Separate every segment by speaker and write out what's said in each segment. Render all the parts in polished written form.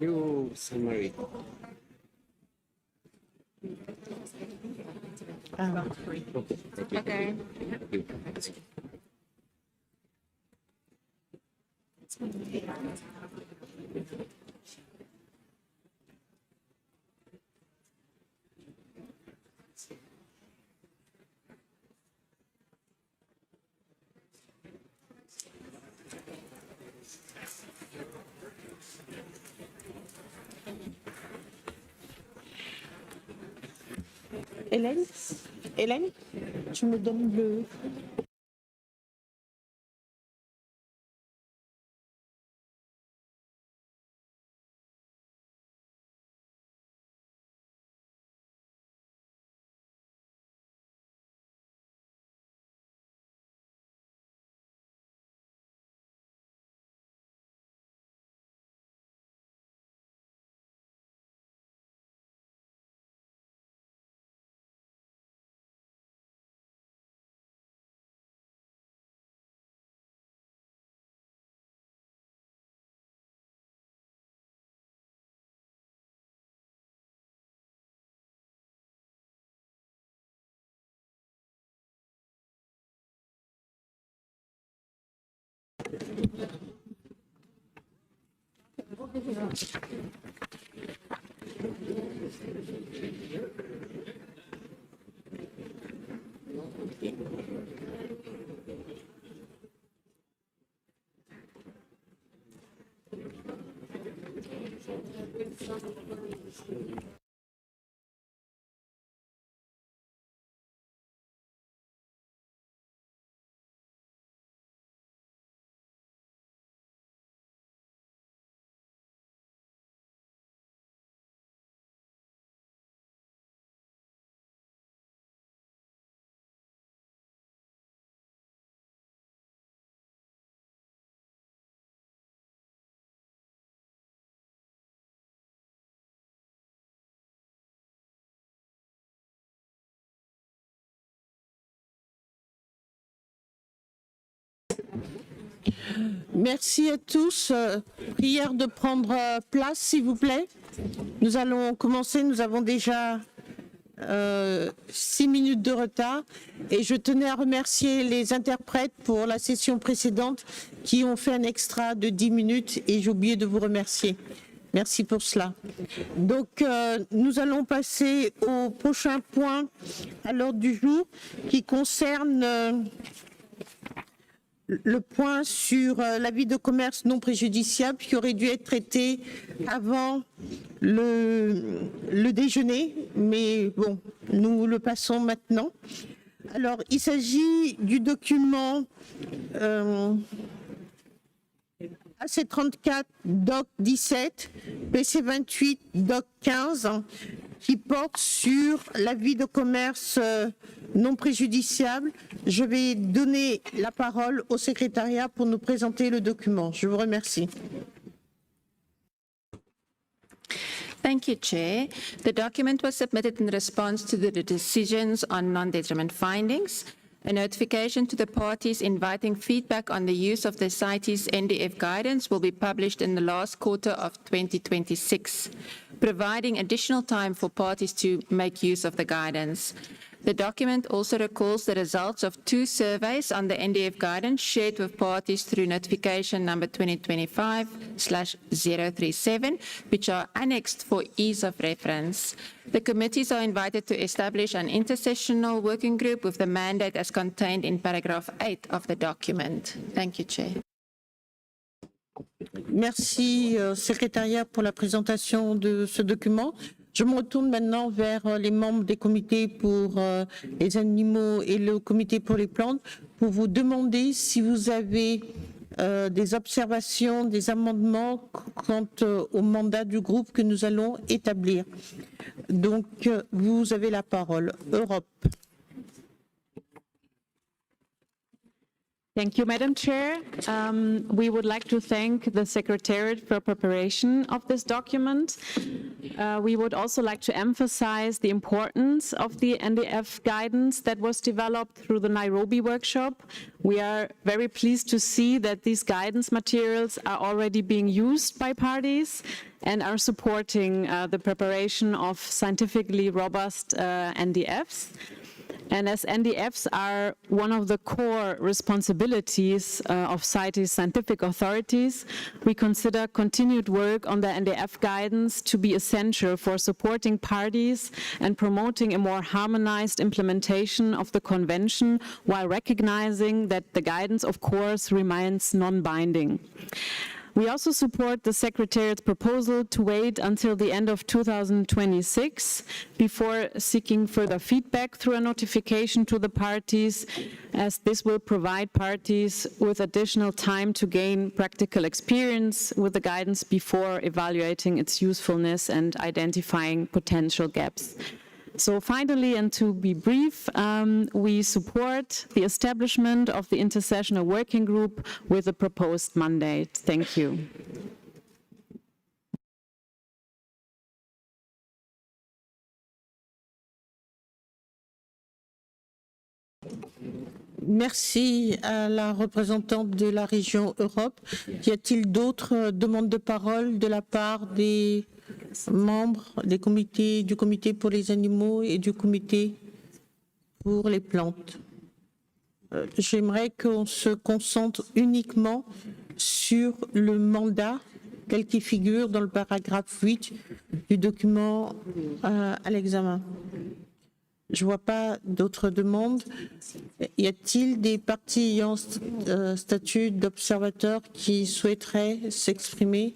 Speaker 1: You summary.
Speaker 2: Okay.
Speaker 3: Hélène, tu me donnes le... Merci à tous. Prière de prendre place, s'il vous plaît. Nous allons commencer. Nous avons déjà 6 minutes de retard. Et je tenais à remercier les interprètes pour la session précédente qui ont fait un extra de 10 minutes et j'ai oublié de vous remercier. Merci pour cela. Donc, nous allons passer au prochain point à l'ordre du jour qui concerne le point sur l'avis de commerce non préjudiciable qui aurait dû être traité avant le déjeuner, mais bon, nous le passons maintenant. Alors, il s'agit du document AC34 Doc 17, PC28 Doc 15, qui porte sur l'avis de commerce non préjudiciable. Je vais donner la parole au secrétariat pour nous présenter le document. Je vous remercie.
Speaker 2: Thank you, Chair. The document was submitted in response to the decisions on non-detriment findings. A notification to the parties inviting feedback on the use of the CITES NDF guidance will be published in the last quarter of 2026, providing additional time for parties to make use of the guidance. The document also recalls the results of 2 surveys on the NDF guidance shared with parties through notification number 2025/037, which are annexed for ease of reference. The committees are invited to establish an intersessional working group with the mandate as contained in paragraph 8 of the document. Thank you, Chair.
Speaker 3: Merci, secrétariat, pour la présentation de ce document. Je me retourne maintenant vers les membres des comités pour les animaux et le comité pour les plantes pour vous demander si vous avez des observations, des amendements quant au mandat du groupe que nous allons établir. Donc, vous avez la parole. Europe.
Speaker 4: Thank you, Madam Chair. We would like to thank the Secretariat for preparation of this document. We would also like to emphasize the importance of the NDF guidance that was developed through the Nairobi workshop. We are very pleased to see that these guidance materials are already being used by parties and are supporting the preparation of scientifically robust NDFs. And as NDFs are one of the core responsibilities of CITES scientific authorities, we consider continued work on the NDF guidance to be essential for supporting parties and promoting a more harmonized implementation of the convention, while recognizing that the guidance, of course, remains non-binding. We also support the Secretariat's proposal to wait until the end of 2026 before seeking further feedback through a notification to the parties, as this will provide parties with additional time to gain practical experience with the guidance before evaluating its usefulness and identifying potential gaps. So finally, and to be brief, we support the establishment of the intersessional working group with a proposed mandate. Thank you.
Speaker 3: Merci à la représentante de la région Europe. Y a-t-il d'autres demandes de parole de la part des membres du comité pour les animaux et du comité pour les plantes? J'aimerais qu'on se concentre uniquement sur le mandat tel qu'il figure dans le paragraphe 8 du document à l'examen. Je ne vois pas d'autres demandes. Y a-t-il des partis ayant statut d'observateur qui souhaiteraient s'exprimer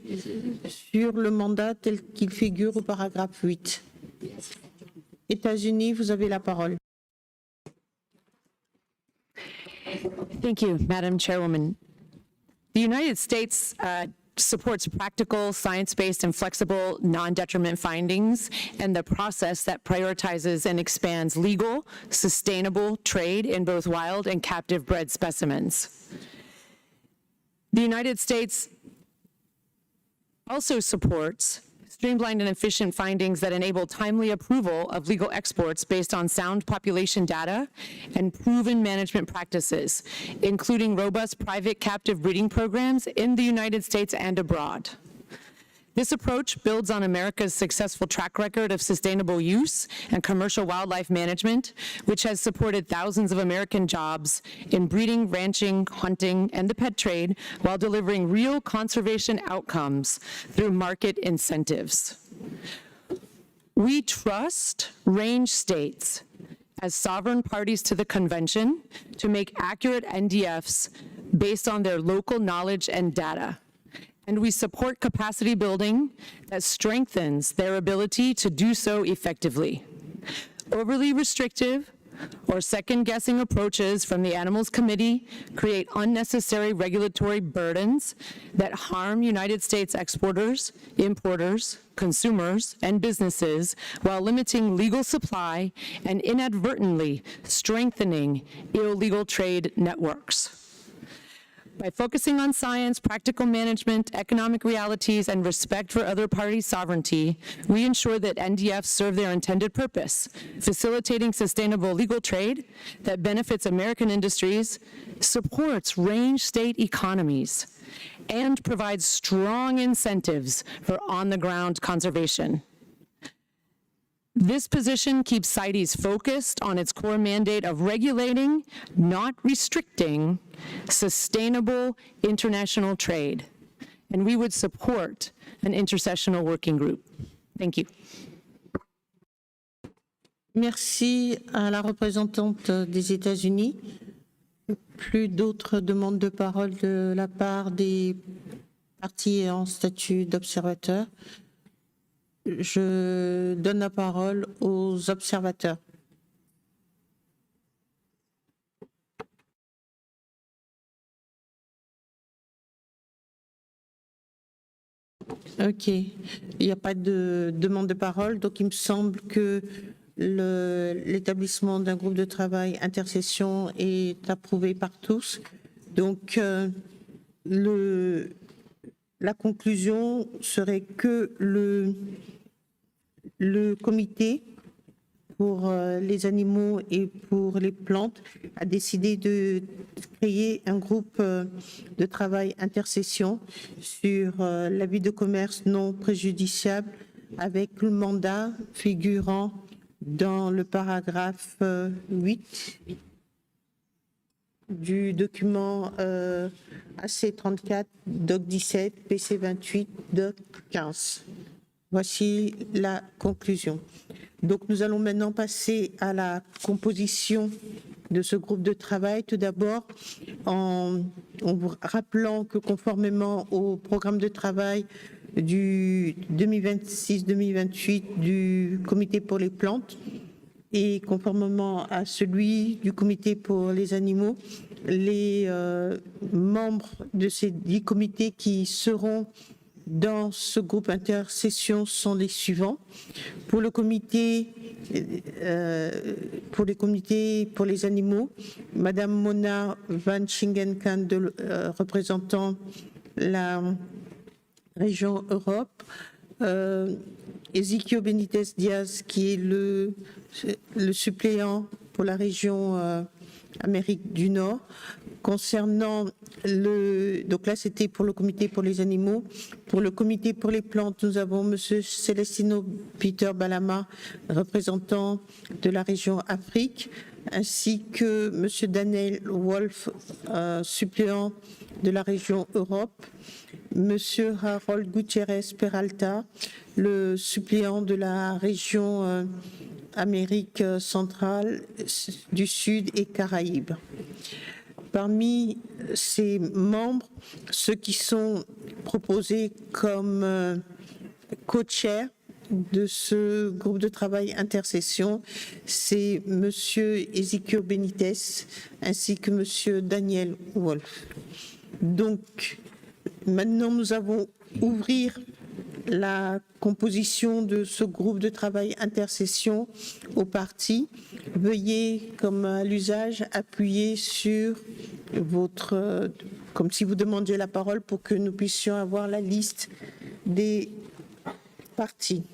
Speaker 3: sur le mandat tel qu'il figure au paragraphe 8? États-Unis, vous avez la parole.
Speaker 5: Thank you, Madam Chairwoman. The United States supports practical, science-based, and flexible non-detriment findings and the process that prioritizes and expands legal, sustainable trade in both wild and captive bred specimens. The United States also supports streamlined and efficient findings that enable timely approval of legal exports based on sound population data and proven management practices, including robust private captive breeding programs in the United States and abroad. This approach builds on America's successful track record of sustainable use and commercial wildlife management, which has supported thousands of American jobs in breeding, ranching, hunting, and the pet trade, while delivering real conservation outcomes through market incentives. We trust range states as sovereign parties to the convention to make accurate NDFs based on their local knowledge and data. And we support capacity building that strengthens their ability to do so effectively. Overly restrictive or second-guessing approaches from the Animals Committee create unnecessary regulatory burdens that harm United States exporters, importers, consumers, and businesses, while limiting legal supply and inadvertently strengthening illegal trade networks. By focusing on science, practical management, economic realities, and respect for other parties' sovereignty, we ensure that NDFs serve their intended purpose, facilitating sustainable legal trade that benefits American industries, supports range state economies, and provides strong incentives for on-the-ground conservation. This position keeps CITES focused on its core mandate of regulating, not restricting, sustainable international trade. And we would support an intersessional working group. Thank you.
Speaker 3: Merci à la représentante des États-Unis. Plus d'autres demandes de parole de la part des partis en statut d'observateur. Je donne la parole aux observateurs. OK. Il n'y a pas de demande de parole, donc il me semble que l'établissement d'un groupe de travail intercession est approuvé par tous. Donc, la conclusion serait que le comité pour les animaux et pour les plantes a décidé de créer un groupe de travail intercession sur l'abus de commerce non préjudiciable avec le mandat figurant dans le paragraphe 8 du document AC34, Doc 17, PC28, Doc 15. Voici la conclusion. Donc nous allons maintenant passer à la composition de ce groupe de travail. Tout d'abord, en vous rappelant que conformément au programme de travail du 2026-2028 du Comité pour les plantes et conformément à celui du Comité pour les animaux, les membres de ces 10 comités qui seront dans ce groupe intercession sont les suivants. Pour le comité, pour les comités pour les animaux, Madame Mona Van Schingenkan, représentant la région Europe, Ezequiel Benitez Diaz, qui est le suppléant pour la région Amérique du Nord. Concernant donc là c'était pour le comité pour les animaux. Pour le comité pour les plantes, nous avons Monsieur Celestino Peter Balama, représentant de la région Afrique, ainsi que Monsieur Daniel Wolf, suppléant de la région Europe, Monsieur Harold Gutiérrez Peralta, le suppléant de la région Amérique centrale, du Sud et Caraïbes. Parmi ces membres, ceux qui sont proposés comme co-chair de ce groupe de travail intercession, c'est Monsieur Ezequiel Benitez ainsi que Monsieur Daniel Wolf. Donc, maintenant, nous allons ouvrir la composition de ce groupe de travail intercession aux parties. Veuillez, comme à l'usage, appuyer sur votre, comme si vous demandiez la parole pour que nous puissions avoir la liste des parties.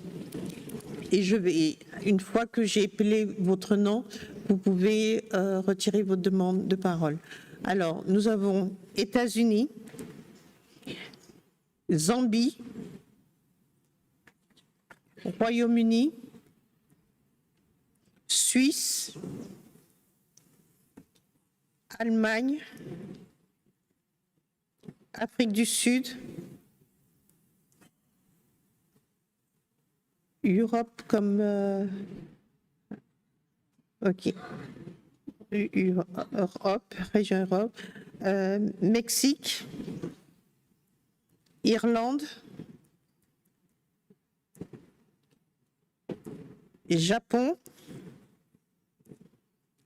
Speaker 3: Et je vais, une fois que j'ai appelé votre nom, vous pouvez retirer votre demande de parole. Alors, nous avons États-Unis, Zambie, Royaume-Uni, Suisse, Allemagne, Afrique du Sud, Europe comme ok, Europe, région Europe, Mexique, Irlande, Japon,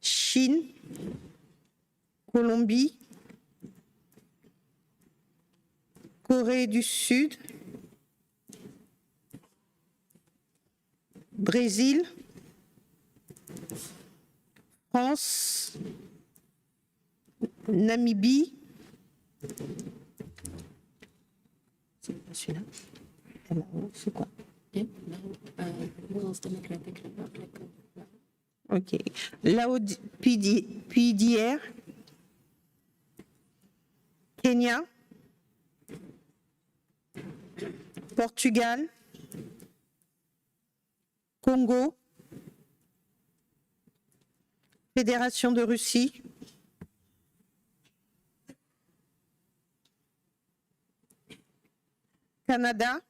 Speaker 3: Chine, Colombie, Corée du Sud, Brésil, France, Namibie, celui-là, c'est quoi? Ok. Laodipidire, Kenya, Portugal, Congo, Fédération de Russie, Canada,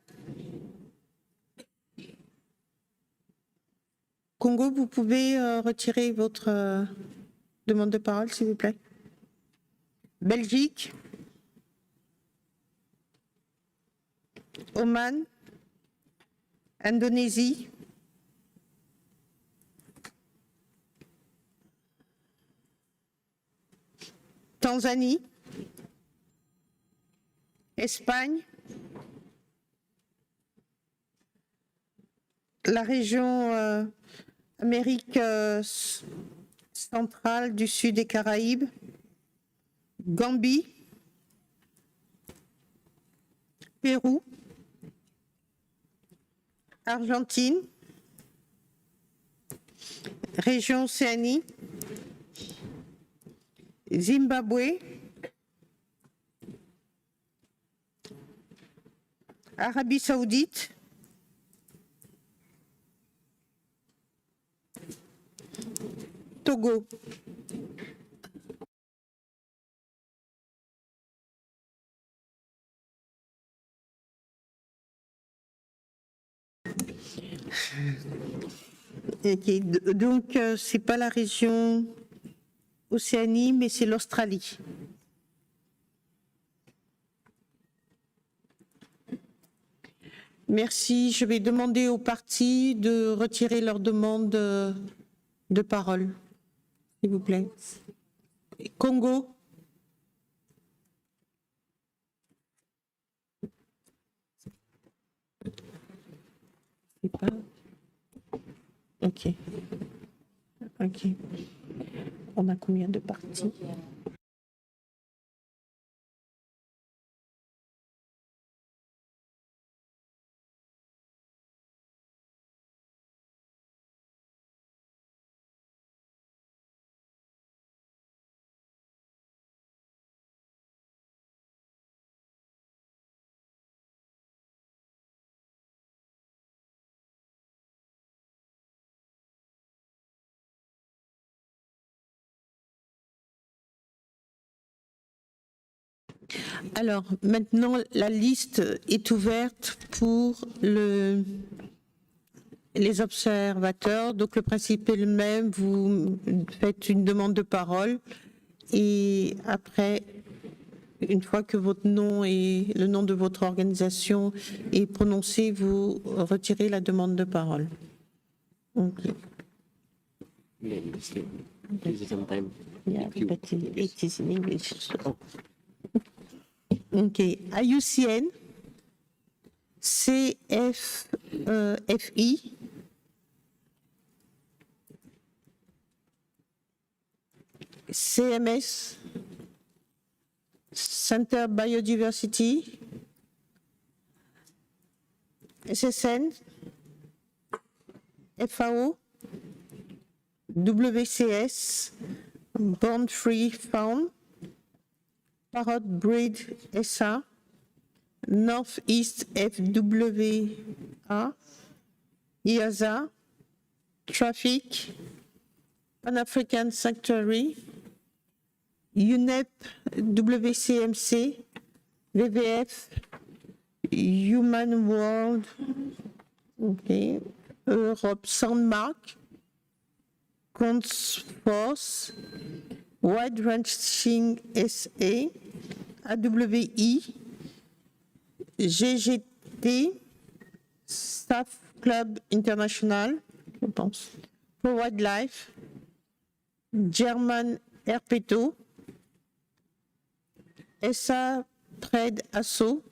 Speaker 3: Congo, vous pouvez retirer votre demande de parole, s'il vous plaît. Belgique, Oman, Indonésie, Tanzanie, Espagne, la région Amérique centrale, du Sud des Caraïbes, Gambie, Pérou, Argentine, Région Océanie, Zimbabwe, Arabie Saoudite, Togo. Ok, donc c'est pas la région Océanie, mais c'est l'Australie. Merci. Je vais demander aux partis de retirer leur demande de parole, s'il vous plaît. Congo. C'est pas. Ok. Ok. On a combien de partis? Alors, maintenant, la liste est ouverte pour les observateurs. Donc, le principe est le même. Vous faites une demande de parole et après, une fois que votre nom et le nom de votre organisation est prononcé, vous retirez la demande de parole. Okay.
Speaker 1: Please sometime.
Speaker 3: Yeah, but it is in English. So. Okay. IUCN, CFI, CMS, Center Biodiversity, SSN, FAO, WCS, Born Free Farm, Parrot Breed SA, Northeast FWA, IASA, Traffic, Pan-African Sanctuary, UNEP, WCMC, WWF, Human World, okay, Europe Sandmark, Consforce, Wide Ranching SA, AWI, GGT, Staff Club International, je pense, Pro Wildlife, German Herpeto, SA Trade Asso.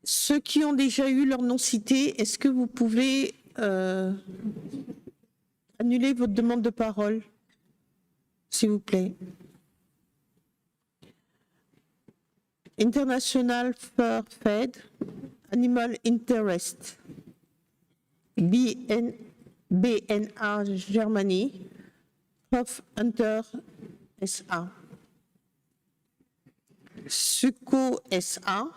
Speaker 3: Ceux qui ont déjà eu leur nom cité, est-ce que vous pouvez annuler votre demande de parole, s'il vous plaît? International Fur Fed, Animal Interest, BNA Germany, Prof Hunter SA, Suco SA,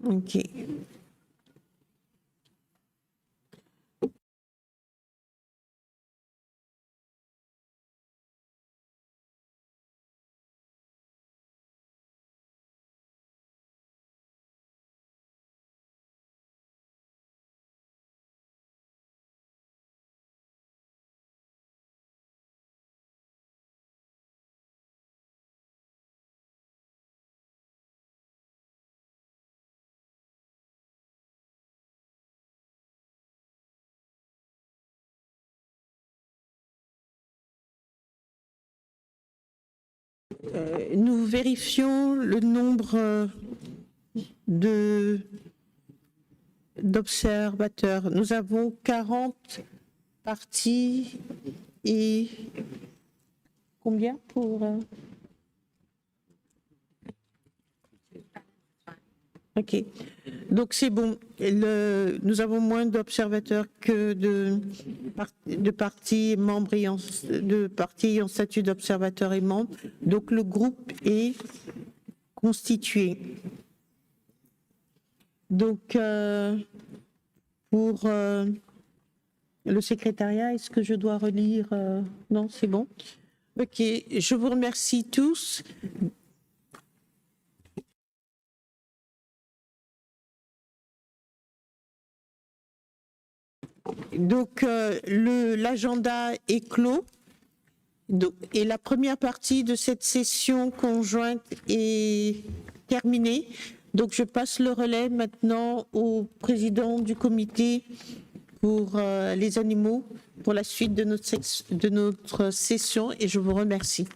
Speaker 3: ok. Nous vérifions le nombre d'observateurs. Nous avons 40 partis et combien pour OK. Donc c'est bon. Nous avons moins d'observateurs que de partis membres de partis ayant statut d'observateur et membre. Donc le groupe est constitué. Donc pour le secrétariat, est-ce que je dois relire Non, c'est bon. OK. Je vous remercie tous. Donc, l'agenda est clos. Et la première partie de cette session conjointe est terminée. Donc, je passe le relais maintenant au président du comité pour les animaux pour la suite de notre session et je vous remercie.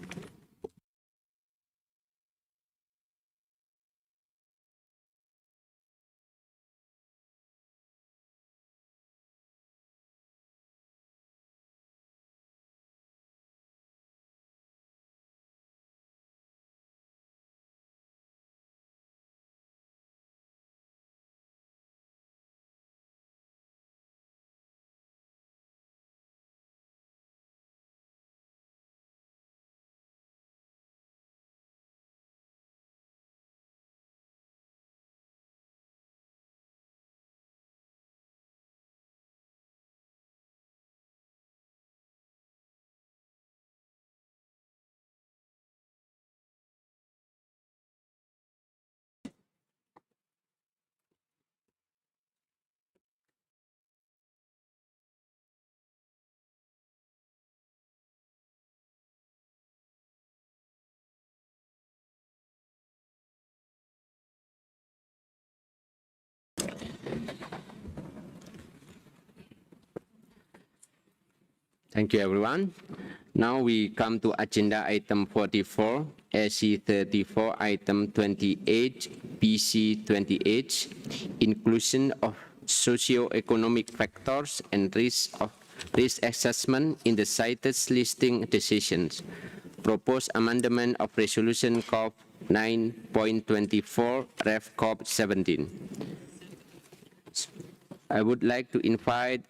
Speaker 1: Thank you, everyone. Now we come to agenda item 44, AC34, item 28, PC28, inclusion of socio-economic factors and risk assessment in the CITES listing decisions. Proposed amendment of resolution COP 9.24, Ref COP 17. I would like to invite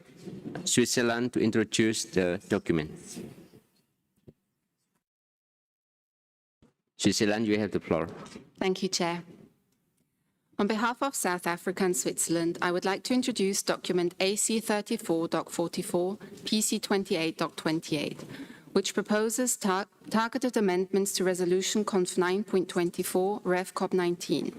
Speaker 1: Switzerland to introduce the document. Switzerland, you have the floor.
Speaker 6: Thank you, Chair. On behalf of South Africa and Switzerland, I would like to introduce document AC34.44, PC28.28, which proposes targeted amendments to Resolution Conf 9.24, Ref COP 19.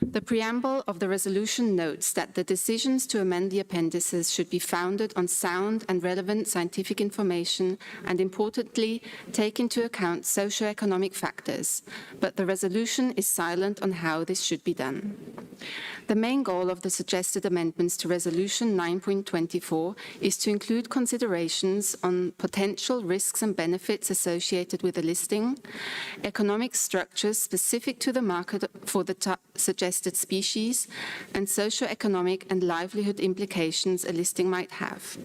Speaker 6: The preamble of the resolution notes that the decisions to amend the appendices should be founded on sound and relevant scientific information and, importantly, take into account socio-economic factors, but the resolution is silent on how this should be done. The main goal of the suggested amendments to Resolution 9.24 is to include considerations on potential risks and benefits associated with the listing, economic structures specific to the market for the suggested species, and socio-economic and livelihood implications a listing might have.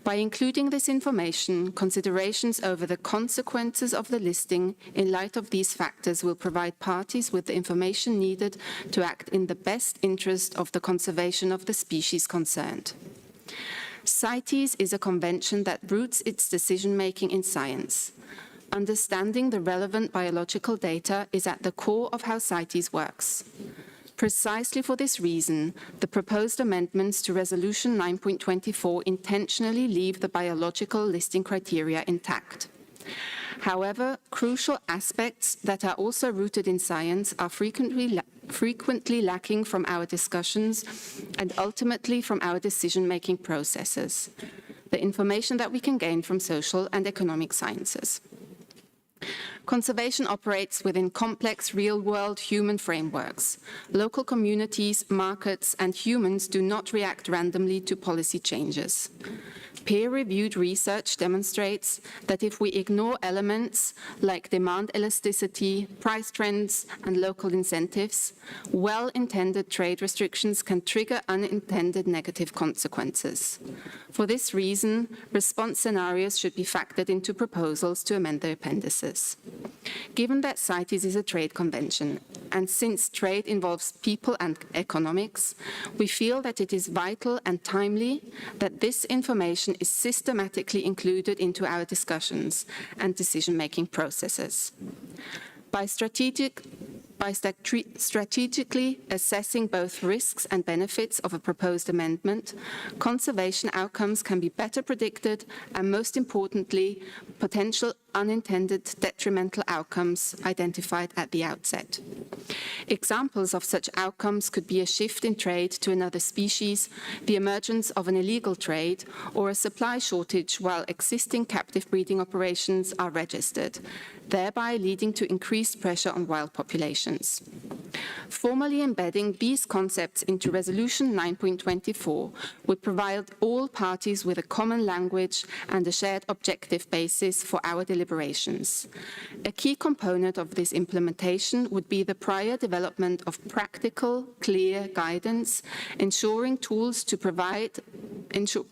Speaker 6: By including this information, considerations over the consequences of the listing in light of these factors will provide parties with the information needed to act in the best interest of the conservation of the species concerned. CITES is a convention that roots its decision-making in science. Understanding the relevant biological data is at the core of how CITES works. Precisely for this reason, the proposed amendments to Resolution 9.24 intentionally leave the biological listing criteria intact. However, crucial aspects that are also rooted in science are frequently lacking from our discussions and ultimately from our decision-making processes, the information that we can gain from social and economic sciences. Conservation operates within complex real-world human frameworks. Local communities, markets, and humans do not react randomly to policy changes. Peer-reviewed research demonstrates that if we ignore elements like demand elasticity, price trends, and local incentives, well-intended trade restrictions can trigger unintended negative consequences. For this reason, response scenarios should be factored into proposals to amend the appendices. Given that CITES is a trade convention, and since trade involves people and economics, we feel that it is vital and timely that this information is systematically included into our discussions and decision-making processes. By strategically assessing both risks and benefits of a proposed amendment, conservation outcomes can be better predicted and, most importantly, potential unintended detrimental outcomes identified at the outset. Examples of such outcomes could be a shift in trade to another species, the emergence of an illegal trade, or a supply shortage while existing captive breeding operations are registered, thereby leading to increased pressure on wild populations. Formally embedding these concepts into Resolution 9.24 would provide all parties with a common language and a shared objective basis for our deliberations. A key component of this implementation would be the prior development of practical, clear guidance, ensuring tools to provide and to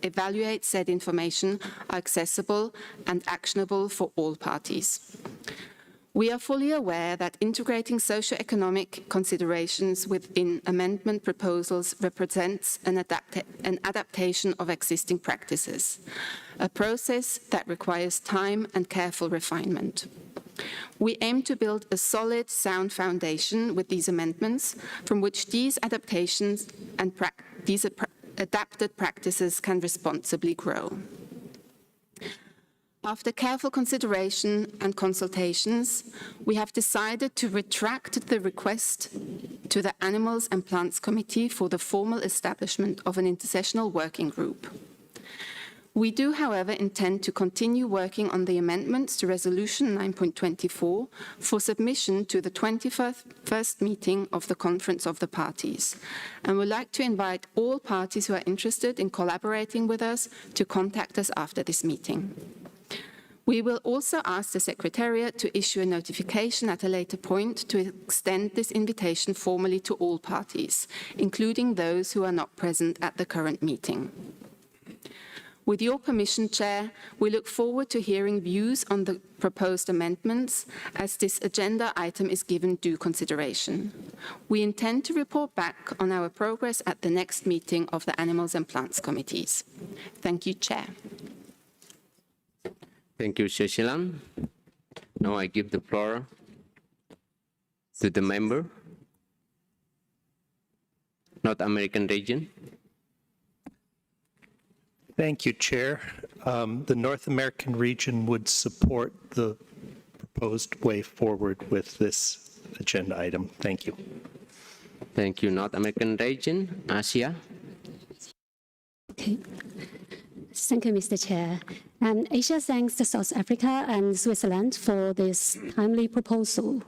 Speaker 6: evaluate said information are accessible and actionable for all parties. We are fully aware that integrating socio-economic considerations within amendment proposals represents an adaptation of existing practices, a process that requires time and careful refinement. We aim to build a solid, sound foundation with these amendments from which these adaptations and adapted practices can responsibly grow. After careful consideration and consultations, we have decided to retract the request to the Animals and Plants Committee for the formal establishment of an intersessional working group. We do, however, intend to continue working on the amendments to Resolution 9.24 for submission to the 21st meeting of the Conference of the Parties, and would like to invite all parties who are interested in collaborating with us to contact us after this meeting. We will also ask the Secretariat to issue a notification at a later point to extend this invitation formally to all parties, including those who are not present at the current meeting. With your permission, Chair, we look forward to hearing views on the proposed amendments as this agenda item is given due consideration. We intend to report back on our progress at the next meeting of the Animals and Plants Committees. Thank you, Chair.
Speaker 1: Thank you, Cecilia. Now I give the floor to the member, North American region.
Speaker 7: Thank you, Chair. The North American region would support the proposed way forward with this agenda item. Thank you.
Speaker 1: Thank you, North American region. Asia.
Speaker 8: Okay. Thank you, Mr. Chair. Asia thanks South Africa and Switzerland for this timely proposal.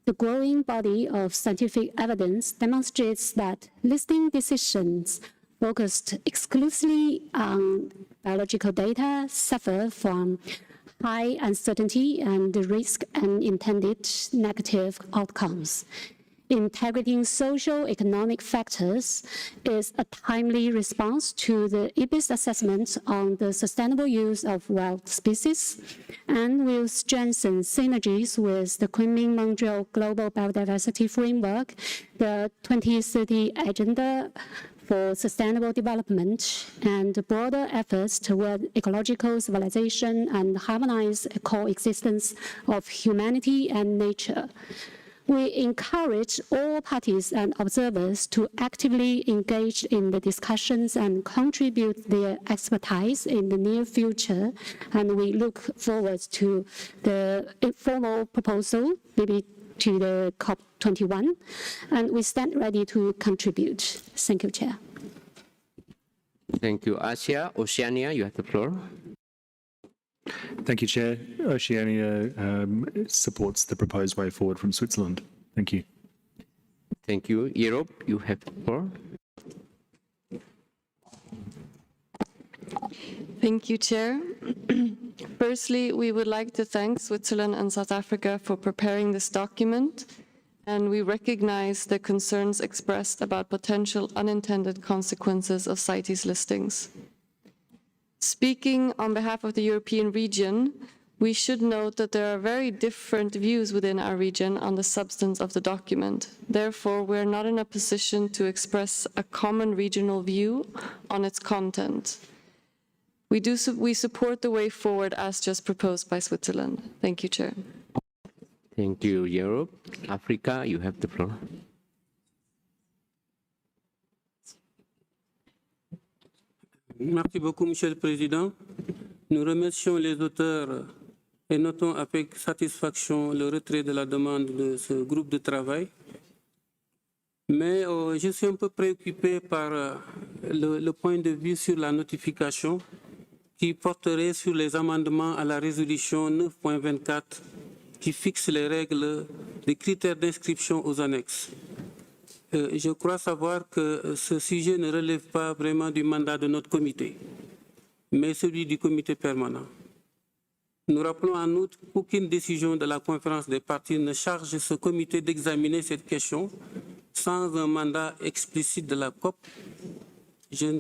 Speaker 8: The growing body of scientific evidence demonstrates that listing decisions focused exclusively on biological data suffer from high uncertainty and risk unintended negative outcomes. Integrating social-economic factors is a timely response to the IPBES assessment on the sustainable use of wild species and will strengthen synergies with the Kunming-Montreal Global Biodiversity Framework, the 2030 Agenda for Sustainable Development, and broader efforts toward ecological civilization and harmonized coexistence of humanity and nature. We encourage all parties and observers to actively engage in the discussions and contribute their expertise in the near future, and we look forward to the formal proposal, maybe to the COP21, and we stand ready to contribute. Thank you, Chair.
Speaker 1: Thank you, Asia. Oceania, you have the floor.
Speaker 9: Thank you, Chair. Oceania supports the proposed way forward from Switzerland. Thank you.
Speaker 1: Thank you. Europe, you have the floor.
Speaker 10: Thank you, Chair. Firstly, we would like to thank Switzerland and South Africa for preparing this document, and we recognize the concerns expressed about potential unintended consequences of CITES listings. Speaking on behalf of the European region, we should note that there are very different views within our region on the substance of the document. Therefore, we're not in a position to express a common regional view on its content. We support the way forward as just proposed by Switzerland. Thank you, Chair.
Speaker 1: Thank you, Europe. Africa, you have the floor.
Speaker 11: Merci beaucoup, Monsieur le Président. Nous remercions les auteurs et notons avec satisfaction le retrait de la demande de ce groupe de travail. Mais je suis un peu préoccupé par le point de vue sur la notification qui porterait sur les amendements à la résolution 9.24 qui fixe les règles des critères d'inscription aux annexes. Je crois savoir que ce sujet ne relève pas vraiment du mandat de notre comité, mais celui du comité permanent. Nous rappelons en outre qu'aucune décision de la conférence des parties ne charge ce comité d'examiner cette question sans un mandat explicite de la COP. Je ne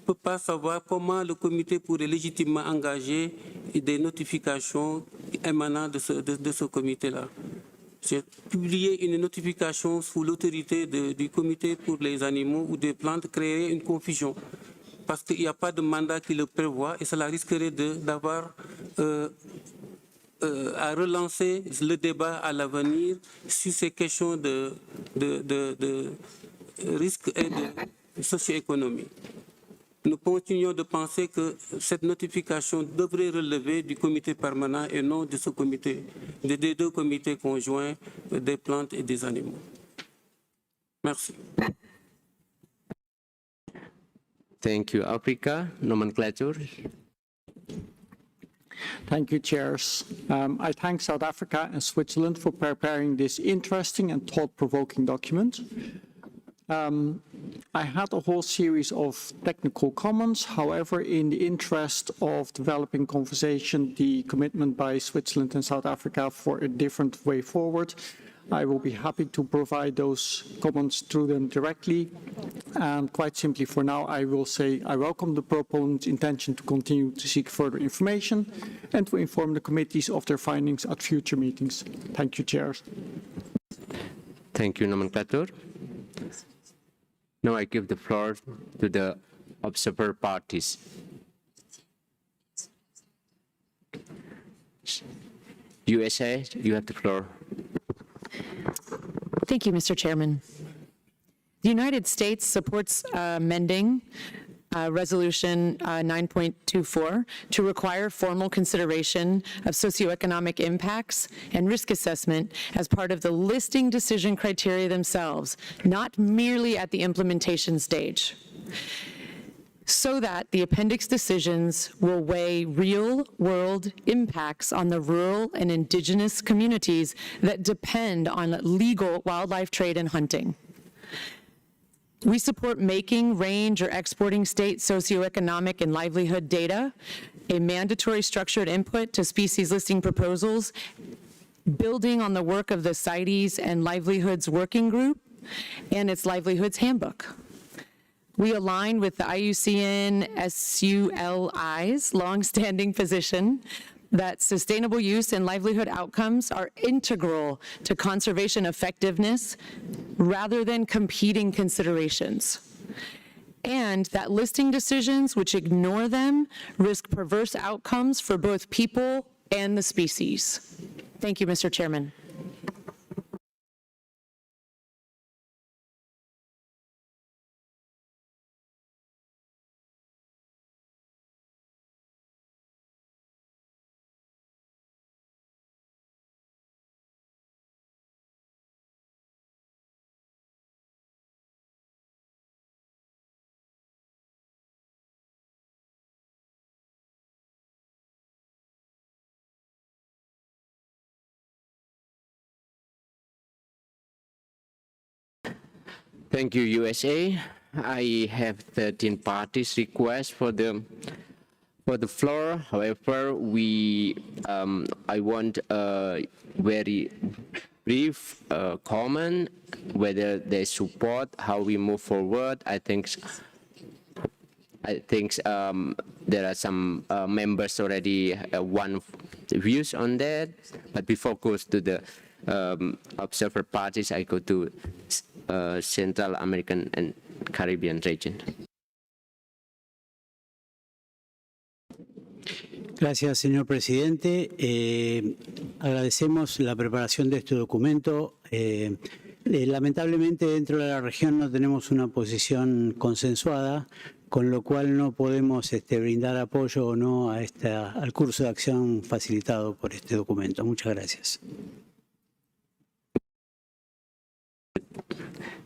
Speaker 11: peux pas savoir comment le comité pourrait légitimement engager des notifications émanant de ce comité-là. J'ai publié une notification sous l'autorité du comité pour les animaux ou des plantes, créer une confusion parce qu'il n'y a pas de mandat qui le prévoit et cela risquerait d'avoir à relancer le débat à l'avenir sur ces questions de risque et de socio-économie. Nous continuons de penser que cette notification devrait relever du comité permanent et non de ce comité, des deux comités conjoints des plantes et des animaux. Merci.
Speaker 1: Thank you, Africa. Nomenclature.
Speaker 12: Thank you, Chairs. I thank South Africa and Switzerland for preparing this interesting and thought-provoking document. I had a whole series of technical comments. However, in the interest of developing conversation, the commitment by Switzerland and South Africa for a different way forward, I will be happy to provide those comments through them directly. And quite simply for now, I will say I welcome the proponent's intention to continue to seek further information and to inform the committees of their findings at future meetings. Thank you, Chair.
Speaker 1: Thank you, Nomenclator. Now I give the floor to the observer parties. USA, you have the floor.
Speaker 5: Thank you, Mr. Chairman. The United States supports amending Resolution 9.24 to require formal consideration of socioeconomic impacts and risk assessment as part of the listing decision criteria themselves, not merely at the implementation stage, so that the appendix decisions will weigh real-world impacts on the rural and indigenous communities that depend on legal wildlife trade and hunting. We support making, range, or exporting state socioeconomic and livelihood data a mandatory structured input to species listing proposals, building on the work of the CITES and Livelihoods Working Group and its Livelihoods Handbook. We align with the IUCN SULI's longstanding position that sustainable use and livelihood outcomes are integral to conservation effectiveness rather than competing considerations, and that listing decisions which ignore them risk perverse outcomes for both people and the species. Thank you, Mr. Chairman.
Speaker 1: Thank you, USA. I have 13 parties request for the floor. However, I want a very brief comment whether they support how we move forward. I think I think there are some members already want views on that, but before goes to the observer parties, I go to Central American and Caribbean region.
Speaker 13: Gracias, señor presidente. Agradecemos la preparación de este documento. Lamentablemente, dentro de la región no tenemos una posición consensuada, con lo cual no podemos brindar apoyo o no a al curso de acción facilitado por este documento. Muchas gracias.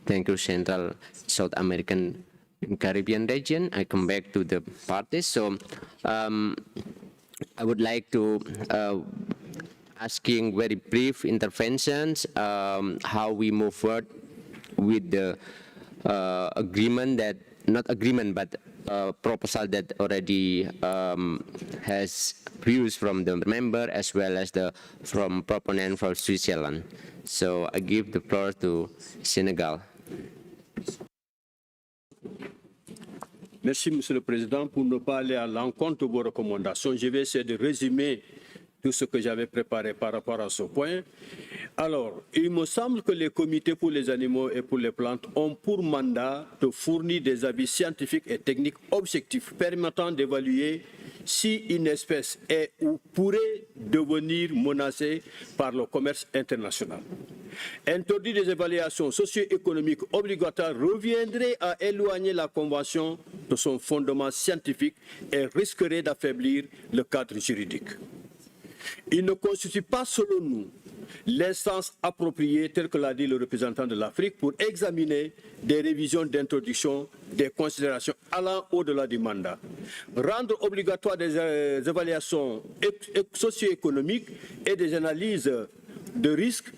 Speaker 1: Thank you, Central South American and Caribbean region. I come back to the parties. So I would like to asking very brief interventions how we move forward with the agreement that, not agreement, but proposal that already has views from the member as well as from proponent from Switzerland. So I give the floor to Senegal.
Speaker 14: Merci, Monsieur le Président. Pour ne pas aller à l'encontre de vos recommandations, je vais essayer de résumer tout ce que j'avais préparé par rapport à ce point. Alors, il me semble que les comités pour les animaux et pour les plantes ont pour mandat de fournir des avis scientifiques et techniques objectifs permettant d'évaluer si une espèce est ou pourrait devenir menacée par le commerce international. Interdire des évaluations socio-économiques obligatoires reviendrait à éloigner la Convention de son fondement scientifique et risquerait d'affaiblir le cadre juridique. Il ne constitue pas, selon nous, l'instance appropriée, telle que l'a dit le représentant de l'Afrique, pour examiner des révisions d'introduction des considérations allant au-delà du mandat. Rendre obligatoire des évaluations socio-économiques et des analyses de risques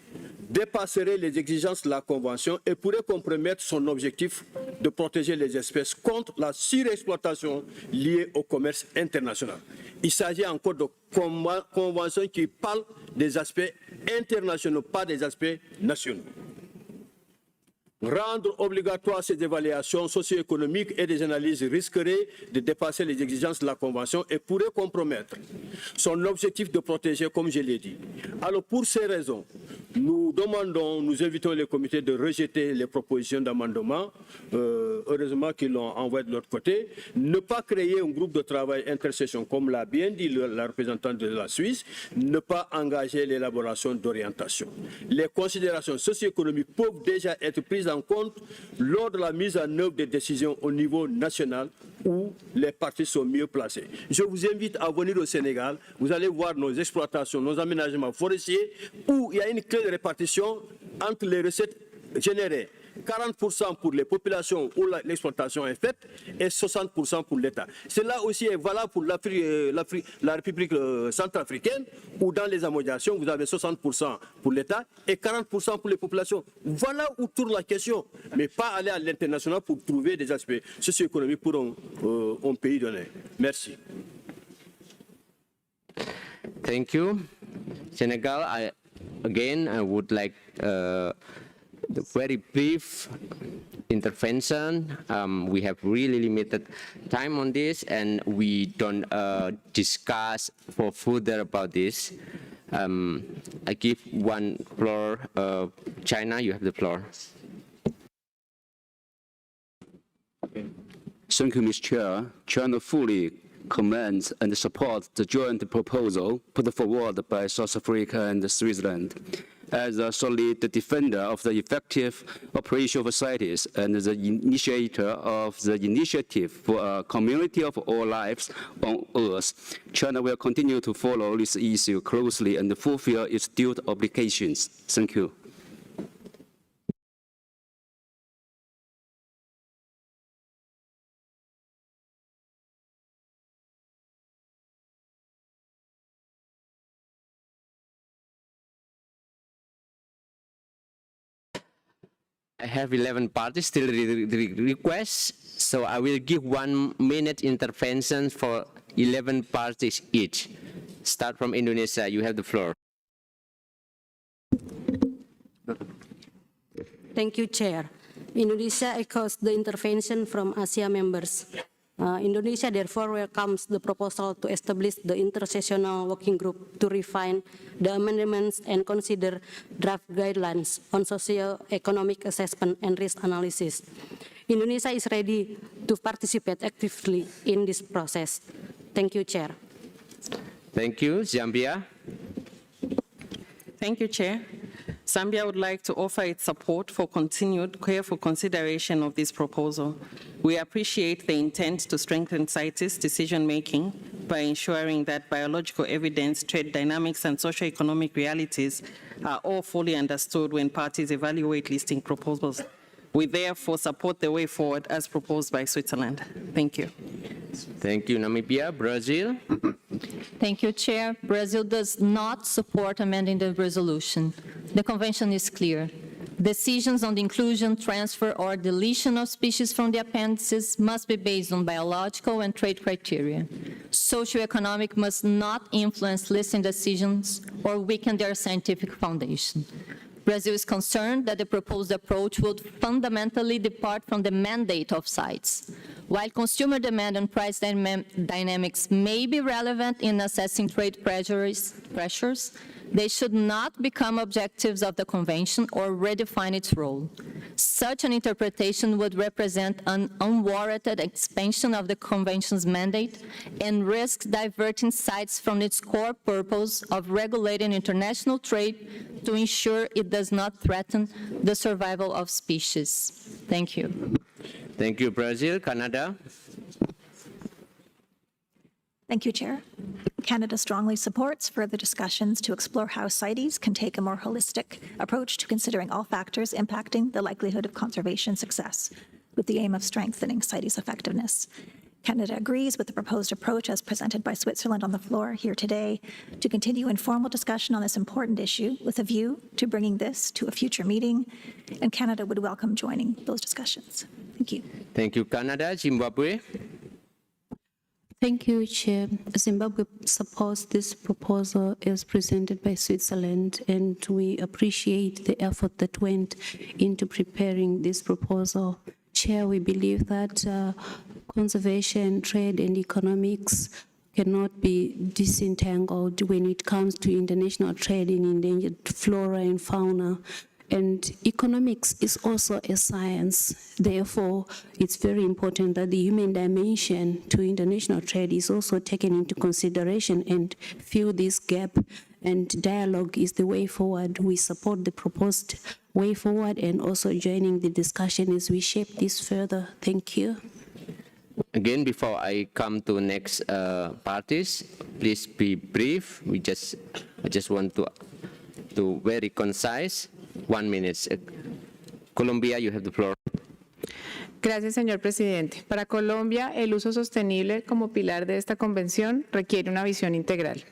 Speaker 14: dépasserait les exigences de la Convention et pourrait compromettre son objectif de protéger les espèces contre la surexploitation liée au commerce international. Il s'agit encore de conventions qui parlent des aspects internationaux, pas des aspects nationaux. Rendre obligatoire ces évaluations socio-économiques et des analyses risquerait de dépasser les exigences de la Convention et pourrait compromettre son objectif de protéger, comme je l'ai dit. Alors, pour ces raisons, nous invitons les comités de rejeter les propositions d'amendement, heureusement qu'ils l'ont envoyé de l'autre côté, ne pas créer un groupe de travail intercession, comme l'a bien dit la représentante de la Suisse, ne pas engager l'élaboration d'orientation. Les considérations socio-économiques peuvent déjà être prises en compte lors de la mise en œuvre des décisions au niveau national où les parties sont mieux placées. Je vous invite à venir au Sénégal, vous allez voir nos exploitations, nos aménagements forestiers où il y a une clé de répartition entre les recettes générées. 40% pour les populations où l'exploitation est faite et 60% pour l'État. Cela aussi est valable pour la République centrafricaine où dans les aménagements vous avez 60% pour l'État et 40% pour les populations. Voilà où tourne la question, mais pas aller à l'international pour trouver des aspects socio-économiques pour un pays donné. Merci.
Speaker 1: Thank you. Senegal, I would like the very brief intervention. We have really limited time on this and we don't discuss for further about this. I give one floor, China, you have the floor.
Speaker 15: Thank you, Mr. Chair. China fully commends and supports the joint proposal put forward by South Africa and Switzerland. As a solid defender of the effective operation of CITES and the initiator of the initiative for a community of all lives on Earth, China will continue to follow this issue closely and fulfill its duty obligations. Thank you.
Speaker 1: I have 11 parties still requests, so I will give 1 minute intervention for 11 parties each. Start from Indonesia, you have the floor.
Speaker 16: Thank you, Chair. Indonesia echoes the intervention from ASEAN members. Indonesia therefore welcomes the proposal to establish the intersessional working group to refine the amendments and consider draft guidelines on socio-economic assessment and risk analysis. Indonesia is ready to participate actively in this process. Thank you, Chair.
Speaker 1: Thank you. Zambia.
Speaker 17: Thank you, Chair. Zambia would like to offer its support for continued careful consideration of this proposal. We appreciate the intent to strengthen CITES decision-making by ensuring that biological evidence, trade dynamics, and socioeconomic realities are all fully understood when parties evaluate listing proposals. We therefore support the way forward as proposed by Switzerland. Thank you.
Speaker 1: Thank you, Namibia. Brazil.
Speaker 18: Thank you, Chair. Brazil does not support amending the resolution. The convention is clear. Decisions on the inclusion, transfer, or deletion of species from the appendices must be based on biological and trade criteria. Socioeconomic must not influence listing decisions or weaken their scientific foundation. Brazil is concerned that the proposed approach would fundamentally depart from the mandate of CITES. While consumer demand and price dynamics may be relevant in assessing trade pressures, they should not become objectives of the Convention or redefine its role. Such an interpretation would represent an unwarranted expansion of the Convention's mandate and risk diverting CITES from its core purpose of regulating international trade to ensure it does not threaten the survival of species. Thank you.
Speaker 1: Thank you, Brazil. Canada.
Speaker 19: Thank you, Chair. Canada strongly supports further discussions to explore how CITES can take a more holistic approach to considering all factors impacting the likelihood of conservation success, with the aim of strengthening CITES effectiveness. Canada agrees with the proposed approach as presented by Switzerland on the floor here today to continue informal discussion on this important issue with a view to bringing this to a future meeting, and Canada would welcome joining those discussions. Thank you.
Speaker 1: Thank you, Canada. Zimbabwe.
Speaker 20: Thank you, Chair. Zimbabwe supports this proposal as presented by Switzerland, and we appreciate the effort that went into preparing this proposal. Chair, we believe that conservation, trade, and economics cannot be disentangled when it comes to international trade in endangered flora and fauna. And economics is also a science. Therefore, it's very important that the human dimension to international trade is also taken into consideration and fill this gap. And dialogue is the way forward. We support the proposed way forward and also joining the discussion as we shape this further. Thank you.
Speaker 1: Again, before I come to next parties, please be brief. I just want to very concise. 1 minute. Colombia, you have the floor.
Speaker 2: Gracias, señor presidente. Para Colombia, el uso sostenible como pilar de esta convención requiere una visión integral.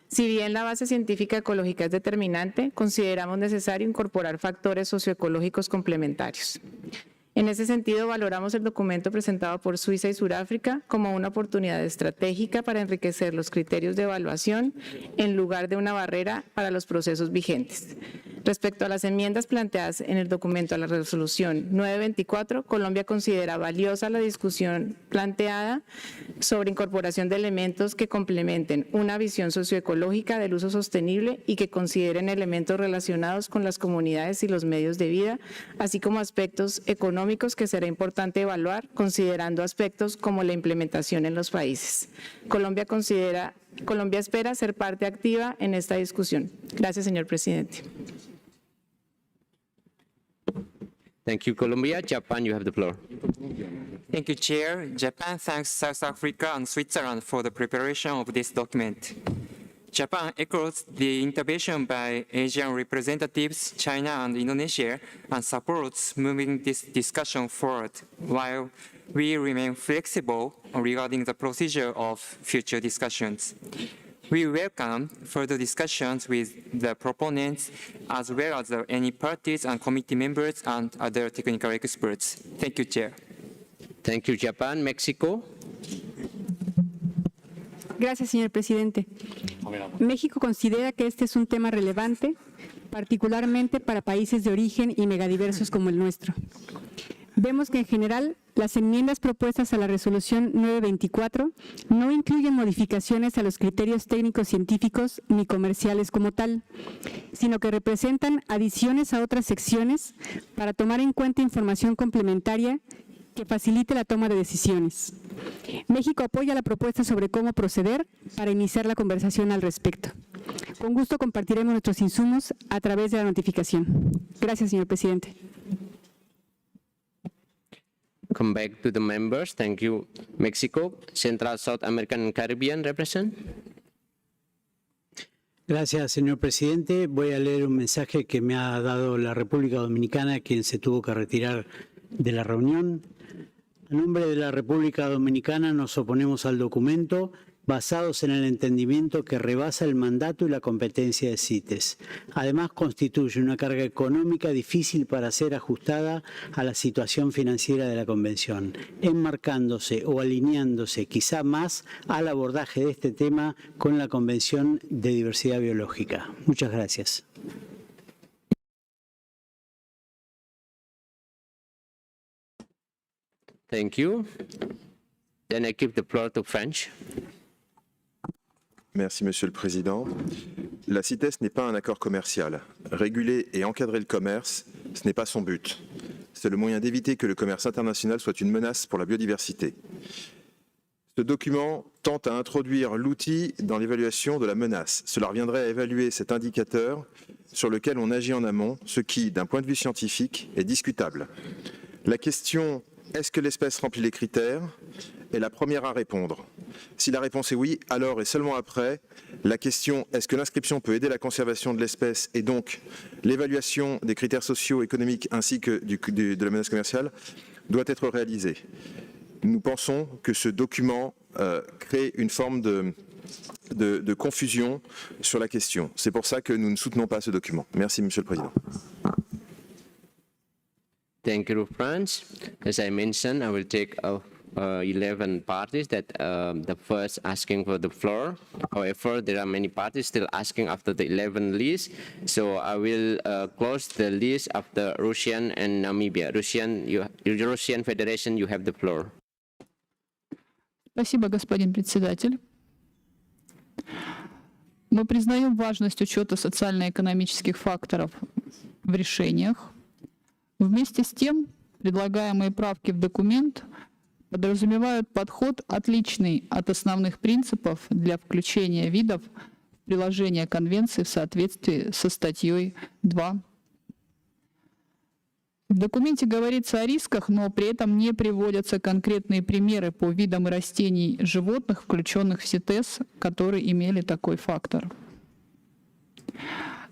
Speaker 2: Si bien la base científica ecológica es determinante, consideramos necesario incorporar factores socioecológicos complementarios. En ese sentido, valoramos el documento presentado por Suiza y Sudáfrica como una oportunidad estratégica para enriquecer los criterios de evaluación en lugar de una barrera para los procesos vigentes. Respecto a las enmiendas planteadas en el documento a la resolución 924, Colombia considera valiosa la discusión planteada sobre incorporación de elementos que complementen una visión socioecológica del uso sostenible y que consideren elementos relacionados con las comunidades y los medios de vida, así como aspectos económicos que será importante evaluar, considerando aspectos como la implementación en los países. Colombia espera ser parte activa en esta discusión. Gracias, señor presidente.
Speaker 1: Thank you, Colombia. Japan, you have the floor.
Speaker 21: Thank you, Chair. Japan thanks South Africa and Switzerland for the preparation of this document. Japan echoes the intervention by Asian representatives, China and Indonesia, and supports moving this discussion forward, while we remain flexible regarding the procedure of future discussions. We welcome further discussions with the proponents, as well as any parties and committee members and other technical experts. Thank you, Chair.
Speaker 1: Thank you, Japan. Mexico.
Speaker 22: Gracias, señor presidente. México considera que este es un tema relevante, particularmente para países de origen y megadiversos como el nuestro. vemos que en general las enmiendas propuestas a la resolución 924 no incluyen modificaciones a los criterios técnicos científicos ni comerciales como tal, sino que representan adiciones a otras secciones para tomar en cuenta información complementaria que facilite la toma de decisiones. México apoya la propuesta sobre cómo proceder para iniciar la conversación al respecto. Con gusto compartiremos nuestros insumos a través de la notificación. Gracias, señor presidente.
Speaker 1: Come back to the members. Thank you. Mexico, Central, South American and Caribbean represent.
Speaker 13: Gracias, señor presidente. Voy a leer un mensaje que me ha dado la República Dominicana, quien se tuvo que retirar de la reunión. A nombre de la República Dominicana nos oponemos al documento basados en el entendimiento que rebasa el mandato y la competencia de CITES. Además, constituye una carga económica difícil para ser ajustada a la situación financiera de la Convención, enmarcándose o alineándose quizá más al abordaje de este tema con la Convención de Diversidad Biológica. Muchas gracias.
Speaker 1: Thank you. Then I give the floor to French.
Speaker 3: Merci, Monsieur le Président. La CITES n'est pas un accord commercial. Réguler et encadrer le commerce, ce n'est pas son but. C'est le moyen d'éviter que le commerce international soit une menace pour la biodiversité. Ce document tente à introduire l'outil dans l'évaluation de la menace. Cela reviendrait à évaluer cet indicateur sur lequel on agit en amont, ce qui, d'un point de vue scientifique, est discutable. La question « est-ce que l'espèce remplit les critères ?» est la première à répondre. Si la réponse est oui, alors et seulement après, la question est-ce que l'inscription peut aider la conservation de l'espèce et donc l'évaluation des critères sociaux, économiques ainsi que de la menace commerciale doit être réalisée. Nous pensons que ce document crée une forme de confusion sur la question. C'est pour ça que nous ne soutenons pas ce document. Merci, Monsieur le Président.
Speaker 1: Thank you, France. As I mentioned, I will take 11 parties that the first asking for the floor. However, there are many parties still asking after the 11 list. So I will close the list after Russian and Namibia. Russian Federation, you have the floor.
Speaker 4: Спасибо, господин председатель. Мы признаем важность учета социально-экономических факторов в решениях. Вместе с тем, предлагаемые правки в документ подразумевают подход, отличный от основных принципов для включения видов в приложение Конвенции в соответствии со статьей 2. В документе говорится о рисках, но при этом не приводятся конкретные примеры по видам растений и животных, включенных в CITES, которые имели такой фактор.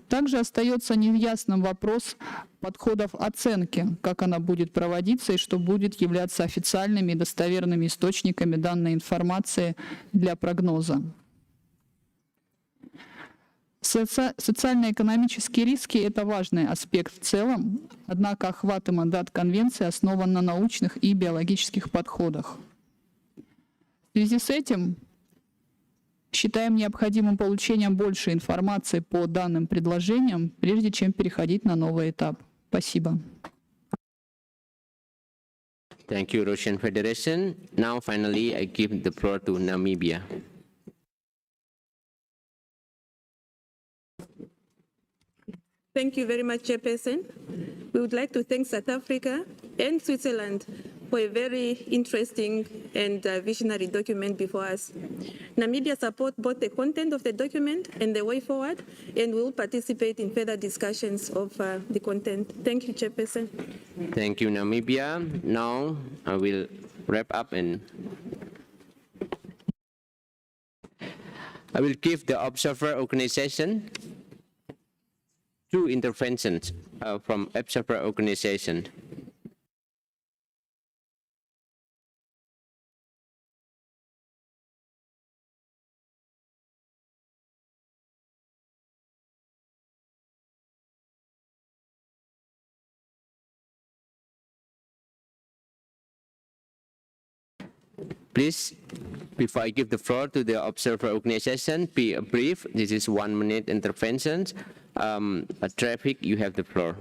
Speaker 4: Также остается неясным вопрос подходов оценки, как она будет проводиться и что будет являться официальными и достоверными источниками данной информации для прогноза. Социально-экономические риски – это важный аспект в целом, однако охват и мандат Конвенции основан на научных и биологических подходах. В связи с этим считаем необходимым получение больше информации по данным предложениям, прежде чем переходить на новый этап. Спасибо.
Speaker 1: Thank you, Russian Federation. Now, finally, I give the floor to Namibia.
Speaker 23: Thank you very much, Chairperson. We would like to thank South Africa and Switzerland for a very interesting and visionary document before us. Namibia supports both the content of the document and the way forward, and will participate in further discussions of the content. Thank you, Chairperson.
Speaker 1: Thank you, Namibia. Now, I will wrap up and I will give the observer organization 2 interventions from observer organization. Please, before I give the floor to the observer organization, be brief. This is 1 minute interventions. Traffic, you have the floor.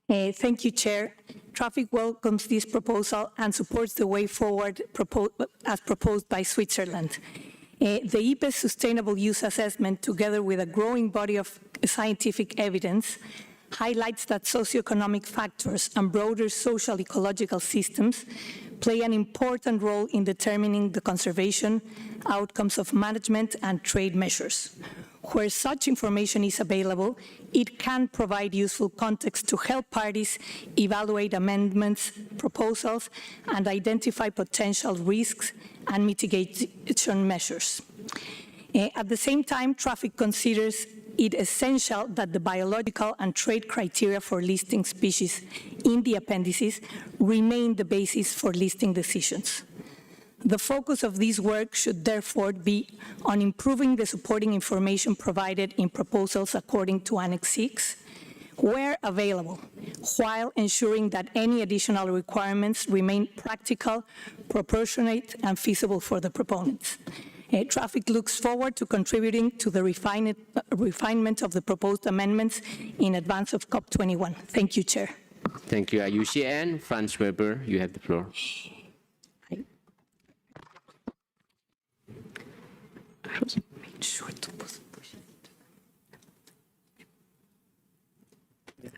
Speaker 6: Thank you, Chair. Traffic welcomes this proposal and supports the way forward as proposed by Switzerland. The IPES Sustainable Use Assessment, together with a growing body of scientific evidence, highlights that socioeconomic factors and broader social ecological systems play an important role in determining the conservation outcomes of management and trade measures. Where such information is available, it can provide useful context to help parties evaluate amendments, proposals, and identify potential risks and mitigation measures. At the same time, traffic considers it essential that the biological and trade criteria for listing species in the appendices remain the basis for listing decisions. The focus of this work should therefore be on improving the supporting information provided in proposals according to Annex 6, where available, while ensuring that any additional requirements remain practical, proportionate, and feasible for the proponents. Traffic looks forward to contributing to the refinement of the proposed amendments in advance of COP21. Thank you, Chair.
Speaker 1: Thank you, IUCN. Franz Weber, you have the floor.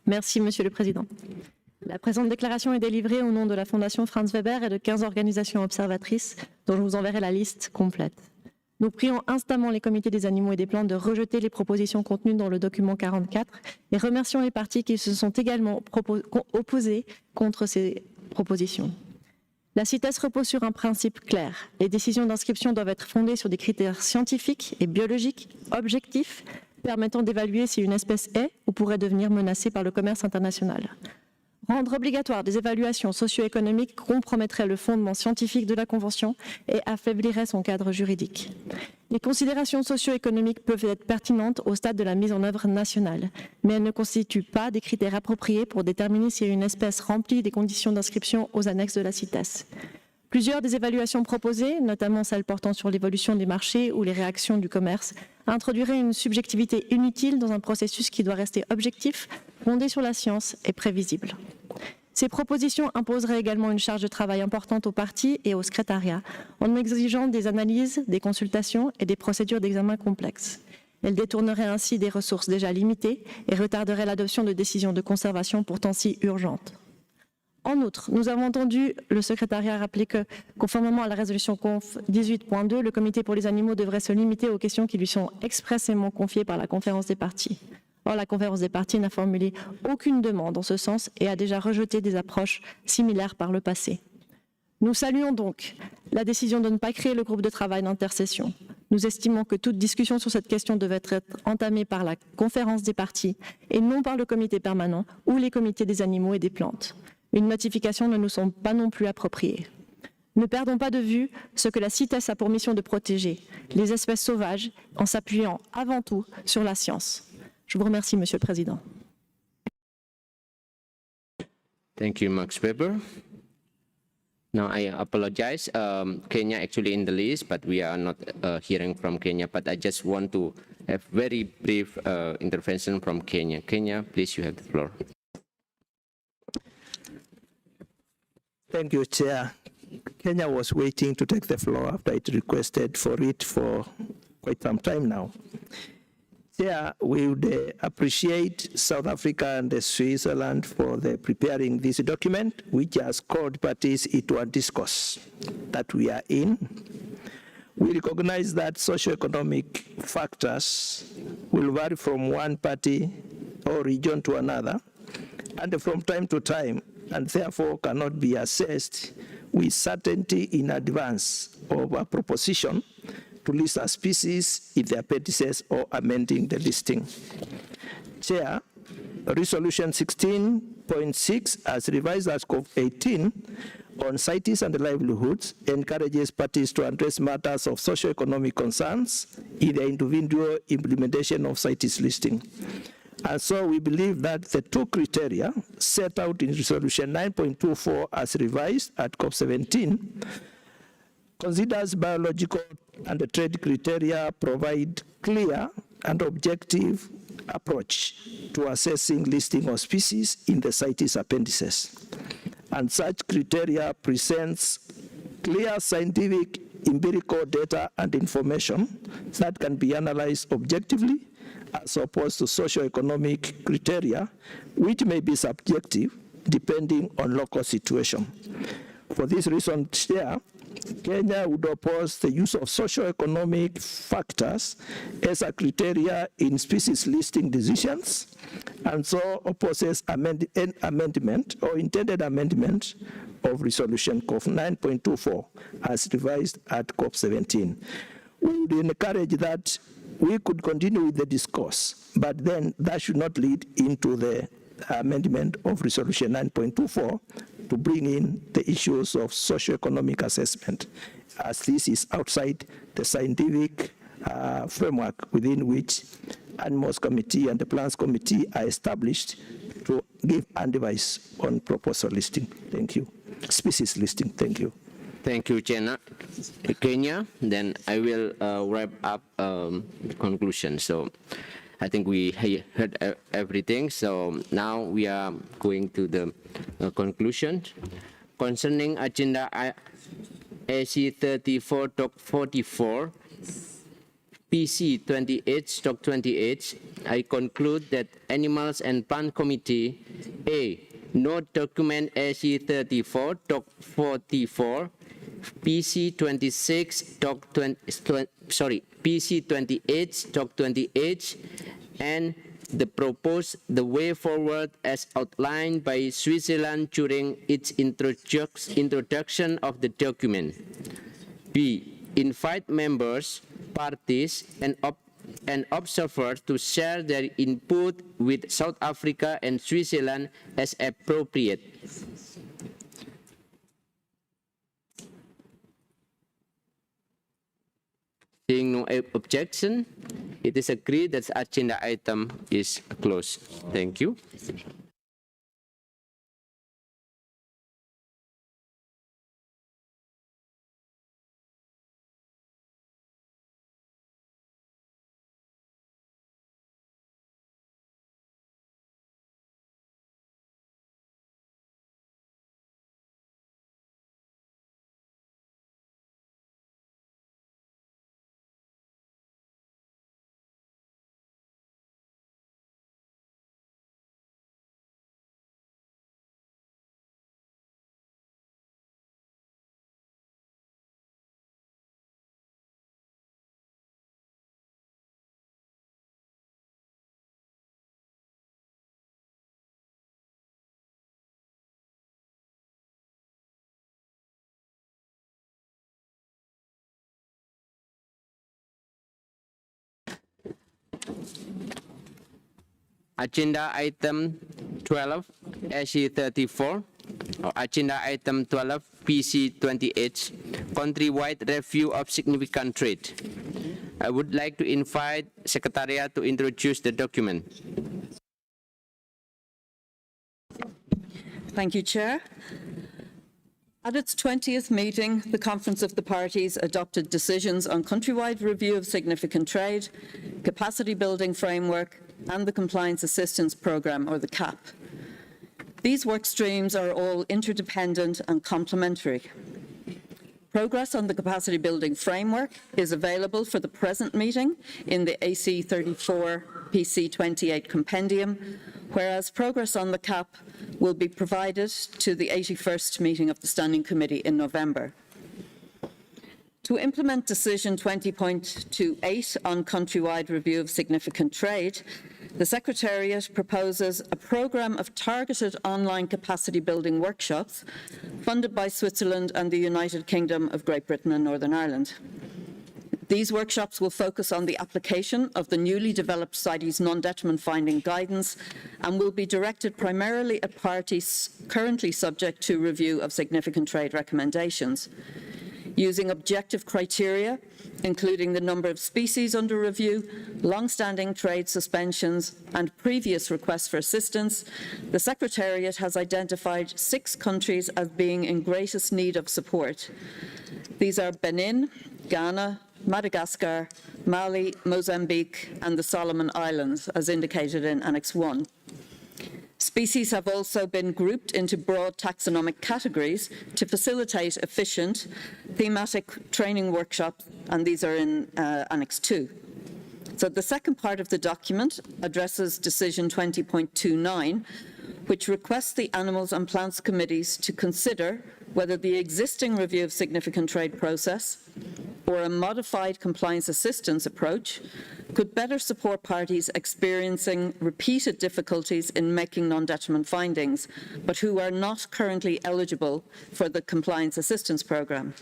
Speaker 7: Merci, Monsieur le Président. La présente déclaration est délivrée au nom de la Fondation Franz Weber et de 15 organisations observatrices, dont je vous enverrai la liste complète. Nous prions instamment les comités des animaux et des plantes de rejeter les propositions contenues dans le document 44 et remercions les parties qui se sont également opposées contre ces propositions. La CITES repose sur un principe clair. Les décisions d'inscription doivent être fondées sur des critères scientifiques et biologiques objectifs permettant d'évaluer si une espèce est ou pourrait devenir menacée par le commerce international. Rendre obligatoire des évaluations socio-économiques compromettrait le fondement scientifique de la Convention et affaiblirait son cadre juridique. Les considérations socio-économiques peuvent être pertinentes au stade de la mise en œuvre nationale, mais elles ne constituent pas des critères appropriés pour déterminer si une espèce remplit des conditions d'inscription aux annexes de la CITES. Plusieurs des évaluations proposées, notamment celles portant sur l'évolution des marchés ou les réactions du commerce, introduiraient une subjectivité inutile dans un processus qui doit rester objectif, fondé sur la science et prévisible. Ces propositions imposeraient également une charge de travail importante aux parties et au secrétariat, en exigeant des analyses, des consultations et des procédures d'examen complexes. Elles détourneraient ainsi des ressources déjà limitées et retarderaient l'adoption de décisions de conservation pourtant si urgentes. En outre, nous avons entendu le secrétariat rappeler que, conformément à la résolution conf 18.2, le comité pour les animaux devrait se limiter aux questions qui lui sont expressément confiées par la conférence des parties. Or, la conférence des parties n'a formulé aucune demande en ce sens et a déjà rejeté des approches similaires par le passé. Nous saluons donc la décision de ne pas créer le groupe de travail d'intercession. Nous estimons que toute discussion sur cette question devait être entamée par la conférence des parties et non par le comité permanent ou les comités des animaux et des plantes. Une notification ne nous semble pas non plus appropriée. Ne perdons pas de vue ce que la CITES a pour mission de protéger, les espèces sauvages, en s'appuyant avant tout sur la science. Je vous remercie, Monsieur le Président.
Speaker 1: Thank you, Max Weber. Now, I apologize. Kenya actually in the list, but we are not hearing from Kenya. But I just want to have very brief intervention from Kenya. Kenya, please, you have the floor.
Speaker 8: Thank you, Chair. Kenya was waiting to take the floor after it requested for it for quite some time now. Chair, we would appreciate South Africa and Switzerland for preparing this document, which has called parties into a discourse that we are in. We recognize that socioeconomic factors will vary from one party or region to another, and from time to time, and therefore cannot be assessed with certainty in advance of a proposition to list a species if the appendices or amending the listing. Chair, Resolution 16.6 as revised as COP18 on CITES and livelihoods encourages parties to address matters of socio-economic concerns in the individual implementation of CITES listing. And so we believe that the two criteria set out in Resolution 9.24 as revised at COP17 considers biological and trade criteria provide clear and objective approach to assessing listing of species in the CITES appendices. And such criteria presents clear scientific empirical data and information that can be analyzed objectively as opposed to socio-economic criteria, which may be subjective depending on local situation. For this reason, Chair, Kenya would oppose the use of socio-economic factors as a criteria in species listing decisions, and so opposes amendment or intended amendment of Resolution COP 9.24 as revised at COP 17. We would encourage that we could continue with the discourse, but then that should not lead into the amendment of Resolution 9.24 to bring in the issues of socioeconomic assessment, as this is outside the scientific framework within which Animals Committee and the Plants Committee are established to give advice on proposal listing. Thank you. Species listing. Thank you.
Speaker 1: Thank you, Kenya. Then I will wrap up the conclusion. So I think we heard everything. So now we are going to the conclusion. Concerning agenda AC 34.44, PC28/28, I conclude that Animals and Plant Committee, A, note document AC 34.44, PC28.28 and the way forward as outlined by Switzerland during its introduction of the document. B, invite members, parties, and observers to share their input with South Africa and Switzerland as appropriate. Seeing no objection, it is agreed that the agenda item is closed. Thank you. Agenda item 12, SC34, or agenda item 12, PC28, countrywide review of significant trade. I would like to invite Secretariat to introduce the document.
Speaker 9: Thank you, Chair. At its 20th meeting, the Conference of the Parties adopted decisions on countrywide review of significant trade, capacity building framework, and the Compliance Assistance Programme, or the CAP. These work streams are all interdependent and complementary. Progress on the capacity building framework is available for the present meeting in the AC 34 PC28 compendium, whereas progress on the CAP will be provided to the 81st meeting of the Standing Committee in November. To implement Decision 20.28 on countrywide review of significant trade, the Secretariat proposes a programme of targeted online capacity building workshops funded by Switzerland and the United Kingdom of Great Britain and Northern Ireland. These workshops will focus on the application of the newly developed CITES non-detriment finding guidance and will be directed primarily at parties currently subject to review of significant trade recommendations. Using objective criteria, including the number of species under review, long-standing trade suspensions, and previous requests for assistance, the Secretariat has identified 6 countries as being in greatest need of support. These are Benin, Ghana, Madagascar, Mali, Mozambique, and the Solomon Islands, as indicated in Annex 1. Species have also been grouped into broad taxonomic categories to facilitate efficient thematic training workshops, and these are in Annex 2. So the second part of the document addresses Decision 20.29, which requests the Animals and Plants Committees to consider whether the existing review of significant trade process or a modified compliance assistance approach could better support parties experiencing repeated difficulties in making non-detriment findings, but who are not currently eligible for the compliance assistance programme.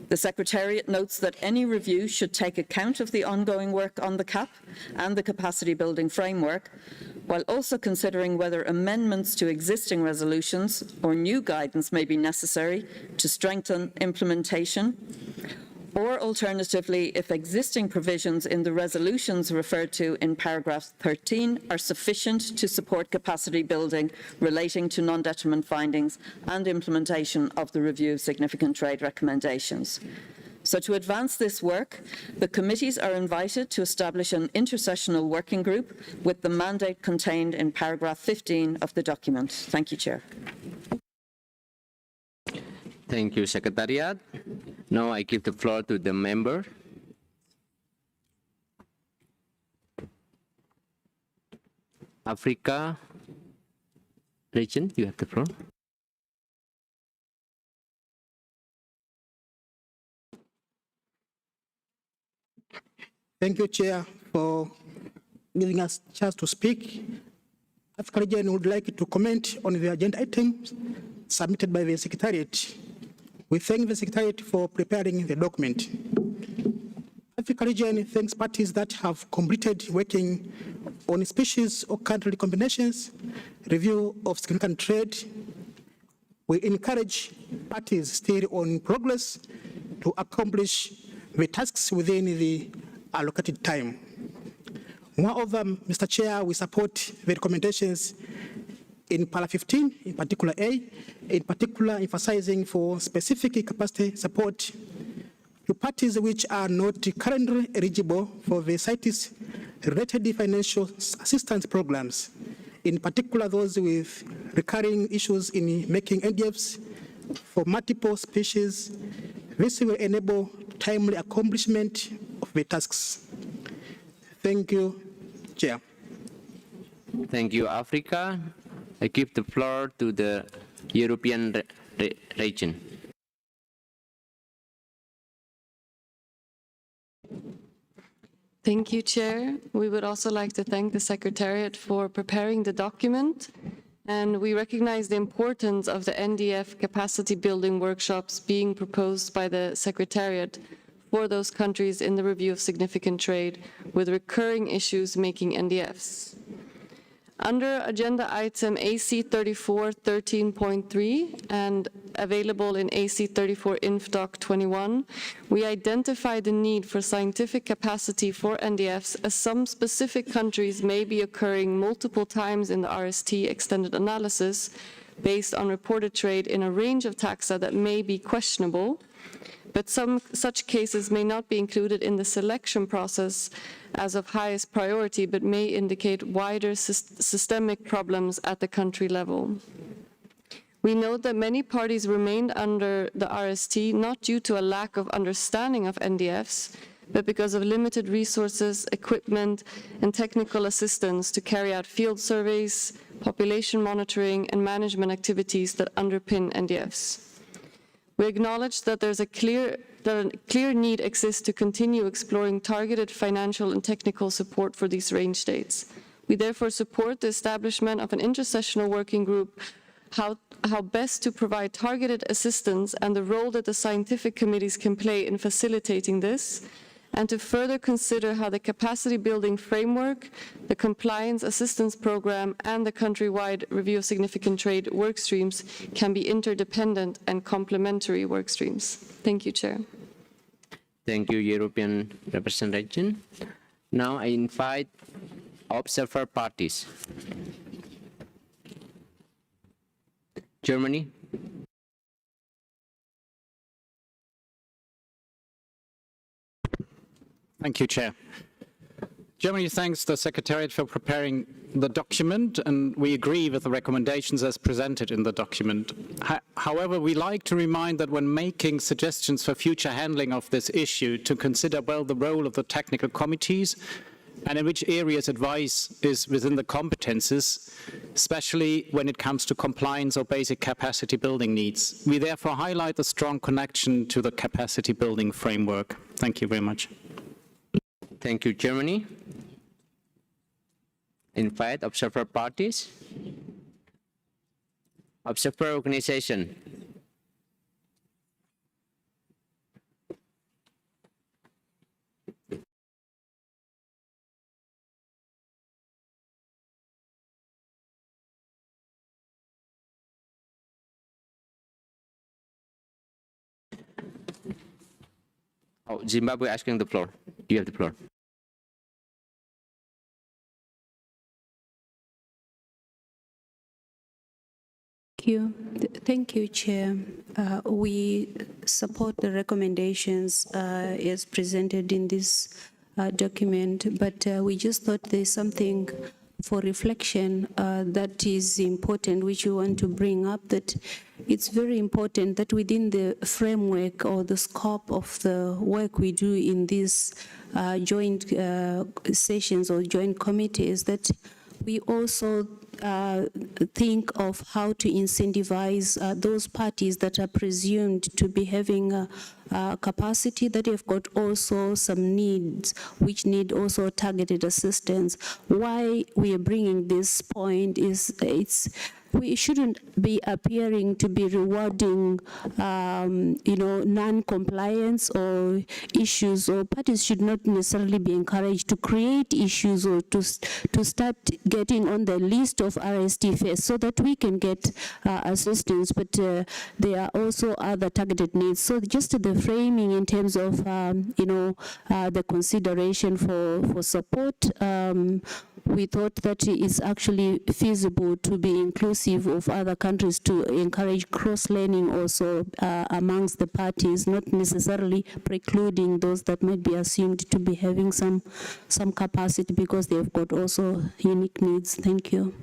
Speaker 9: The Secretariat notes that any review should take account of the ongoing work on the CAP and the capacity building framework, while also considering whether amendments to existing resolutions or new guidance may be necessary to strengthen implementation, or alternatively, if existing provisions in the resolutions referred to in paragraph 13 are sufficient to support capacity building relating to non-detriment findings and implementation of the review of significant trade recommendations. So to advance this work, the committees are invited to establish an intersessional working group with the mandate contained in paragraph 15 of the document. Thank you, Chair.
Speaker 1: Thank you, Secretariat. Now I give the floor to the member. Africa region, you have the floor.
Speaker 10: Thank you, Chair, for giving us a chance to speak. Africa region would like to comment on the agenda items submitted by the Secretariat. We thank the Secretariat for preparing the document. Africa region thanks parties that have completed working on species or country combinations, review of significant trade. We encourage parties still on progress to accomplish the tasks within the allocated time. Moreover, Mr. Chair, we support the recommendations in paragraph 15, in particular A, in particular emphasizing for specific capacity support to parties which are not currently eligible for the CITES related financial assistance programs, in particular those with recurring issues in making NDFs for multiple species. This will enable timely accomplishment of the tasks. Thank you, Chair.
Speaker 1: Thank you, Africa. I give the floor to the European region.
Speaker 11: Thank you, Chair. We would also like to thank the Secretariat for preparing the document, and we recognize the importance of the NDF capacity building workshops being proposed by the Secretariat for those countries in the review of significant trade with recurring issues making NDFs. Under agenda item AC 34 13.3 and available in AC 34 Inf Doc 21, we identify the need for scientific capacity for NDFs as some specific countries may be occurring multiple times in the RST extended analysis based on reported trade in a range of taxa that may be questionable, but some such cases may not be included in the selection process as of highest priority, but may indicate wider systemic problems at the country level. We note that many parties remained under the RST not due to a lack of understanding of NDFs, but because of limited resources, equipment, and technical assistance to carry out field surveys, population monitoring, and management activities that underpin NDFs. We acknowledge that a clear need exists to continue exploring targeted financial and technical support for these range states. We therefore support the establishment of an intersessional working group, how best to provide targeted assistance and the role that the scientific committees can play in facilitating this, and to further consider how the capacity building framework, the compliance assistance program, and the countrywide review of significant trade work streams can be interdependent and complementary work streams. Thank you, Chair.
Speaker 1: Thank you, European representation. Now I invite observer parties. Germany.
Speaker 5: Thank you, Chair. Germany thanks the Secretariat for preparing the document, and we agree with the recommendations as presented in the document. However, we like to remind that when making suggestions for future handling of this issue, to consider well the role of the technical committees and in which areas advice is within the competences, especially when it comes to compliance or basic capacity building needs. We therefore highlight the strong connection to the capacity building framework. Thank you very much.
Speaker 1: Thank you, Germany. Invite observer parties. Observer organization. Oh, Zimbabwe asking the floor. You have the floor.
Speaker 20: Thank you, Chair. We support the recommendations as presented in this document, but we just thought there's something for reflection that is important, which we want to bring up, that it's very important that within the framework or the scope of the work we do in these joint sessions or joint committees, that we also think of how to incentivize those parties that are presumed to be having capacity, that have got also some needs which need also targeted assistance. Why we are bringing this point is we shouldn't be appearing to be rewarding, non-compliance or issues, or parties should not necessarily be encouraged to create issues or to start getting on the list of RST first so that we can get assistance, but there are also other targeted needs. So just the framing in terms of, the consideration for support, we thought that it's actually feasible to be inclusive of other countries to encourage cross-learning also amongst the parties, not necessarily precluding those that might be assumed to be having some capacity because they've got also unique needs. Thank you.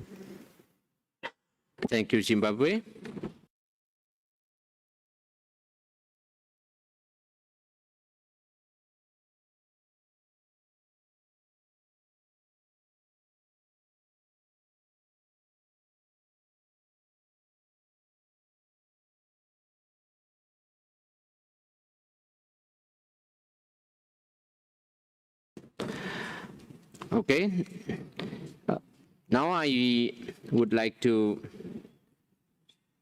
Speaker 1: Thank you, Zimbabwe. Okay. Now I would like to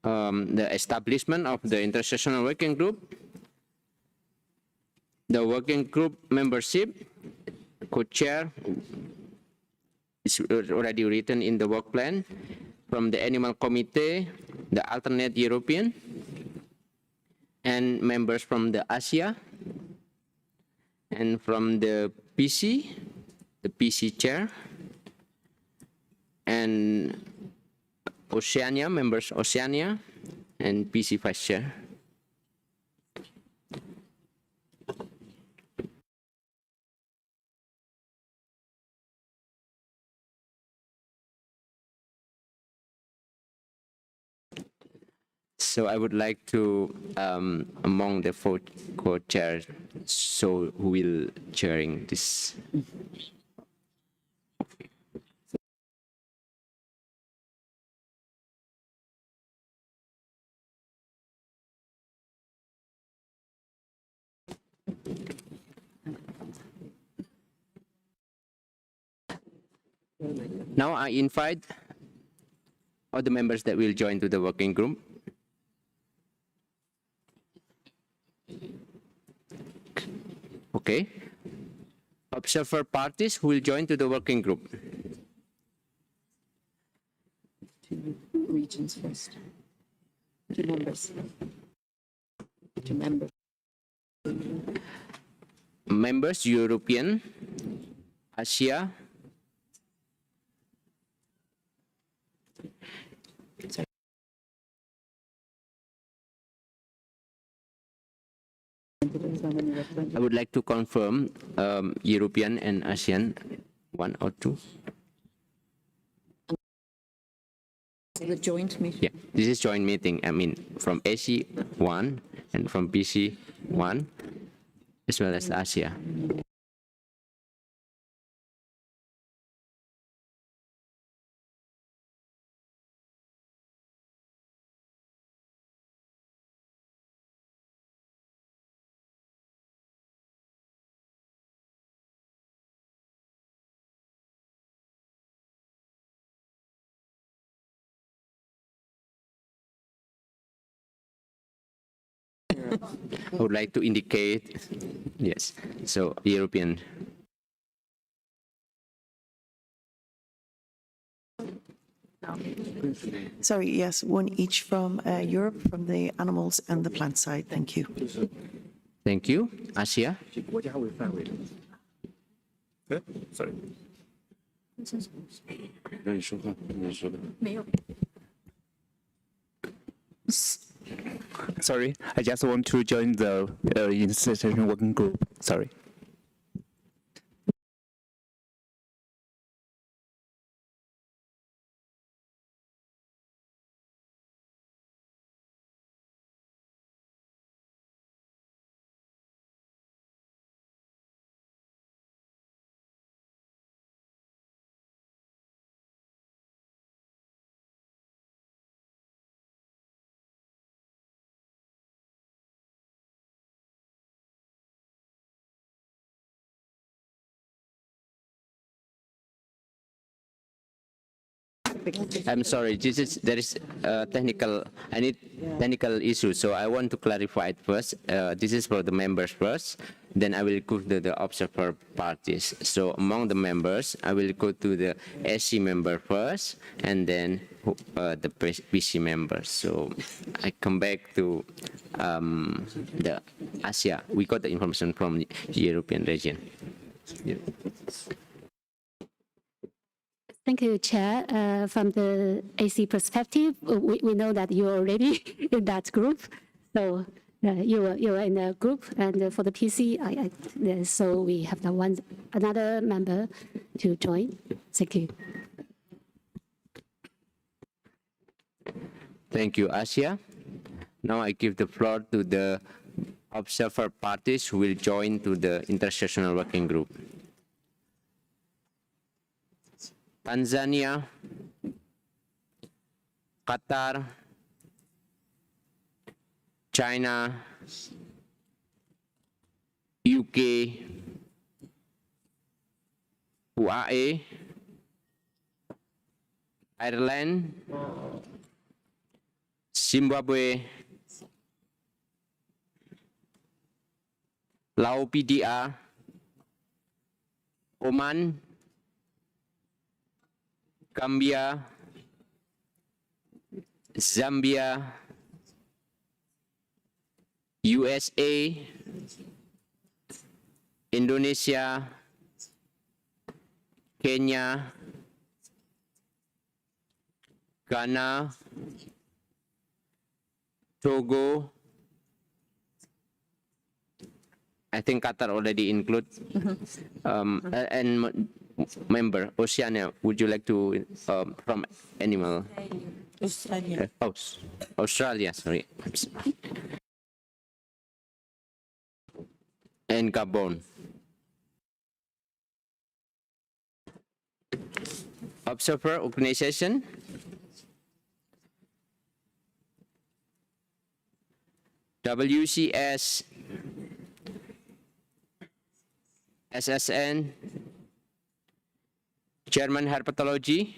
Speaker 1: the establishment of the intersessional working group. The working group membership, co-chair is already written in the work plan. From the Animal Committee, the alternate European, and members from the Asia, and from the PC, the PC chair, and Oceania, members Oceania, and PC vice chair. So I would like to, among the four co-chairs, so who will chairing this? Now I invite all the members that will join to the working group. Okay. Observer parties who will join to the working group.
Speaker 12: Two regions first. Two members. Two members.
Speaker 1: Members European, Asia, I would like to confirm European and ASEAN, 1 or 2.
Speaker 12: The joint meeting.
Speaker 1: Yeah, this is joint meeting. I mean, from AC1 and from PC1, as well as Asia. I would like to indicate, yes, so European.
Speaker 14: Sorry, yes, one each from Europe, from the animals and the plant side. Thank you.
Speaker 1: Thank you. Asia.
Speaker 3: Sorry.
Speaker 15: Sorry, I just want to join the institution working group. Sorry.
Speaker 1: I'm sorry, there is technical, I need technical issue, so I want to clarify it first. This is for the members first, then I will go to the observer parties. So among the members, I will go to the SC member first, and then the PC members. So I come back to the Asia. We got the information from the European region. Yeah.
Speaker 22: Thank you, Chair. From the AC perspective, we know that you're already in that group. So you are in the group, and for the PC, so we have another member to join. Thank you.
Speaker 1: Thank you, Asia. Now I give the floor to the observer parties who will join to the intersessional working group. Tanzania, Qatar, China, UK, UAE, Ireland, Zimbabwe, Lao PDR, Oman, Gambia, Zambia, USA, Indonesia, Kenya, Ghana, Togo. I think Qatar already include, and member Oceania. Would you like to from animal?
Speaker 12: Australia.
Speaker 1: Australia. Sorry. And Gabon. Observer organization. WCS, SSN, German Herpetology,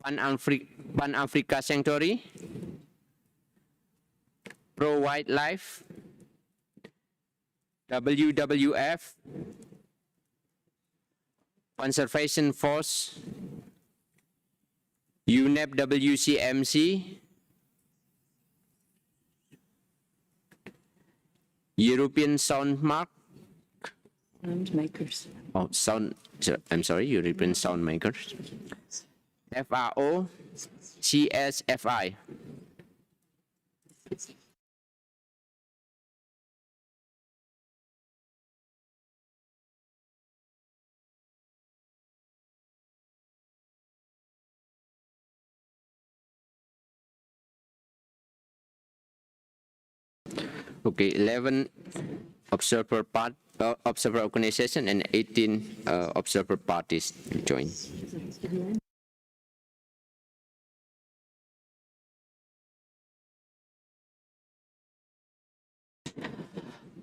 Speaker 1: Pan-Africa Sanctuary, Pro Wildlife, WWF, Conservation Force, UNEP WCMC, European Sound Mark.
Speaker 12: Sound makers.
Speaker 1: Oh, I'm sorry, European Sound Makers. FRO, CSFI. Okay, 11 observer organization and 18 observer parties join.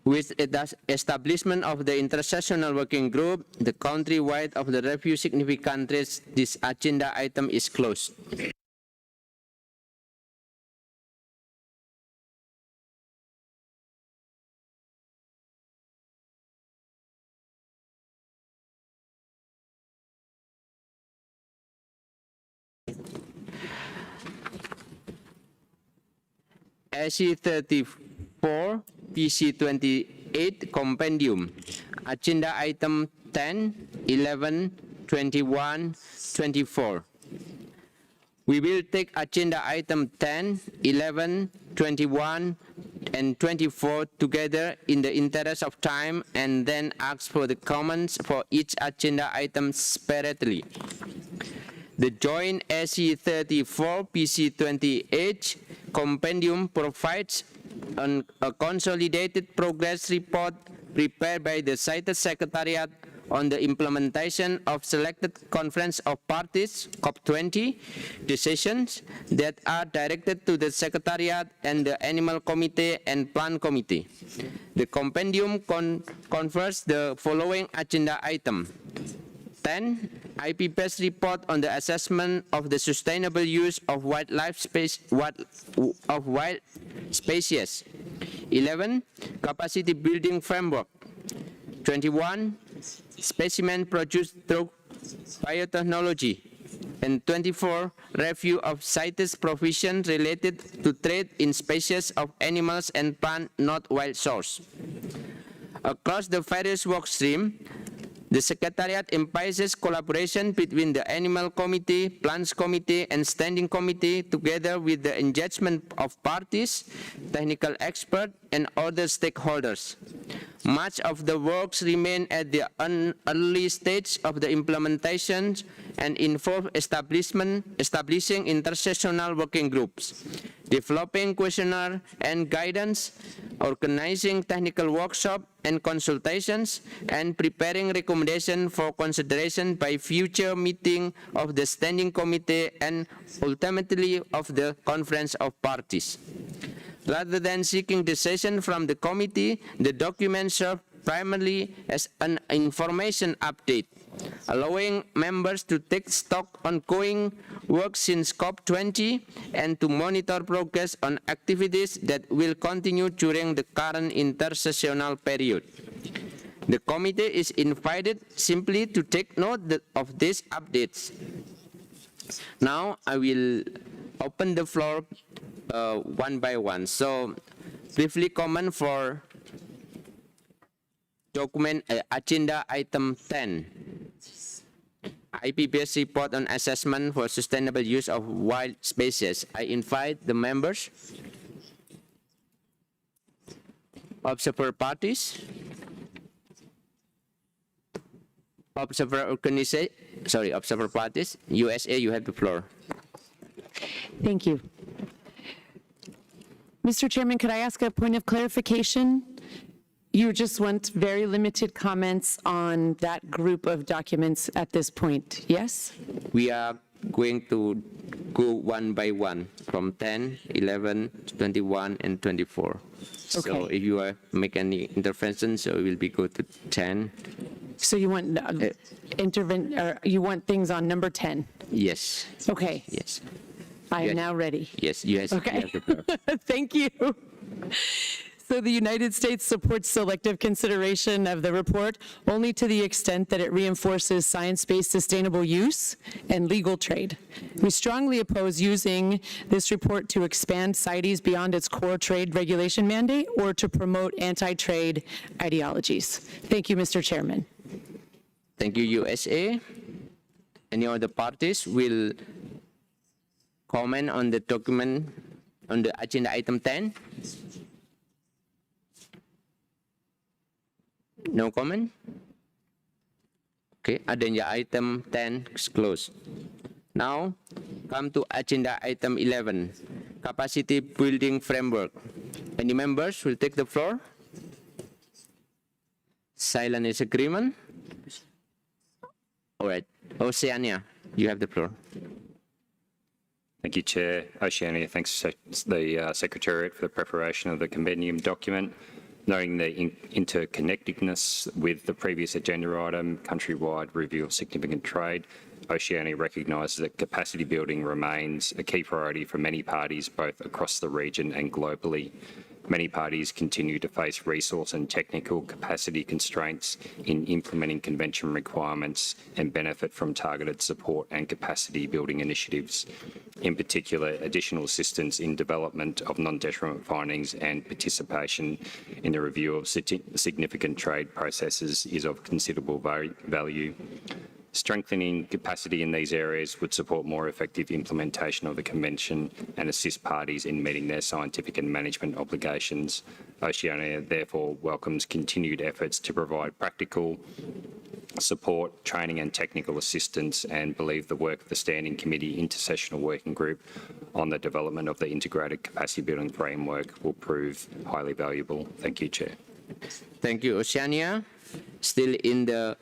Speaker 1: With the establishment of the intersessional working group, the countrywide of the review significant risks, this agenda item is closed. SC 34, PC 28 Compendium, Agenda Item 10, 11, 21, 24. We will take Agenda Item 10, 11, 21, and 24 together in the interest of time and then ask for the comments for each agenda item separately. The joint SC 34 PC 28 compendium provides a consolidated progress report prepared by the CITES Secretariat on the implementation of selected Conference of Parties COP20 decisions that are directed to the Secretariat and the Animal Committee and Plant Committee. The compendium covers the following agenda item. 10. IP-based report on the assessment of the sustainable use of wildlife wild species. 11. Capacity building framework. 21. Specimen produced through biotechnology. And 24. Review of CITES provisions related to trade in species of animals and plant not wild source. Across the various work streams, the Secretariat emphasizes collaboration between the Animal Committee, Plants Committee, and Standing Committee together with the engagement of parties, technical experts, and other stakeholders. Much of the works remain at the early stage of the implementation and involve establishing intersessional working groups, developing questionnaire and guidance, organizing technical workshops and consultations, and preparing recommendations for consideration by future meeting of the Standing Committee and ultimately of the Conference of Parties. Rather than seeking decision from the committee, the document serves primarily as an information update, allowing members to take stock on ongoing work since COP20 and to monitor progress on activities that will continue during the current intersessional period. The committee is invited simply to take note of these updates. Now I will open the floor one by one. So briefly comment for document agenda item 10. IP-based report on assessment for sustainable use of wild species. I invite the members, observer parties, observer parties. USA, you have the floor.
Speaker 16: Thank you. Mr. Chairman, could I ask a point of clarification? You just want very limited comments on that group of documents at this point, yes?
Speaker 1: We are going to go one by one from 10, 11, 21, and 24. Okay. So if you make any interventions, so we will be go to 10.
Speaker 16: So you want you want things on number 10?
Speaker 1: Yes.
Speaker 16: Okay.
Speaker 1: Yes.
Speaker 16: I am now ready.
Speaker 1: Yes, yes.
Speaker 16: Okay. Thank you. So the United States supports selective consideration of the report only to the extent that it reinforces science-based sustainable use and legal trade. We strongly oppose using this report to expand CITES beyond its core trade regulation mandate or to promote anti-trade ideologies. Thank you, Mr. Chairman.
Speaker 1: Thank you, USA. Any other parties will comment on the document on the agenda item 10? No comment? Okay, agenda item 10 is closed. Now, come to agenda item 11, capacity building framework. Any members will take the floor? Silent is agreement. All right. Oceania, you have the floor.
Speaker 17: Thank you, Chair. Oceania thanks the Secretariat for the preparation of the compendium document. Noting the interconnectedness with the previous agenda item, countrywide review of significant trade, Oceania recognises that capacity building remains a key priority for many parties, both across the region and globally. Many parties continue to face resource and technical capacity constraints in implementing convention requirements and benefit from targeted support and capacity building initiatives. In particular, additional assistance in development of non-detriment findings and participation in the review of significant trade processes is of considerable value. Strengthening capacity in these areas would support more effective implementation of the Convention and assist parties in meeting their scientific and management obligations. Oceania therefore welcomes continued efforts to provide practical support, training and technical assistance, and believe the work of the Standing Committee Intersessional Working Group on the development of the Integrated Capacity Building Framework will prove highly valuable. Thank you, Chair.
Speaker 1: Thank you, Oceania. Still in the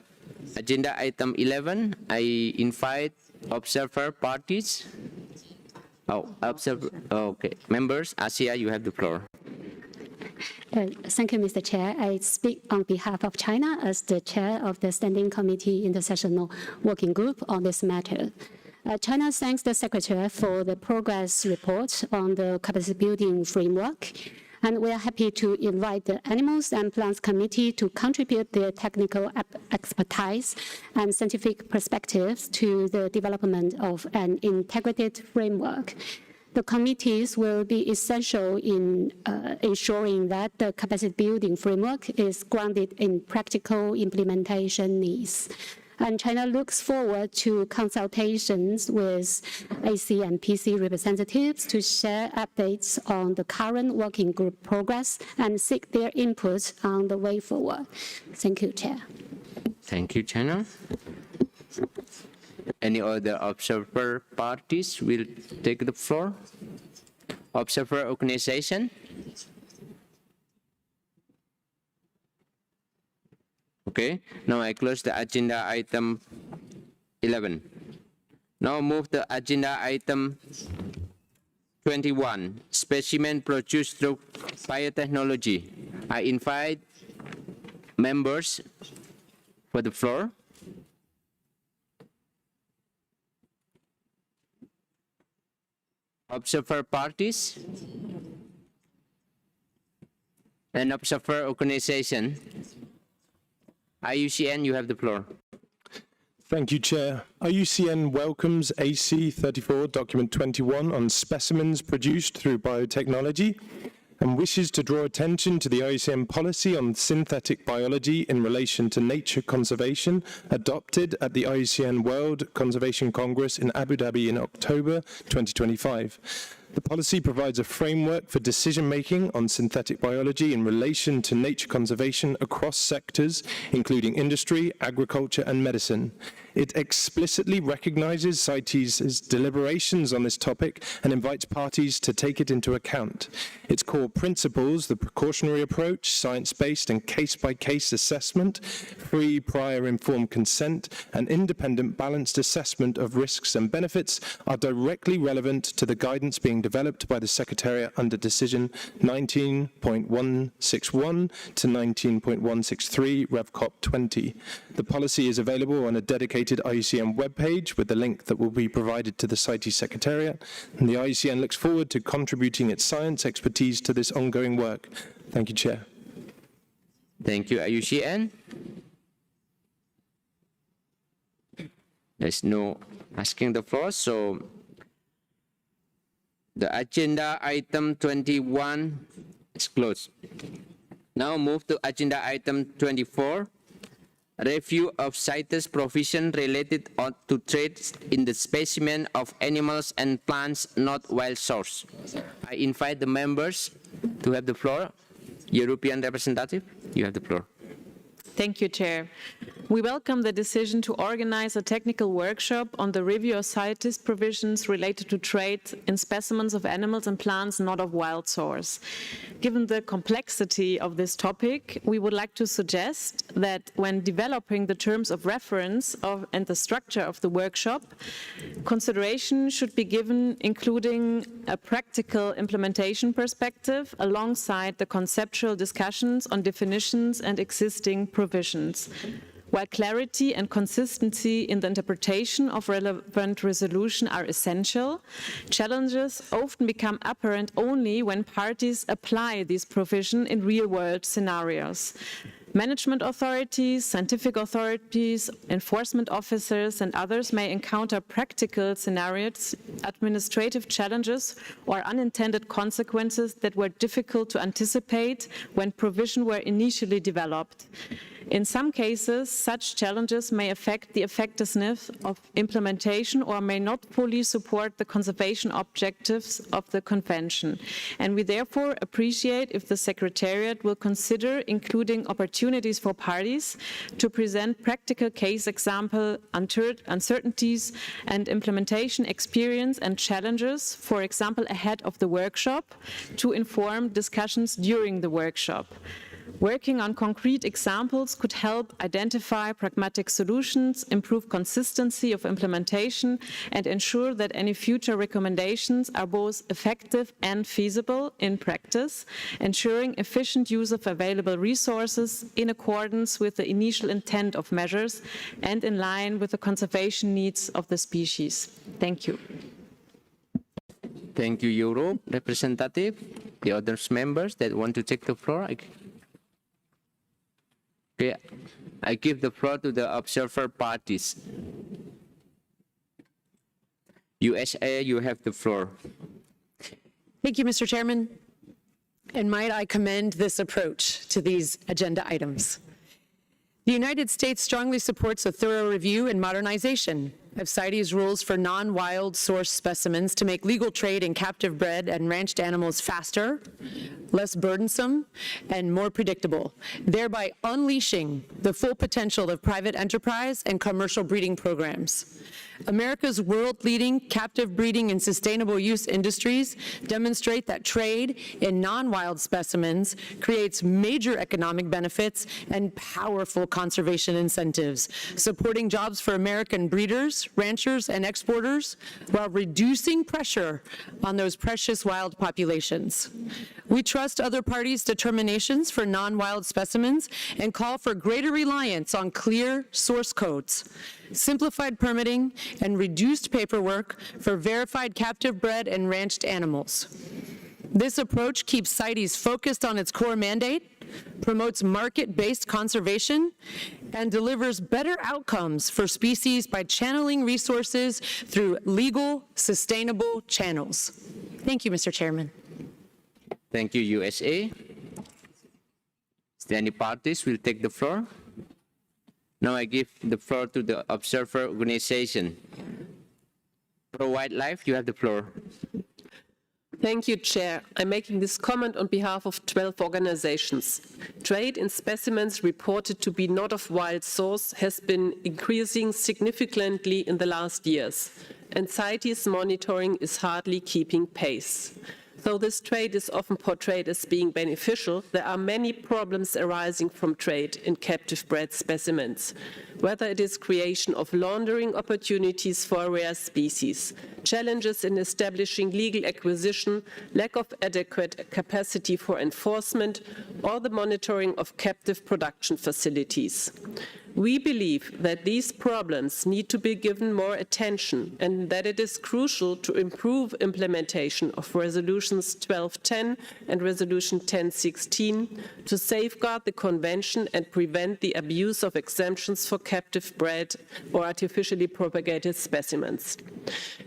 Speaker 1: agenda item 11, I invite observer parties. Okay. Members, Asia, you have the floor.
Speaker 22: Thank you, Mr. Chair. I speak on behalf of China as the chair of the Standing Committee Intersessional Working Group on this matter. China thanks the Secretary for the progress report on the capacity building framework. And we are happy to invite the Animals and Plants Committee to contribute their technical expertise and scientific perspectives to the development of an integrated framework. The committees will be essential in ensuring that the capacity building framework is grounded in practical implementation needs. And China looks forward to consultations with AC and PC representatives to share updates on the current working group progress and seek their input on the way forward. Thank you, Chair.
Speaker 1: Thank you, China. Any other observer parties will take the floor? Observer organization? Okay, now I close the agenda item 11. Now move the agenda item 21, specimen produced through biotechnology. I invite members for the floor. Observer parties and observer organization. IUCN, you have the floor.
Speaker 18: Thank you, Chair. IUCN welcomes AC 34 Document 21 on specimens produced through biotechnology and wishes to draw attention to the IUCN policy on synthetic biology in relation to nature conservation adopted at the IUCN World Conservation Congress in Abu Dhabi in October 2025. The policy provides a framework for decision-making on synthetic biology in relation to nature conservation across sectors, including industry, agriculture, and medicine. It explicitly recognizes CITES' deliberations on this topic and invites parties to take it into account. Its core principles, the precautionary approach, science-based and case-by-case assessment, free, prior, informed consent, and independent balanced assessment of risks and benefits are directly relevant to the guidance being developed by the Secretariat under Decision 19.161 to 19.163 RevCop 20. The policy is available on a dedicated IUCN webpage with the link that will be provided to the CITES Secretariat, and the IUCN looks forward to contributing its science expertise to this ongoing work. Thank you, Chair.
Speaker 1: Thank you, IUCN. There's no asking the floor, so the agenda item 21 is closed. Now move to agenda item 24, review of CITES provision related to trade in the specimen of animals and plants not wild source. I invite the members to have the floor. European representative, you have the floor.
Speaker 19: Thank you, Chair.
Speaker 16: We welcome the decision to organize a technical workshop on the review of CITES provisions related to trade in specimens of animals and plants not of wild source. Given the complexity of this topic, we would like to suggest that when developing the terms of reference and the structure of the workshop, consideration should be given including a practical implementation perspective alongside the conceptual discussions on definitions and existing provisions. While clarity and consistency in the interpretation of relevant resolution are essential, challenges often become apparent only when parties apply these provisions in real-world scenarios. Management authorities, scientific authorities, enforcement officers, and others may encounter practical scenarios, administrative challenges, or unintended consequences that were difficult to anticipate when provisions were initially developed. In some cases, such challenges may affect the effectiveness of implementation or may not fully support the conservation objectives of the Convention. And we therefore appreciate if the Secretariat will consider including opportunities for parties to present practical case example, uncertainties and implementation experience and challenges, for example, ahead of the workshop, to inform discussions during the workshop. Working on concrete examples could help identify pragmatic solutions, improve consistency of implementation, and ensure that any future recommendations are both effective and feasible in practice, ensuring efficient use of available resources in accordance with the initial intent of measures and in line with the conservation needs of the species. Thank you.
Speaker 1: Thank you, Europe representative. The other members that want to take the floor. Okay, I give the floor to the observer parties. USA, you have the floor.
Speaker 16: Thank you, Mr. Chairman. And might I commend this approach to these agenda items. The United States strongly supports a thorough review and modernization of CITES rules for non-wild source specimens to make legal trade in captive bred and ranched animals faster, less burdensome, and more predictable, thereby unleashing the full potential of private enterprise and commercial breeding programs. America's world-leading captive breeding and sustainable use industries demonstrate that trade in non-wild specimens creates major economic benefits and powerful conservation incentives, supporting jobs for American breeders, ranchers, and exporters, while reducing pressure on those precious wild populations. We trust other parties' determinations for non-wild specimens and call for greater reliance on clear source codes, simplified permitting, and reduced paperwork for verified captive bred and ranched animals. This approach keeps CITES focused on its core mandate, promotes market-based conservation, and delivers better outcomes for species by channeling resources through legal, sustainable channels. Thank you, Mr. Chairman.
Speaker 1: Thank you, USA. Is there any parties will take the floor? Now I give the floor to the observer organization. Pro Wildlife, you have the floor.
Speaker 2: Thank you, Chair. I'm making this comment on behalf of 12 organizations. Trade in specimens reported to be not of wild source has been increasing significantly in the last years, and CITES monitoring is hardly keeping pace. Though this trade is often portrayed as being beneficial, there are many problems arising from trade in captive bred specimens, whether it is creation of laundering opportunities for rare species, challenges in establishing legal acquisition, lack of adequate capacity for enforcement, or the monitoring of captive production facilities. We believe that these problems need to be given more attention and that it is crucial to improve implementation of Resolutions 1210 and Resolution 1016 to safeguard the Convention and prevent the abuse of exemptions for captive bred or artificially propagated specimens.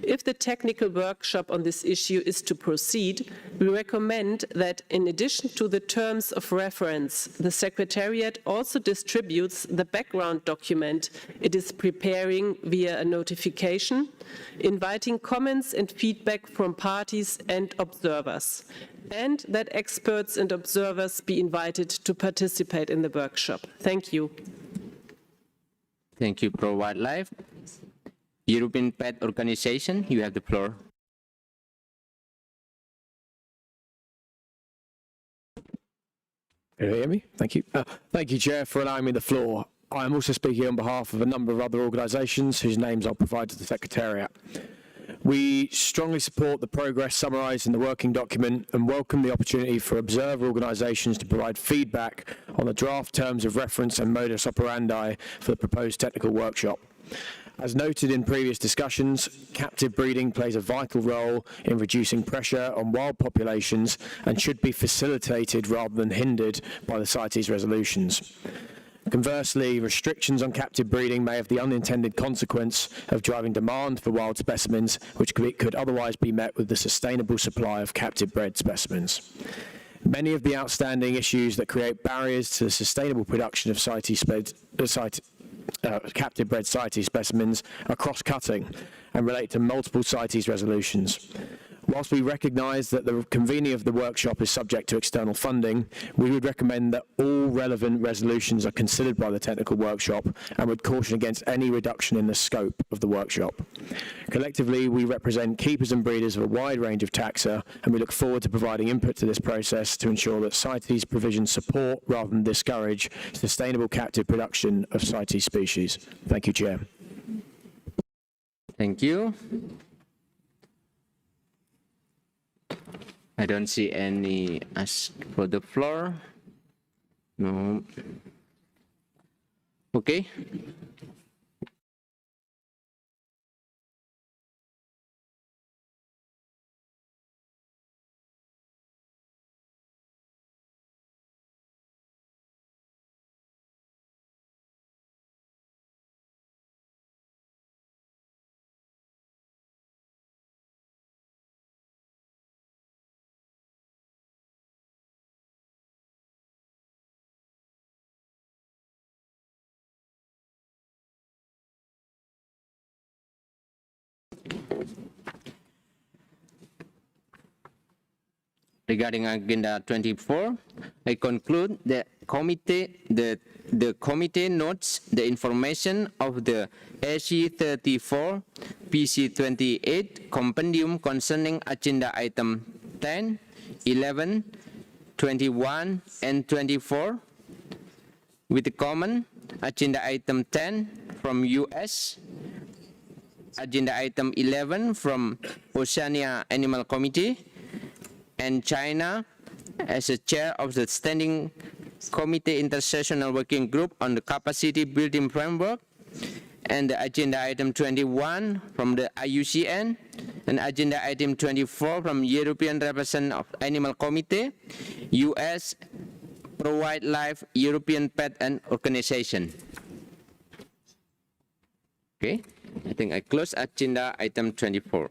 Speaker 2: If the technical workshop on this issue is to proceed, we recommend that in addition to the terms of reference, the Secretariat also distributes the background document it is preparing via a notification, inviting comments and feedback from parties and observers, and that experts and observers be invited to participate in the workshop. Thank you.
Speaker 1: Thank you, Pro Wildlife. European Pet Organization, you have the floor.
Speaker 13: Can you hear me? Thank you. Thank you, Chair, for allowing me the floor. I am also speaking on behalf of a number of other organisations whose names I'll provide to the Secretariat. We strongly support the progress summarised in the working document and welcome the opportunity for observer organisations to provide feedback on the draft terms of reference and modus operandi for the proposed technical workshop. As noted in previous discussions, captive breeding plays a vital role in reducing pressure on wild populations and should be facilitated rather than hindered by the CITES resolutions. Conversely, restrictions on captive breeding may have the unintended consequence of driving demand for wild specimens, which could otherwise be met with the sustainable supply of captive bred specimens. Many of the outstanding issues that create barriers to the sustainable production of captive bred CITES specimens are cross-cutting and relate to multiple CITES resolutions. Whilst we recognise that the convening of the workshop is subject to external funding, we would recommend that all relevant resolutions are considered by the technical workshop and would caution against any reduction in the scope of the workshop. Collectively, we represent keepers and breeders of a wide range of taxa, and we look forward to providing input to this process to ensure that CITES provisions support rather than discourage sustainable captive production of CITES species. Thank you, Chair.
Speaker 1: Thank you. I don't see any ask for the floor. No. Okay. Regarding agenda 24, I conclude that the committee notes the information of the AC34 PC28 compendium concerning agenda item 10, 11, 21, and 24, with the common agenda item 10 from US, agenda item 11 from Oceania Animal Committee, and China as a chair of the Standing Committee Intersessional Working Group on the Capacity Building Framework, and the agenda item 21 from the IUCN, and agenda item 24 from European Representative of Animal Committee, US, Pro Wildlife, European Pet and Organization. Okay, I think I close agenda item 24.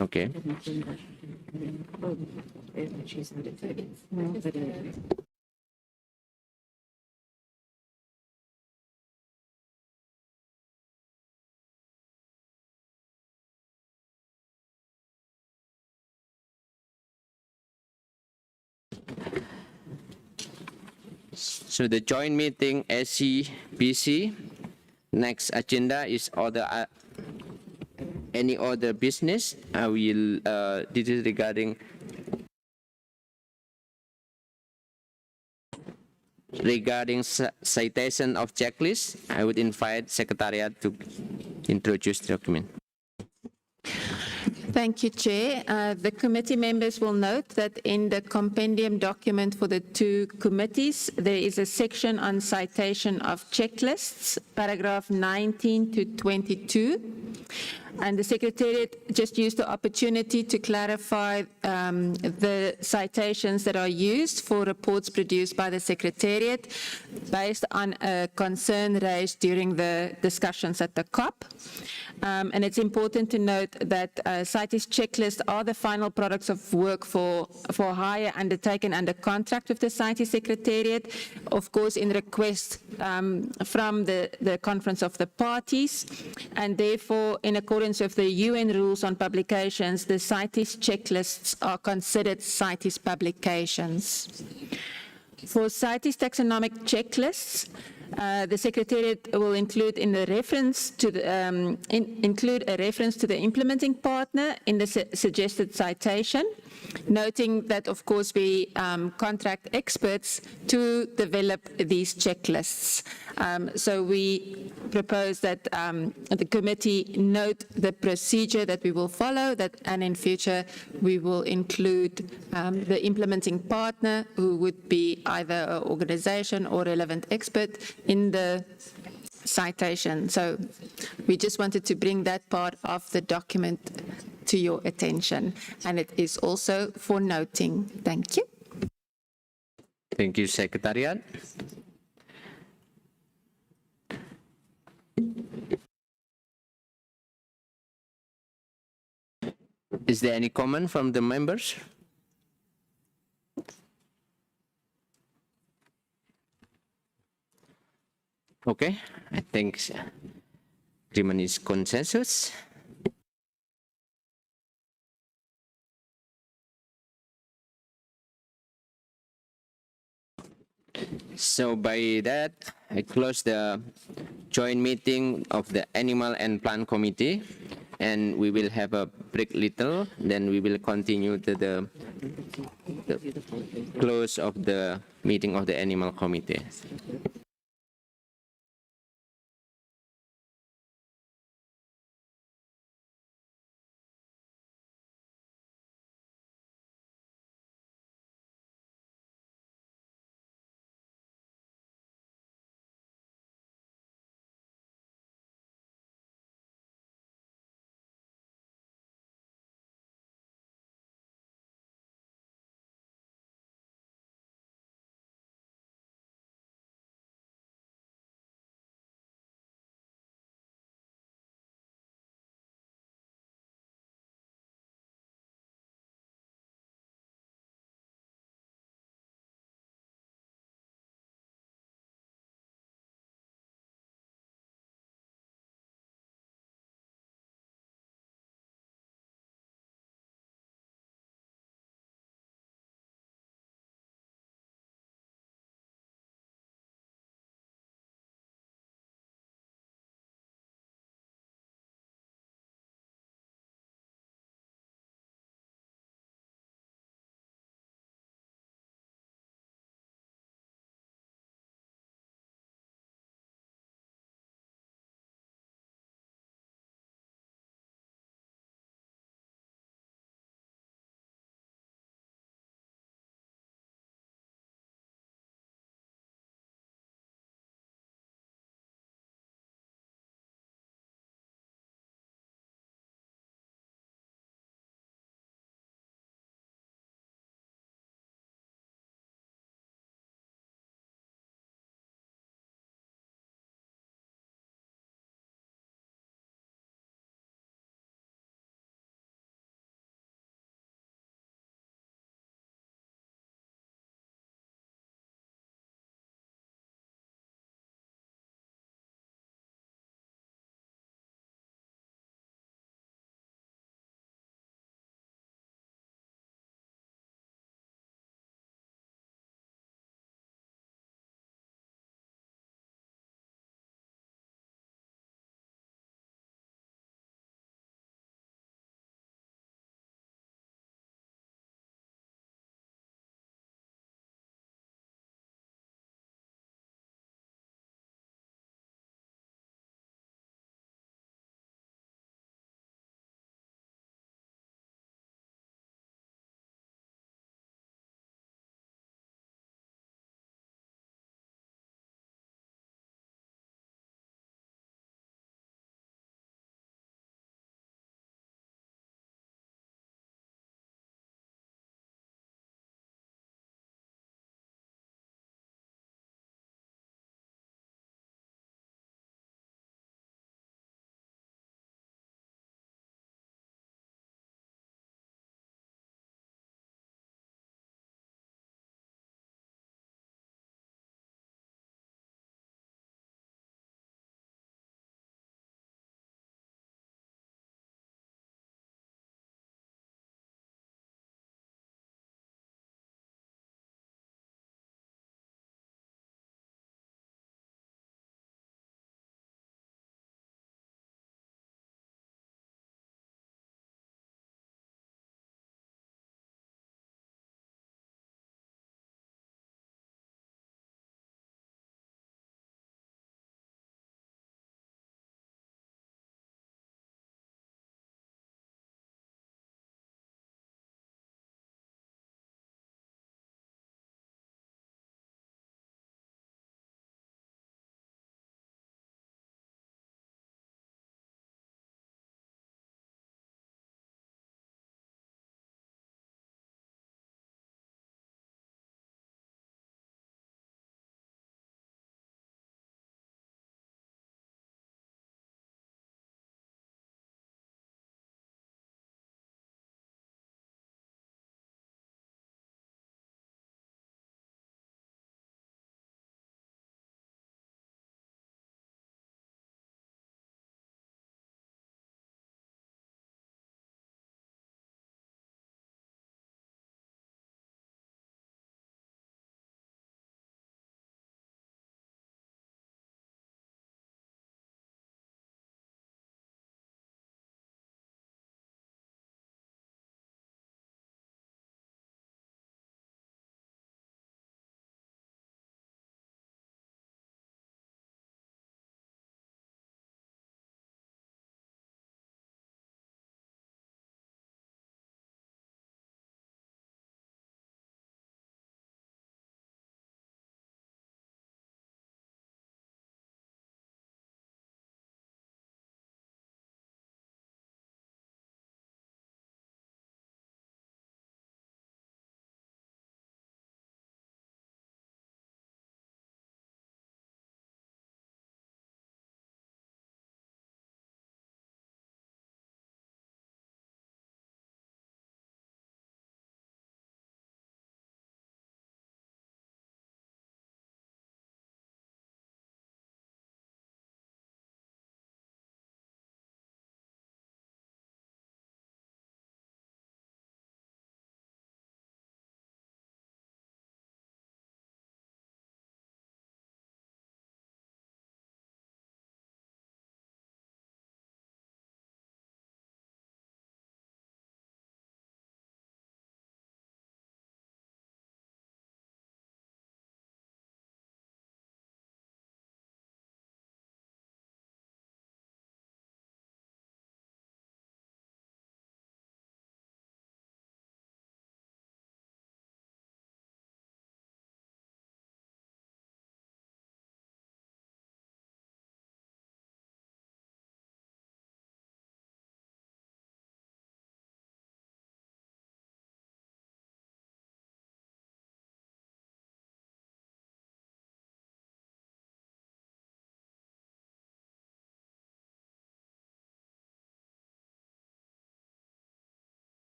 Speaker 1: Okay. So the joint meeting SCPC, next agenda is other any other business, I will, this is regarding citation of checklist. I would invite Secretariat to introduce the document.
Speaker 4: Thank you, Chair. The committee members will note that in the compendium document for the two committees, there is a section on citation of checklists, paragraph 19 to 22. And the Secretariat just used the opportunity to clarify the citations that are used for reports produced by the Secretariat based on a concern raised during the discussions at the COP. And it's important to note that CITES checklists are the final products of work for hire undertaken under contract with the CITES Secretariat, of course in request from the Conference of the Parties, and therefore in accordance with the UN rules on publications, the CITES checklists are considered CITES publications. For CITES taxonomic checklists, the Secretariat will include a reference to the implementing partner in the suggested citation, noting that, of course, we contract experts to develop these checklists. So we propose that the committee note the procedure that we will follow, and in future we will include the implementing partner, who would be either an organization or relevant expert in the citation. So we just wanted to bring that part of the document to your attention, and it is also for noting. Thank you.
Speaker 1: Thank you, Secretariat. Is there any comment from the members? Okay, I think agreement is consensus. So by that, I close the joint meeting of the Animal and Plant Committee, and we will have a break little, then we will continue to the close of the meeting of the Animal Committee.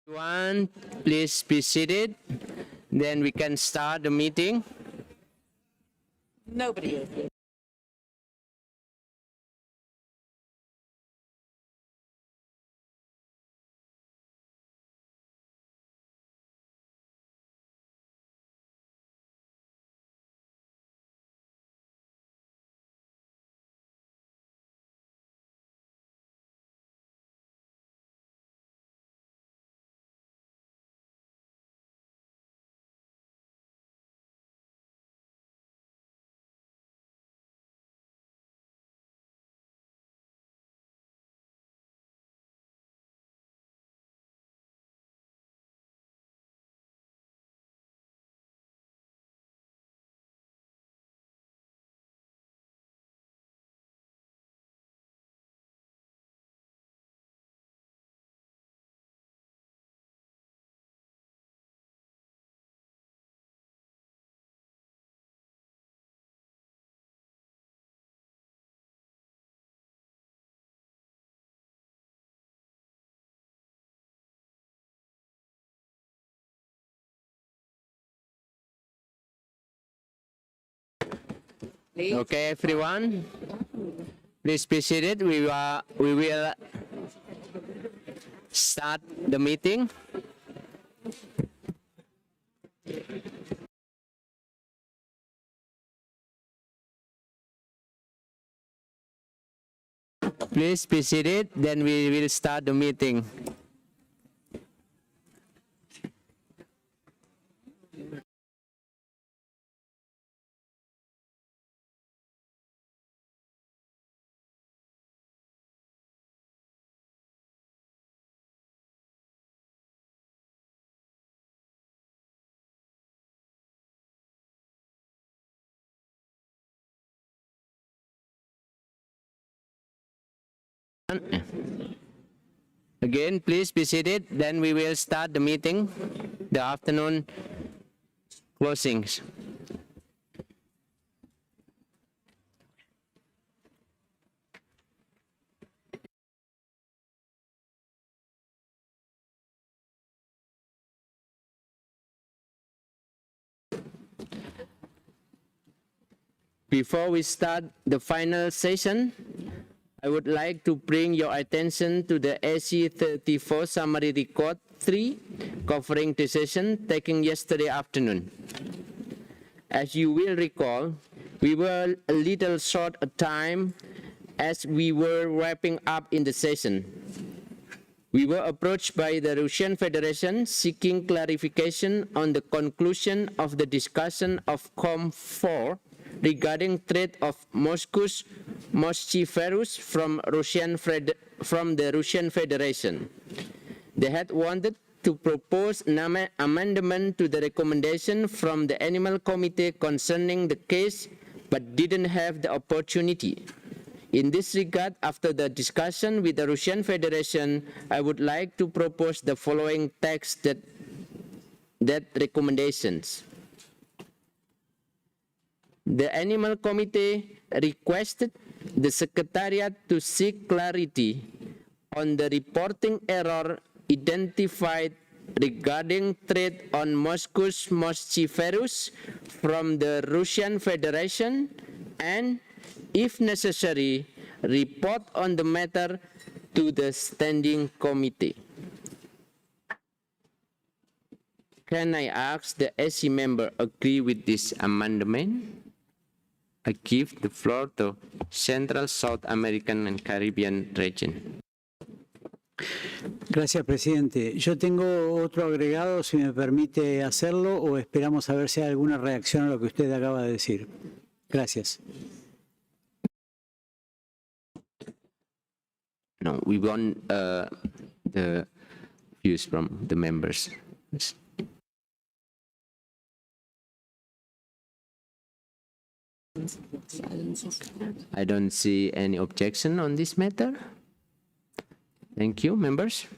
Speaker 1: Everyone, please be seated. Then we can start the meeting.
Speaker 12: Nobody is.
Speaker 1: Okay, everyone, please be seated. We will start the meeting. Please be seated. Then we will start the meeting. Again, please be seated. Then we will start the meeting, the afternoon closings. Before we start the final session, I would like to bring your attention to the AC34 summary record 3 covering the session taken yesterday afternoon. As you will recall, we were a little short of time as we were wrapping up in the session. We were approached by the Russian Federation seeking clarification on the conclusion of the discussion of COM4 regarding threat of Moscow's Moschifferus from the Russian Federation. They had wanted to propose an amendment to the recommendation from the Animal Committee concerning the case, but didn't have the opportunity. In this regard, after the discussion with the Russian Federation, I would like to propose the following text that recommendations. The Animal Committee requested the Secretariat to seek clarity on the reporting error identified regarding threat on Moscow's Moschifferus from the Russian Federation and, if necessary, report on the matter to the Standing Committee. Can I ask the AC member agree with this amendment? I give the floor to Central, South American and Caribbean region.
Speaker 19: Gracias, presidente. Yo tengo otro agregado, si me permite hacerlo, o esperamos a ver si hay alguna reacción a lo que usted acaba de decir. Gracias.
Speaker 1: No, we want the views from the members. I don't see any objection on this matter. Thank you, members.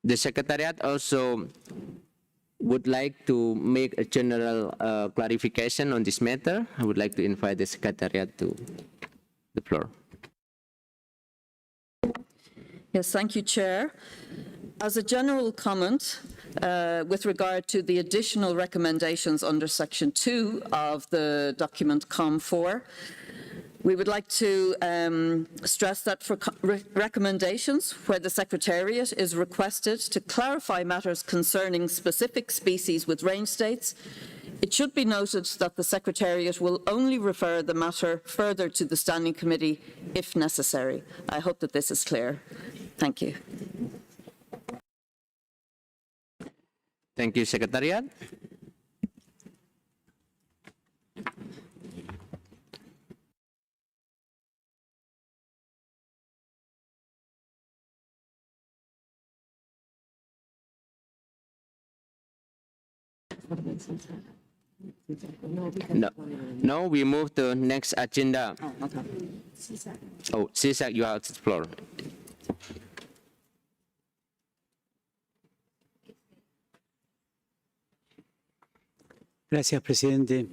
Speaker 1: The Secretariat also would like to make a general clarification on this matter. I would like to invite the Secretariat to the floor.
Speaker 9: Yes, thank you, Chair. As a general comment, with regard to the additional recommendations under Section 2 of the document COM4, we would like to stress that for recommendations where the Secretariat is requested to clarify matters concerning specific species with range states, it should be noted that the Secretariat will only refer the matter further to the Standing Committee if necessary. I hope that this is clear. Thank you.
Speaker 1: Thank you, Secretariat. No, we move to next agenda. Oh, CISAC, you have the floor.
Speaker 19: Gracias, presidente.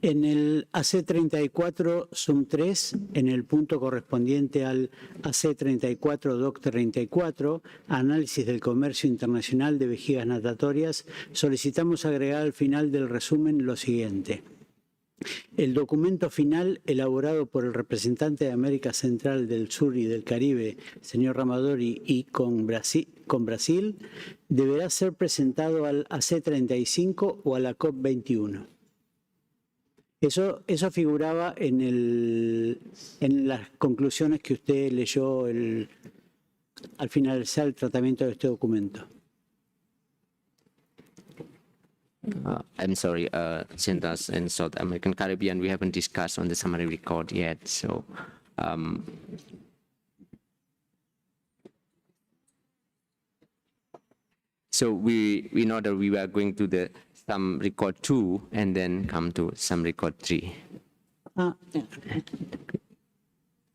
Speaker 19: En el AC34 Sum 3, en el punto correspondiente al AC34 DOC 34, análisis del comercio internacional de vejigas natatorias, solicitamos agregar al final del resumen lo siguiente. El documento final, elaborado por el representante de América Central, del Sur y del Caribe, señor Ramadori, y con Brasil, deberá ser presentado al AC35 o a la COP21. Eso figuraba en las conclusiones que usted leyó al finalizar el tratamiento de este documento.
Speaker 1: I'm sorry, CITES and South American Caribbean, we haven't discussed on the summary record yet. So, we know that we were going to the sum record 2 and then come to sum record 3.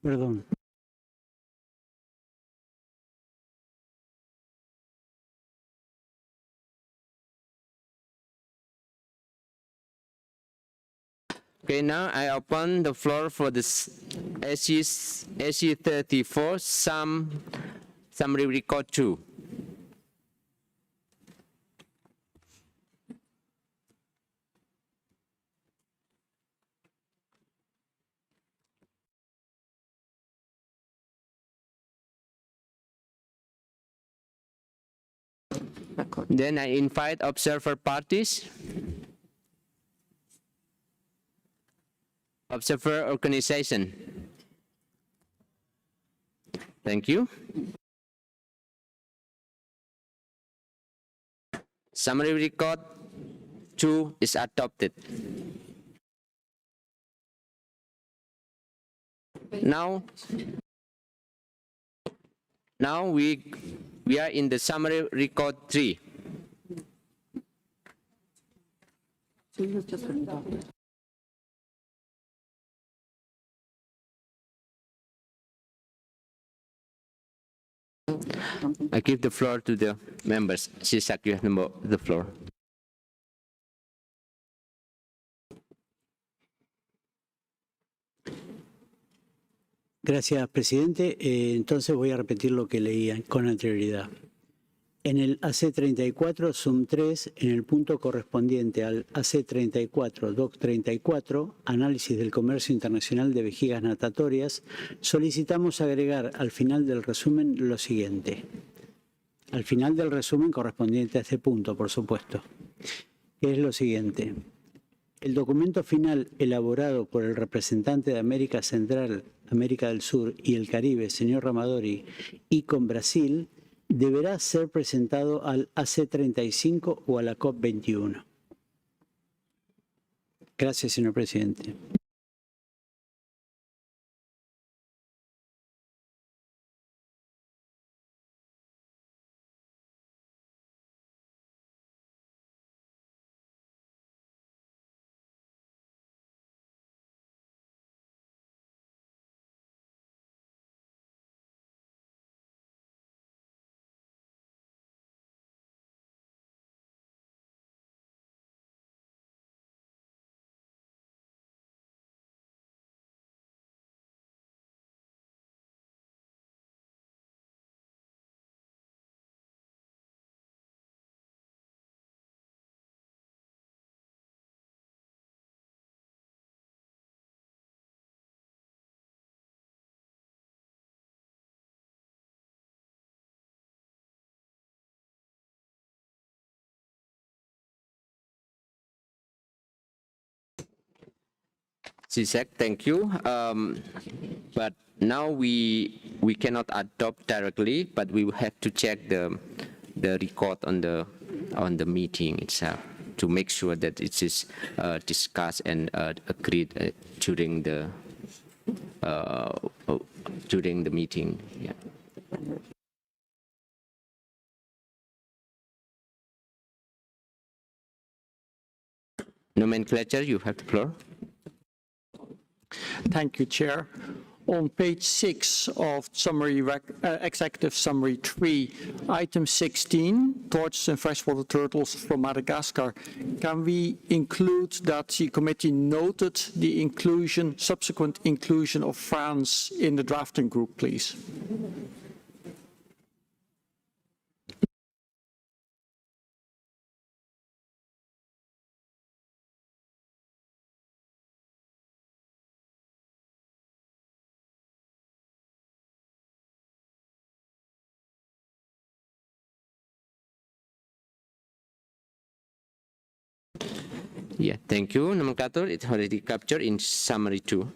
Speaker 19: Perdón.
Speaker 1: Okay, now I open the floor for this SC34 summary record 2. Then I invite observer parties, observer organization. Thank you. Summary record 2 is adopted. Now we are in the summary record 3. I give the floor to the members. CISAC, you have the floor.
Speaker 19: Gracias, presidente. Entonces voy a repetir lo que leía con anterioridad. En el AC34 Sum 3, en el punto correspondiente al AC34 DOC 34, análisis del comercio internacional de vejigas natatorias, solicitamos agregar al final del resumen lo siguiente. Al final del resumen correspondiente a este punto, por supuesto, que es lo siguiente. El documento final elaborado por el representante de América Central, América del Sur y el Caribe, señor Ramadori, y con Brasil, deberá ser presentado al AC35 o a la COP21. Gracias, señor presidente.
Speaker 1: CISEC, thank you. But now we cannot adopt directly, but we will have to check the record on the meeting itself to make sure that it is discussed and agreed during the meeting. Yeah. Nomenclature, you have the floor.
Speaker 6: Thank you, Chair. On page 6 of Executive Summary 3, item 16, tortoises and freshwater turtles from Madagascar, can we include that the committee noted the subsequent inclusion of France in the drafting group, please?
Speaker 1: Yeah, thank you, Nomenclator. It's already captured in summary 2.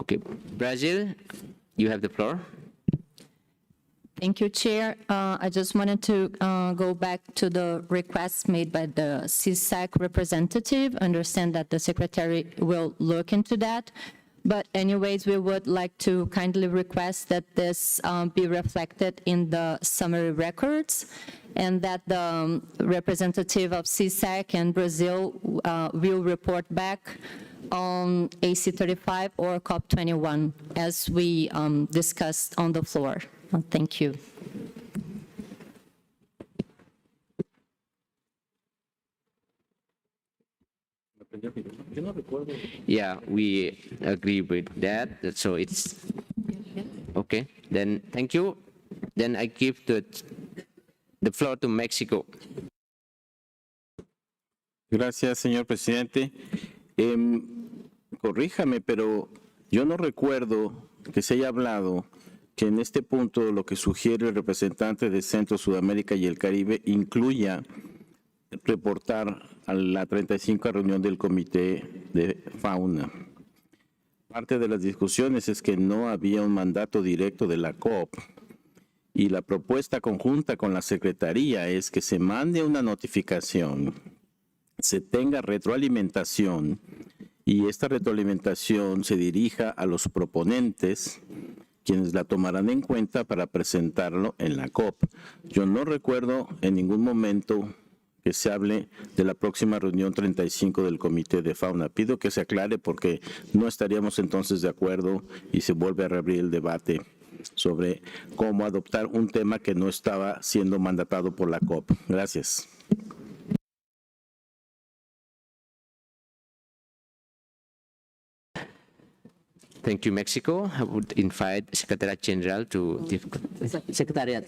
Speaker 1: Okay, Brazil, you have the floor.
Speaker 21: Thank you, Chair. I just wanted to go back to the request made by the CISEC representative. Understand that the Secretary will look into that. But anyways, we would like to kindly request that this be reflected in the summary records and that the representative of CISEC and Brazil will report back on AC35 or COP21 as we discussed on the floor. Thank you.
Speaker 1: Yeah, we agree with that. So it's okay. Then thank you. Then I give the floor to Mexico.
Speaker 23: Gracias, señor presidente. Corríjame, pero yo no recuerdo que se haya hablado que en este punto lo que sugiere el representante de Centro, Sudamérica y el Caribe incluya reportar a la 35 reunión del Comité de Fauna. Parte de las discusiones es que no había un mandato directo de la COP y la propuesta conjunta con la Secretaría es que se mande una notificación, se tenga retroalimentación y esta retroalimentación se dirija a los proponentes, quienes la tomarán en cuenta para presentarlo en la COP. Yo no recuerdo en ningún momento que se hable de la próxima reunión 35 del Comité de Fauna. Pido que se aclare porque no estaríamos entonces de acuerdo y se vuelve a reabrir el debate sobre cómo adoptar un tema que no estaba siendo mandatado por la COP. Gracias.
Speaker 1: Thank you, Mexico. I would invite Secretariat General to give Secretariat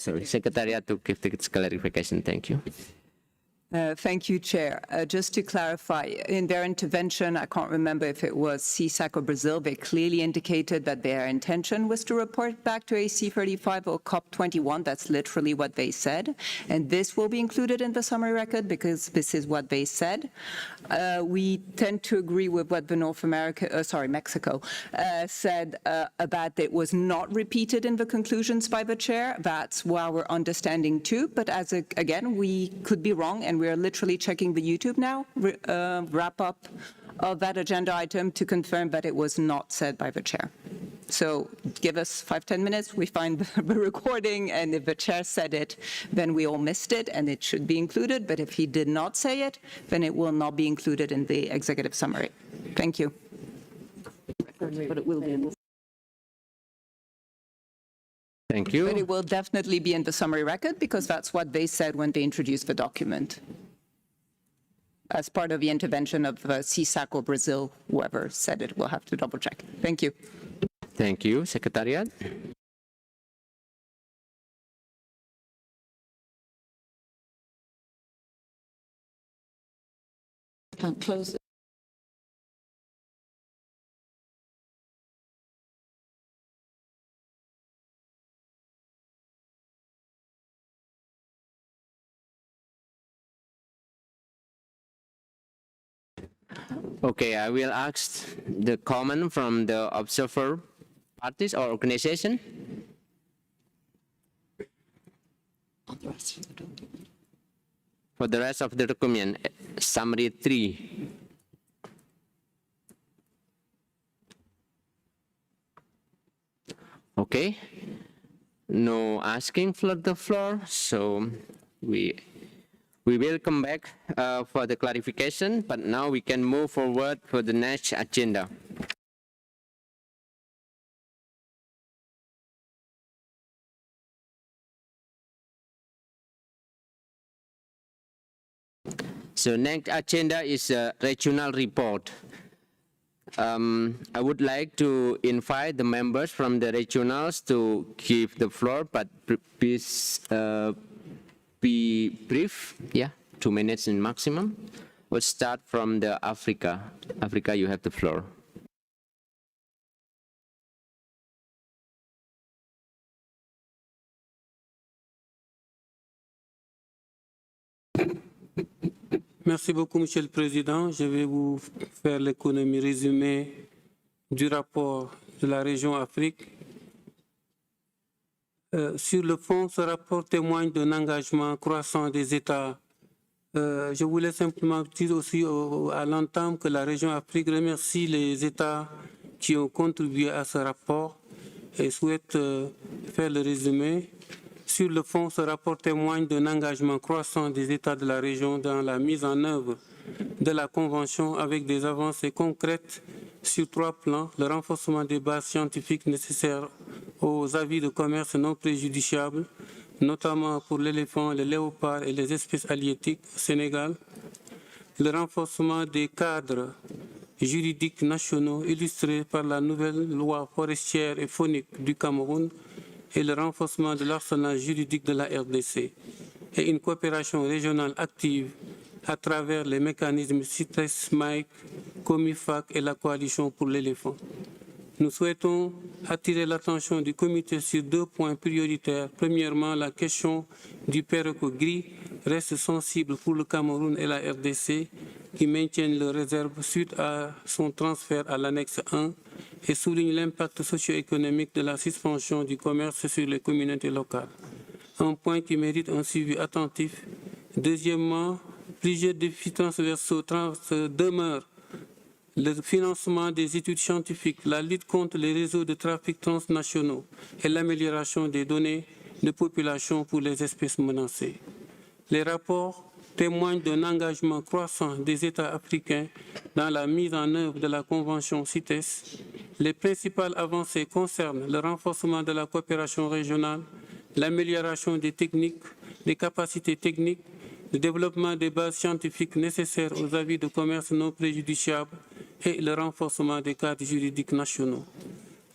Speaker 1: to give the clarification. Thank you.
Speaker 24: Thank you, Chair. Just to clarify, in their intervention, I can't remember if it was CISAC or Brazil, they clearly indicated that their intention was to report back to AC35 or COP21. That's literally what they said. And this will be included in the summary record because this is what they said. We tend to agree with what the Mexico said about it was not repeated in the conclusions by the Chair. That's our understanding too. But again, we could be wrong, and we're literally checking the YouTube now, wrap up of that agenda item to confirm that it was not said by the Chair. So give us 5-10 minutes, we find the recording, and if the Chair said it, then we all missed it, and it should be included. But if he did not say it, then it will not be included in the executive summary. Thank you.
Speaker 9: But it will be in the
Speaker 1: Thank you.
Speaker 24: But it will definitely be in the summary record because that's what they said when they introduced the document as part of the intervention of CISAC or Brazil, whoever said it. We'll have to double check. Thank you.
Speaker 1: Thank you, Secretariat.
Speaker 9: Can't close it.
Speaker 1: Okay, I will ask the comment from the observer parties or organization. For the rest of the document, summary 3. Okay, no asking for the floor, so we will come back for the clarification, but now we can move forward for the next agenda. So next agenda is a regional report. I would like to invite the members from the regionals to give the floor, but please be brief. Yeah, 2 minutes in maximum. We'll start from the Africa. Africa, you have the floor.
Speaker 7: Merci beaucoup, Monsieur le Président. Je vais vous faire l'économie résumée du rapport de la région Afrique. Sur le fond, ce rapport témoigne d'un engagement croissant des États. Je voulais simplement dire aussi à l'entame que la région Afrique remercie les États qui ont contribué à ce rapport et souhaite faire le résumé. Sur le fond, ce rapport témoigne d'un engagement croissant des États de la région dans la mise en œuvre de la Convention avec des avancées concrètes sur 3 plans: le renforcement des bases scientifiques nécessaires aux avis de commerce non préjudiciables, notamment pour l'éléphant, le léopard et les espèces halieutiques au Sénégal, le renforcement des cadres juridiques nationaux illustrés par la nouvelle loi forestière et faunique du Cameroun, et le renforcement de l'arsenal juridique de la RDC, et une coopération régionale active à travers les mécanismes CITES, MIC, COMIFAC et la coalition pour l'éléphant. Nous souhaitons attirer l'attention du comité sur 2 points prioritaires. Premièrement, la question du perroquet gris reste sensible pour le Cameroun et la RDC, qui maintiennent leurs réserves suite à son transfert à l'annexe 1 et souligne l'impact socio-économique de la suspension du commerce sur les communautés locales. Un point qui mérite un suivi attentif. Deuxièmement, plusieurs défis transversaux demeurent: le financement des études scientifiques, la lutte contre les réseaux de trafic transnationaux et l'amélioration des données de population pour les espèces menacées. Les rapports témoignent d'un engagement croissant des États africains dans la mise en œuvre de la Convention CITES. Les principales avancées concernent le renforcement de la coopération régionale, l'amélioration des techniques, des capacités techniques, le développement des bases scientifiques nécessaires aux avis de commerce non préjudiciables et le renforcement des cadres juridiques nationaux.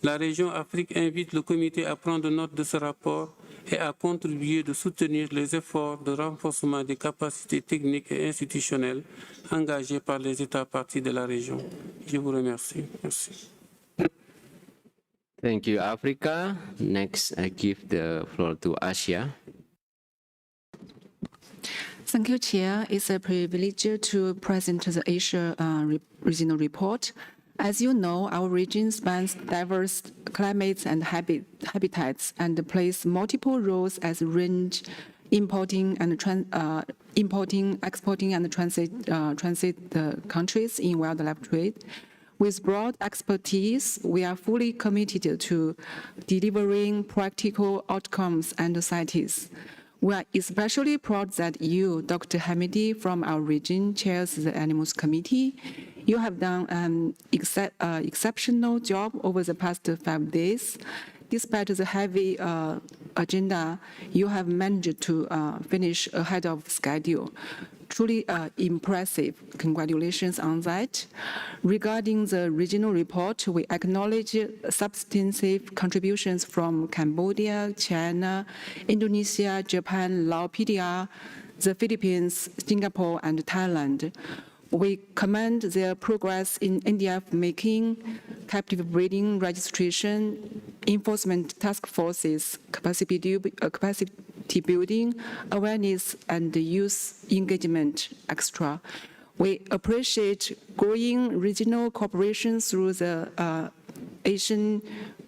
Speaker 7: La région Afrique invite le comité à prendre note de ce rapport et à contribuer de soutenir les efforts de renforcement des capacités techniques et institutionnelles engagés par les États parties de la région. Je vous remercie. Merci.
Speaker 1: Thank you, Africa. Next, I give the floor to Asia.
Speaker 8: Thank you, Chair. It's a privilege to present the Asia regional report. As you know, our region spans diverse climates and habitats and plays multiple roles as range, exporting and transit countries in wildlife trade. With broad expertise, we are fully committed to delivering practical outcomes and CITES. We are especially proud that you, Dr. Hamidi, from our region, chairs the Animals Committee. You have done an exceptional job over the past 5 days. Despite the heavy agenda, you have managed to finish ahead of schedule. Truly impressive. Congratulations on that. Regarding the regional report, we acknowledge substantive contributions from Cambodia, China, Indonesia, Japan, Laos, PDR, the Philippines, Singapore, and Thailand. We commend their progress in NDF making, captive breeding registration, enforcement task forces, capacity building, awareness, and youth engagement, etc. We appreciate growing regional cooperation through the Asian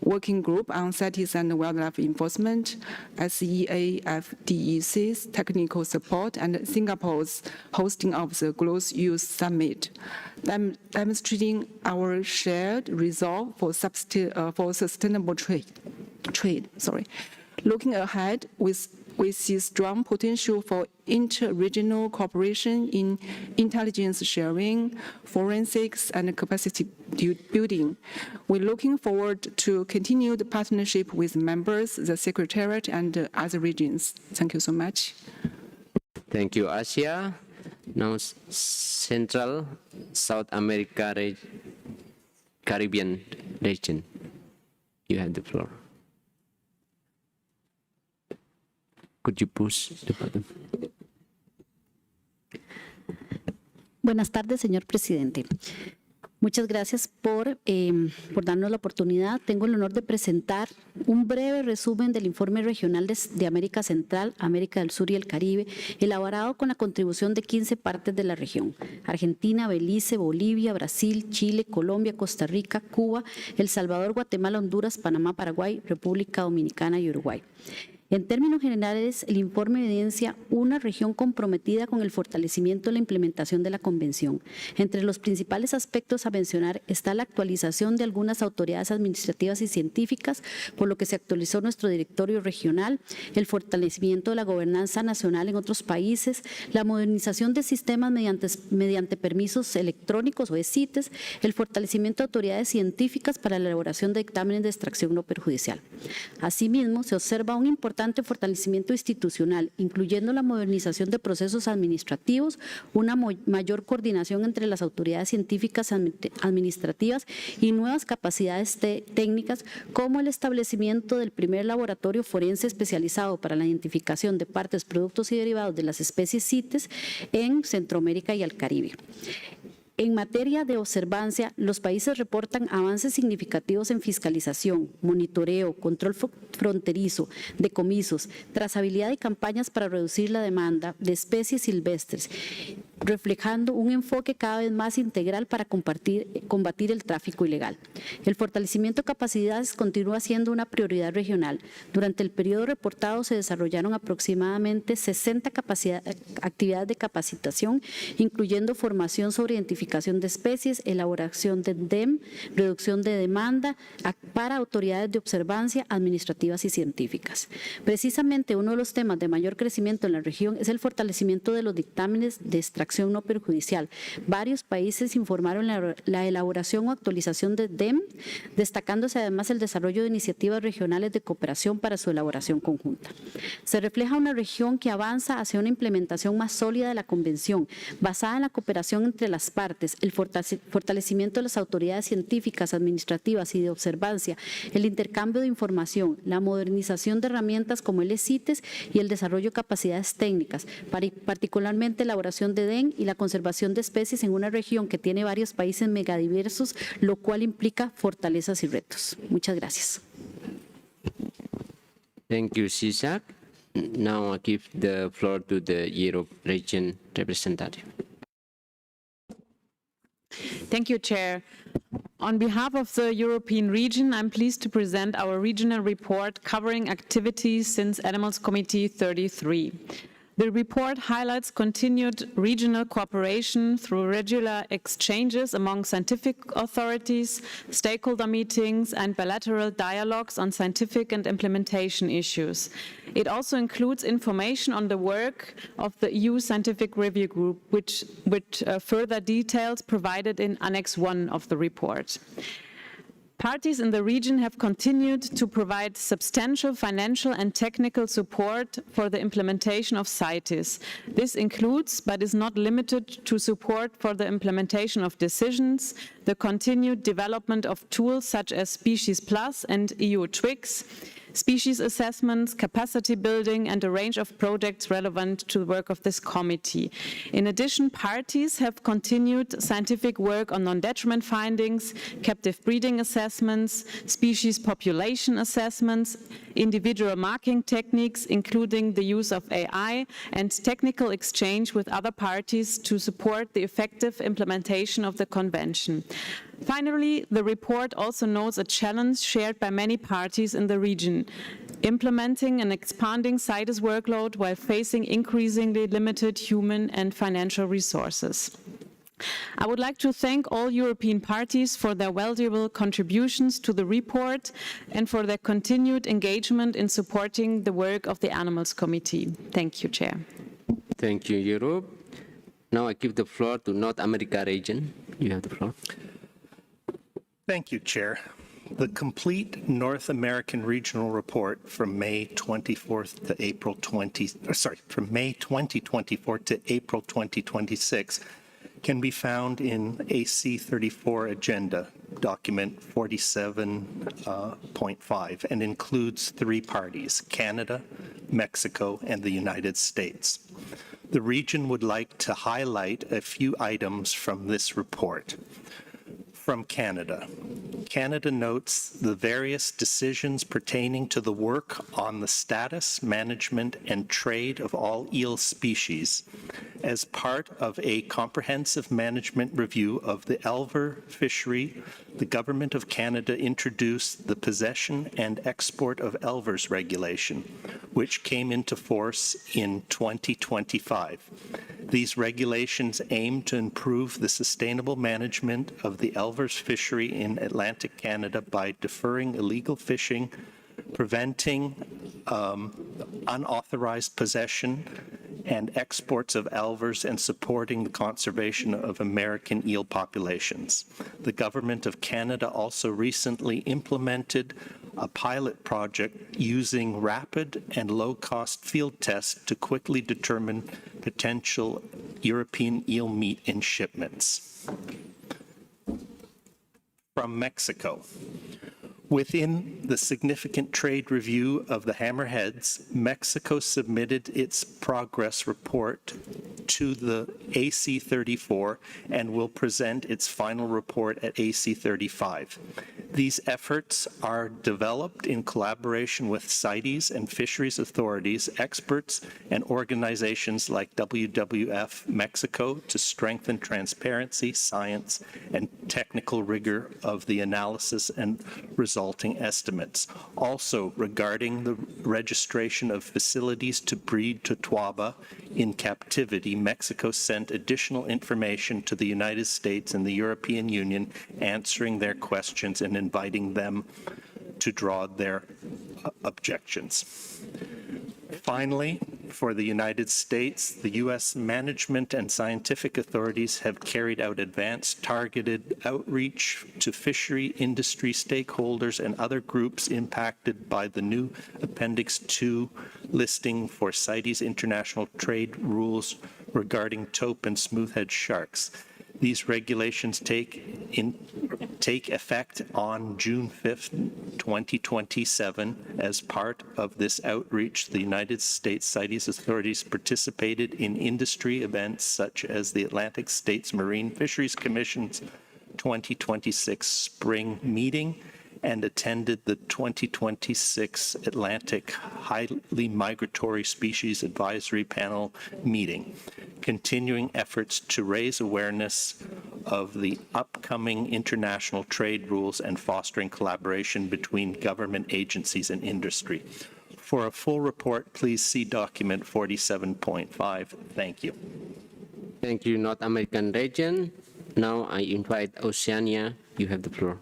Speaker 8: Working Group on CITES and Wildlife Enforcement, SEAFDEC's technical support, and Singapore's hosting of the Growth Youth Summit, demonstrating our shared resolve for sustainable trade. Looking ahead, we see strong potential for inter-regional cooperation in intelligence sharing, forensics, and capacity building. We're looking forward to continued partnership with members, the Secretariat, and other regions. Thank you so much.
Speaker 1: Thank you, Asia. Now, Central South America Caribbean region. You have the floor. Could you push the button?
Speaker 5: Buenas tardes, señor presidente. Muchas gracias por darnos la oportunidad. Tengo el honor de presentar un breve resumen del informe regional de América Central, América del Sur y el Caribe, elaborado con la contribución de 15 partes de la región: Argentina, Belice, Bolivia, Brasil, Chile, Colombia, Costa Rica, Cuba, El Salvador, Guatemala, Honduras, Panamá, Paraguay, República Dominicana y Uruguay. En términos generales, el informe evidencia una región comprometida con el fortalecimiento de la implementación de la Convención. Entre los principales aspectos a mencionar está la actualización de algunas autoridades administrativas y científicas, por lo que se actualizó nuestro directorio regional, el fortalecimiento de la gobernanza nacional en otros países, la modernización de sistemas mediante permisos electrónicos o CITES, el fortalecimiento de autoridades científicas para la elaboración de dictámenes de extracción no perjudicial. Asimismo, se observa un importante fortalecimiento institucional, incluyendo la modernización de procesos administrativos, una mayor coordinación entre las autoridades científicas administrativas y nuevas capacidades técnicas, como el establecimiento del primer laboratorio forense especializado para la identificación de partes, productos y derivados de las especies CITES en Centroamérica y el Caribe. En materia de observancia, los países reportan avances significativos en fiscalización, monitoreo, control fronterizo, decomisos, trazabilidad y campañas para reducir la demanda de especies silvestres, reflejando un enfoque cada vez más integral para combatir el tráfico ilegal. El fortalecimiento de capacidades continúa siendo una prioridad regional. Durante el periodo reportado se desarrollaron aproximadamente 60 actividades de capacitación, incluyendo formación sobre identificación de especies, elaboración de DEM, reducción de demanda para autoridades de observancia administrativas y científicas. Precisamente uno de los temas de mayor crecimiento en la región es el fortalecimiento de los dictámenes de extracción no perjudicial. Varios países informaron la elaboración o actualización de DEM, destacándose además el desarrollo de iniciativas regionales de cooperación para su elaboración conjunta. Se refleja una región que avanza hacia una implementación más sólida de la Convención, basada en la cooperación entre las partes, el fortalecimiento de las autoridades científicas, administrativas y de observancia, el intercambio de información, la modernización de herramientas como el CITES y el desarrollo de capacidades técnicas, particularmente elaboración de DEM y la conservación de especies en una región que tiene varios países megadiversos, lo cual implica fortalezas y retos. Muchas gracias.
Speaker 1: Thank you, Sisak. Now I give the floor to the Europe region representative.
Speaker 22: Thank you, Chair. On behalf of the European region, I'm pleased to present our regional report covering activities since Animals Committee 33. The report highlights continued regional cooperation through regular exchanges among scientific authorities, stakeholder meetings, and bilateral dialogues on scientific and implementation issues. It also includes information on the work of the EU Scientific Review Group, with further details provided in Annex 1 of the report. Parties in the region have continued to provide substantial financial and technical support for the implementation of CITES. This includes, but is not limited to, support for the implementation of decisions, the continued development of tools such as Species Plus and EU TWIX,
Speaker 10: species assessments, capacity building, and a range of projects relevant to the work of this committee. In addition, parties have continued scientific work on non-detriment findings, captive breeding assessments, species population assessments, individual marking techniques, including the use of AI, and technical exchange with other parties to support the effective implementation of the Convention. Finally, the report also notes a challenge shared by many parties in the region, implementing an expanding CITES workload while facing increasingly limited human and financial resources. I would like to thank all European parties for their valuable contributions to the report and for their continued engagement in supporting the work of the Animals Committee. Thank you, Chair.
Speaker 1: Thank you, Europe. Now I give the floor to North America region. You have the floor.
Speaker 11: Thank you, Chair. The complete North American Regional Report from May 24th to April 2024 to April 2026 can be found in AC 34 Agenda, document 47.5, and includes 3 parties, Canada, Mexico, and the United States. The region would like to highlight a few items from this report. From Canada. Canada notes the various decisions pertaining to the work on the status, management, and trade of all eel species as part of a comprehensive management review of the Elver fishery. The Government of Canada introduced the Possession and Export of Elvers Regulation, which came into force in 2025. These regulations aim to improve the sustainable management of the Elvers fishery in Atlantic Canada by deferring illegal fishing, preventing unauthorized possession and exports of Elvers, and supporting the conservation of American eel populations. The Government of Canada also recently implemented a pilot project using rapid and low-cost field tests to quickly determine potential European eel meat in shipments. From Mexico. Within the significant trade review of the hammerheads, Mexico submitted its progress report to the AC 34 and will present its final report at AC 35. These efforts are developed in collaboration with CITES and fisheries authorities, experts, and organizations like WWF Mexico to strengthen transparency, science, and technical rigor of the analysis and resulting estimates. Also, regarding the registration of facilities to breed Totoaba in captivity, Mexico sent additional information to the United States and the European Union, answering their questions and inviting them to draw their objections. Finally, for the United States, the U.S. management and scientific authorities have carried out advanced targeted outreach to fishery industry stakeholders and other groups impacted by the new Appendix 2 listing for CITES international trade rules regarding taupe and smoothhead sharks. These regulations take effect on June 5th, 2027. As part of this outreach, the United States CITES authorities participated in industry events such as the Atlantic States Marine Fisheries Commission's 2026 spring meeting and attended the 2026 Atlantic Highly Migratory Species Advisory Panel meeting, continuing efforts to raise awareness of the upcoming international trade rules and fostering collaboration between government agencies and industry. For a full report, please see document 47.5. Thank you.
Speaker 1: Thank you, North American region. Now I invite Oceania. You have the floor.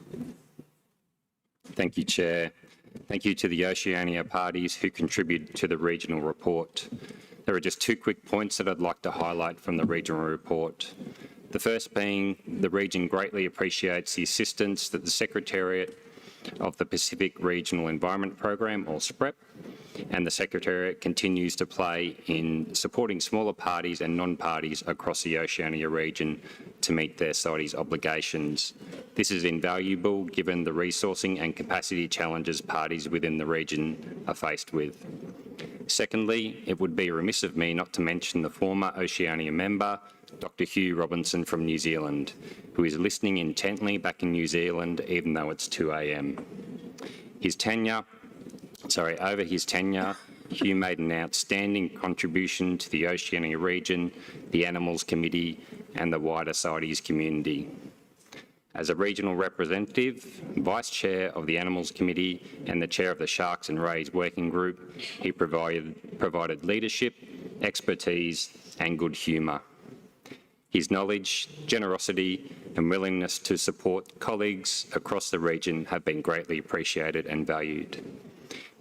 Speaker 17: Thank you, Chair. Thank you to the Oceania parties who contributed to the regional report. There are just 2 quick points that I'd like to highlight from the regional report. The first being the region greatly appreciates the assistance that the Secretariat of the Pacific Regional Environment Program, or SPREP, and the Secretariat continues to play in supporting smaller parties and non-parties across the Oceania region to meet their CITES obligations. This is invaluable given the resourcing and capacity challenges parties within the region are faced with. Secondly, it would be remiss of me not to mention the former Oceania member, Dr. Hugh Robinson from New Zealand, who is listening intently back in New Zealand even though it's 2 a.m. Over his tenure, Hugh made an outstanding contribution to the Oceania region, the Animals Committee and the wider CITES community. As a regional representative, Vice Chair of the Animals Committee and the Chair of the Sharks and Rays Working Group, he provided leadership, expertise and good humour. His knowledge, generosity and willingness to support colleagues across the region have been greatly appreciated and valued.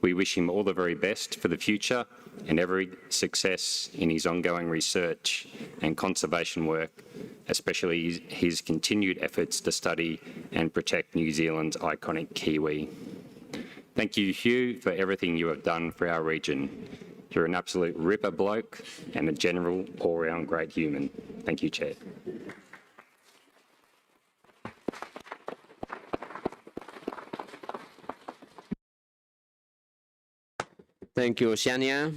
Speaker 17: We wish him all the very best for the future and every success in his ongoing research and conservation work, especially his continued efforts to study and protect New Zealand's iconic kiwi. Thank you, Hugh, for everything you have done for our region. You're an absolute ripper bloke and a general all-round great human. Thank you, Chair.
Speaker 1: Thank you, Oceania.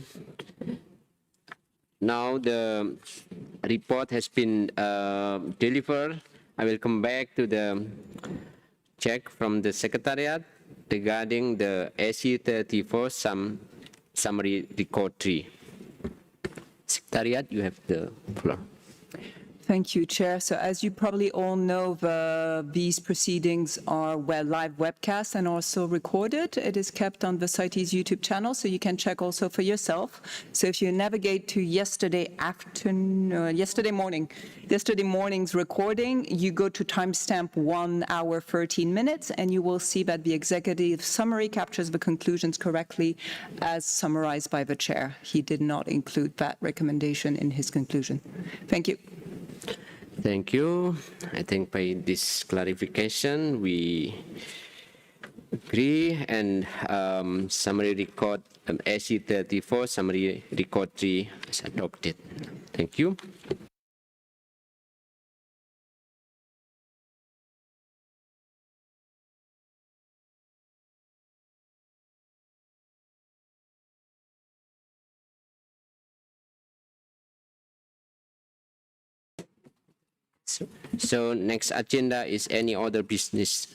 Speaker 1: Now the report has been delivered. I will come back to the check from the Secretariat regarding the AC34 summary record 3. Secretariat, you have the floor.
Speaker 24: Thank you, Chair. So as you probably all know, these proceedings are live webcast and also recorded. It is kept on the CITES YouTube channel, so you can check also for yourself. So if you navigate to yesterday morning's recording, you go to timestamp 1 hour 13 minutes, and you will see that the executive summary captures the conclusions correctly as summarized by the Chair. He did not include that recommendation in his conclusion. Thank you.
Speaker 1: Thank you. I think by this clarification, we agree and summary record AC34, summary record 3 is adopted. Thank you. So next agenda is any other business.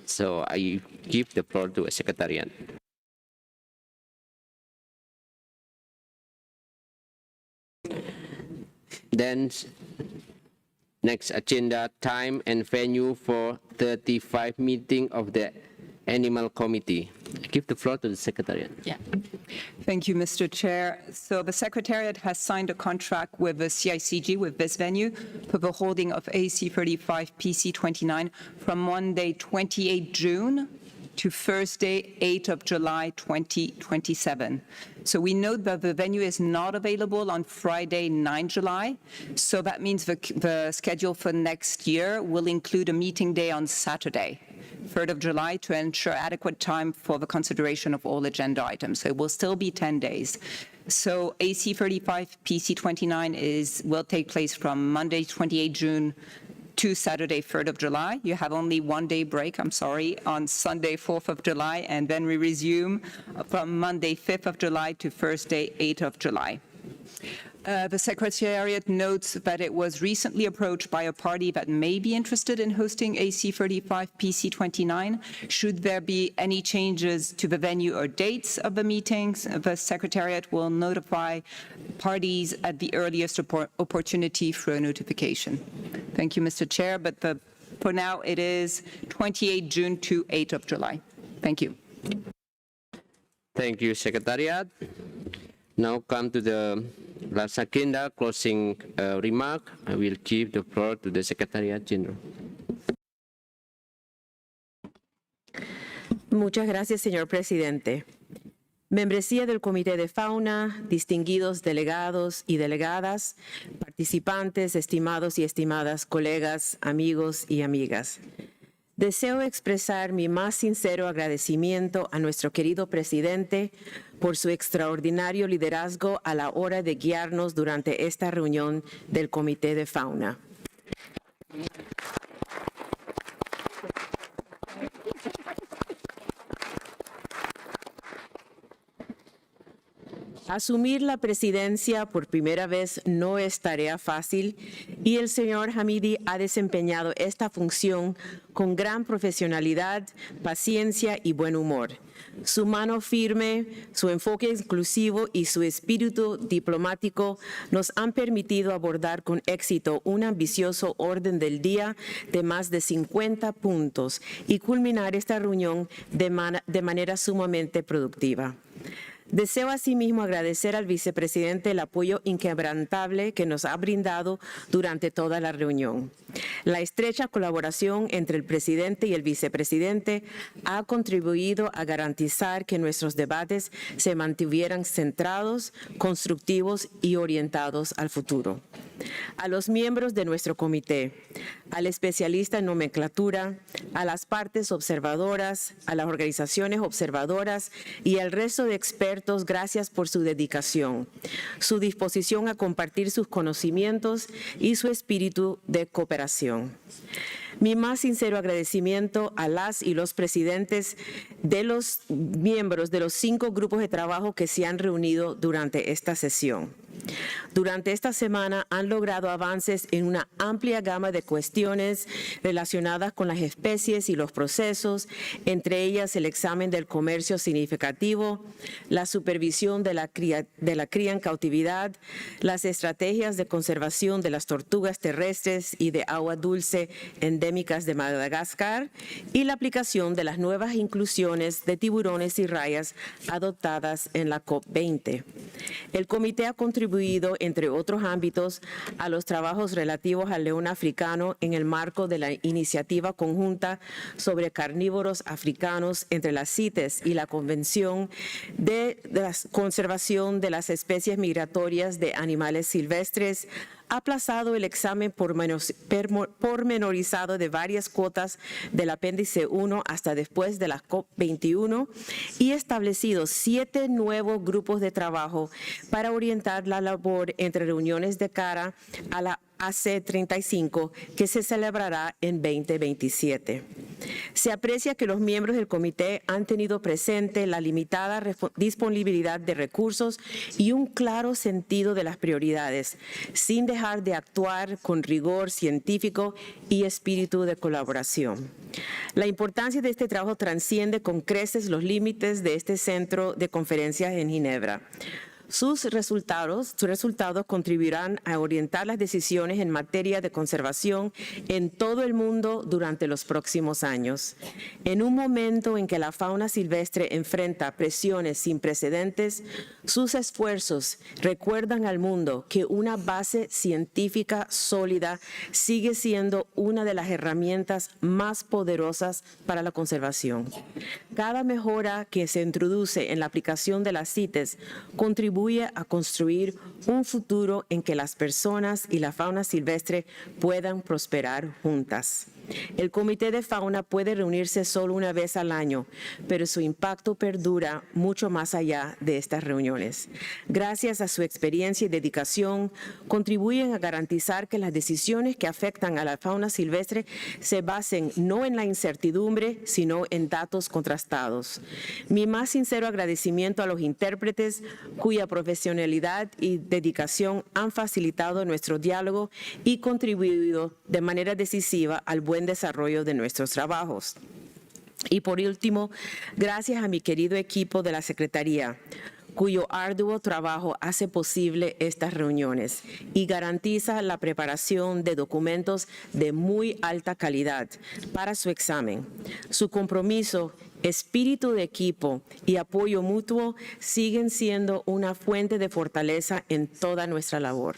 Speaker 1: So I give the floor to a Secretariat. Then next agenda, time and venue for 35 meeting of the Animal Committee. I give the floor to the Secretariat.
Speaker 24: Yeah. Thank you, Mr. Chair. So the Secretariat has signed a contract with the CICG, with this venue, for the holding of AC35 PC29 from Monday, 28 June to Thursday, 8th of July, 2027. So we note that the venue is not available on Friday, 9 July. So that means the schedule for next year will include a meeting day on Saturday, 3rd of July, to ensure adequate time for the consideration of all agenda items. So it will still be 10 days. So AC35 PC29 will take place from Monday, 28 June to Saturday, 3rd of July. You have only 1 day break, I'm sorry, on Sunday, 4th of July, and then we resume from Monday, 5th of July to Thursday, 8th of July. The Secretariat notes that it was recently approached by a party that may be interested in hosting AC35 PC29. Should there be any changes to the venue or dates of the meetings, the Secretariat will notify parties at the earliest opportunity for a notification. Thank you, Mr. Chair, but for now it is 28 June to 8th of July. Thank you.
Speaker 1: Thank you, Secretariat. Now come to the last agenda, closing remark. I will give the floor to the Secretariat General.
Speaker 3: Muchas gracias, señor presidente. Membresía del Comité de Fauna, distinguidos delegados y delegadas, participantes, estimados y estimadas colegas, amigos y amigas. Deseo expresar mi más sincero agradecimiento a nuestro querido presidente por su extraordinario liderazgo a la hora de guiarnos durante esta reunión del Comité de Fauna. Asumir la presidencia por primera vez no es tarea fácil y el señor Hamidi ha desempeñado esta función con gran profesionalidad, paciencia y buen humor. Su mano firme, su enfoque inclusivo y su espíritu diplomático nos han permitido abordar con éxito un ambicioso orden del día de más de 50 puntos y culminar esta reunión de manera sumamente productiva. Deseo asimismo agradecer al vicepresidente el apoyo inquebrantable que nos ha brindado durante toda la reunión. La estrecha colaboración entre el presidente y el vicepresidente ha contribuido a garantizar que nuestros debates se mantuvieran centrados, constructivos y orientados al futuro. A los miembros de nuestro comité, al especialista en nomenclatura, a las partes observadoras, a las organizaciones observadoras y al resto de expertos, gracias por su dedicación, su disposición a compartir sus conocimientos y su espíritu de cooperación. Mi más sincero agradecimiento a las y los presidentes de los miembros de los 5 grupos de trabajo que se han reunido durante esta sesión. Durante esta semana han logrado avances en una amplia gama de cuestiones relacionadas con las especies y los procesos, entre ellas el examen del comercio significativo, la supervisión de la cría en cautividad, las estrategias de conservación de las tortugas terrestres y de agua dulce endémicas de Madagascar y la aplicación de las nuevas inclusiones de tiburones y rayas adoptadas en la COP20. El comité ha contribuido, entre otros ámbitos, a los trabajos relativos al león africano en el marco de la iniciativa conjunta sobre carnívoros africanos entre las CITES y la Convención de la Conservación de las Especies Migratorias de Animales Silvestres, ha aplazado el examen pormenorizado de varias cuotas del apéndice 1 hasta después de la COP21 y establecido 7 nuevos grupos de trabajo para orientar la labor entre reuniones de cara a la AC35 que se celebrará en 2027. Se aprecia que los miembros del comité han tenido presente la limitada disponibilidad de recursos y un claro sentido de las prioridades, sin dejar de actuar con rigor científico y espíritu de colaboración. La importancia de este trabajo trasciende con creces los límites de este centro de conferencias en Ginebra. Sus resultados contribuirán a orientar las decisiones en materia de conservación en todo el mundo durante los próximos años. En un momento en que la fauna silvestre enfrenta presiones sin precedentes, sus esfuerzos recuerdan al mundo que una base científica sólida sigue siendo una de las herramientas más poderosas para la conservación. Cada mejora que se introduce en la aplicación de las CITES contribuye a construir un futuro en que las personas y la fauna silvestre puedan prosperar juntas. El Comité de Fauna puede reunirse solo una vez al año, pero su impacto perdura mucho más allá de estas reuniones. Gracias a su experiencia y dedicación, contribuyen a garantizar que las decisiones que afectan a la fauna silvestre se basen no en la incertidumbre, sino en datos contrastados. Mi más sincero agradecimiento a los intérpretes, cuya profesionalidad y dedicación han facilitado nuestro diálogo y contribuido de manera decisiva al buen desarrollo de nuestros trabajos. Y por último, gracias a mi querido equipo de la Secretaría, cuyo arduo trabajo hace posible estas reuniones y garantiza la preparación de documentos de muy alta calidad para su examen. Su compromiso, espíritu de equipo y apoyo mutuo siguen siendo una fuente de fortaleza en toda nuestra labor.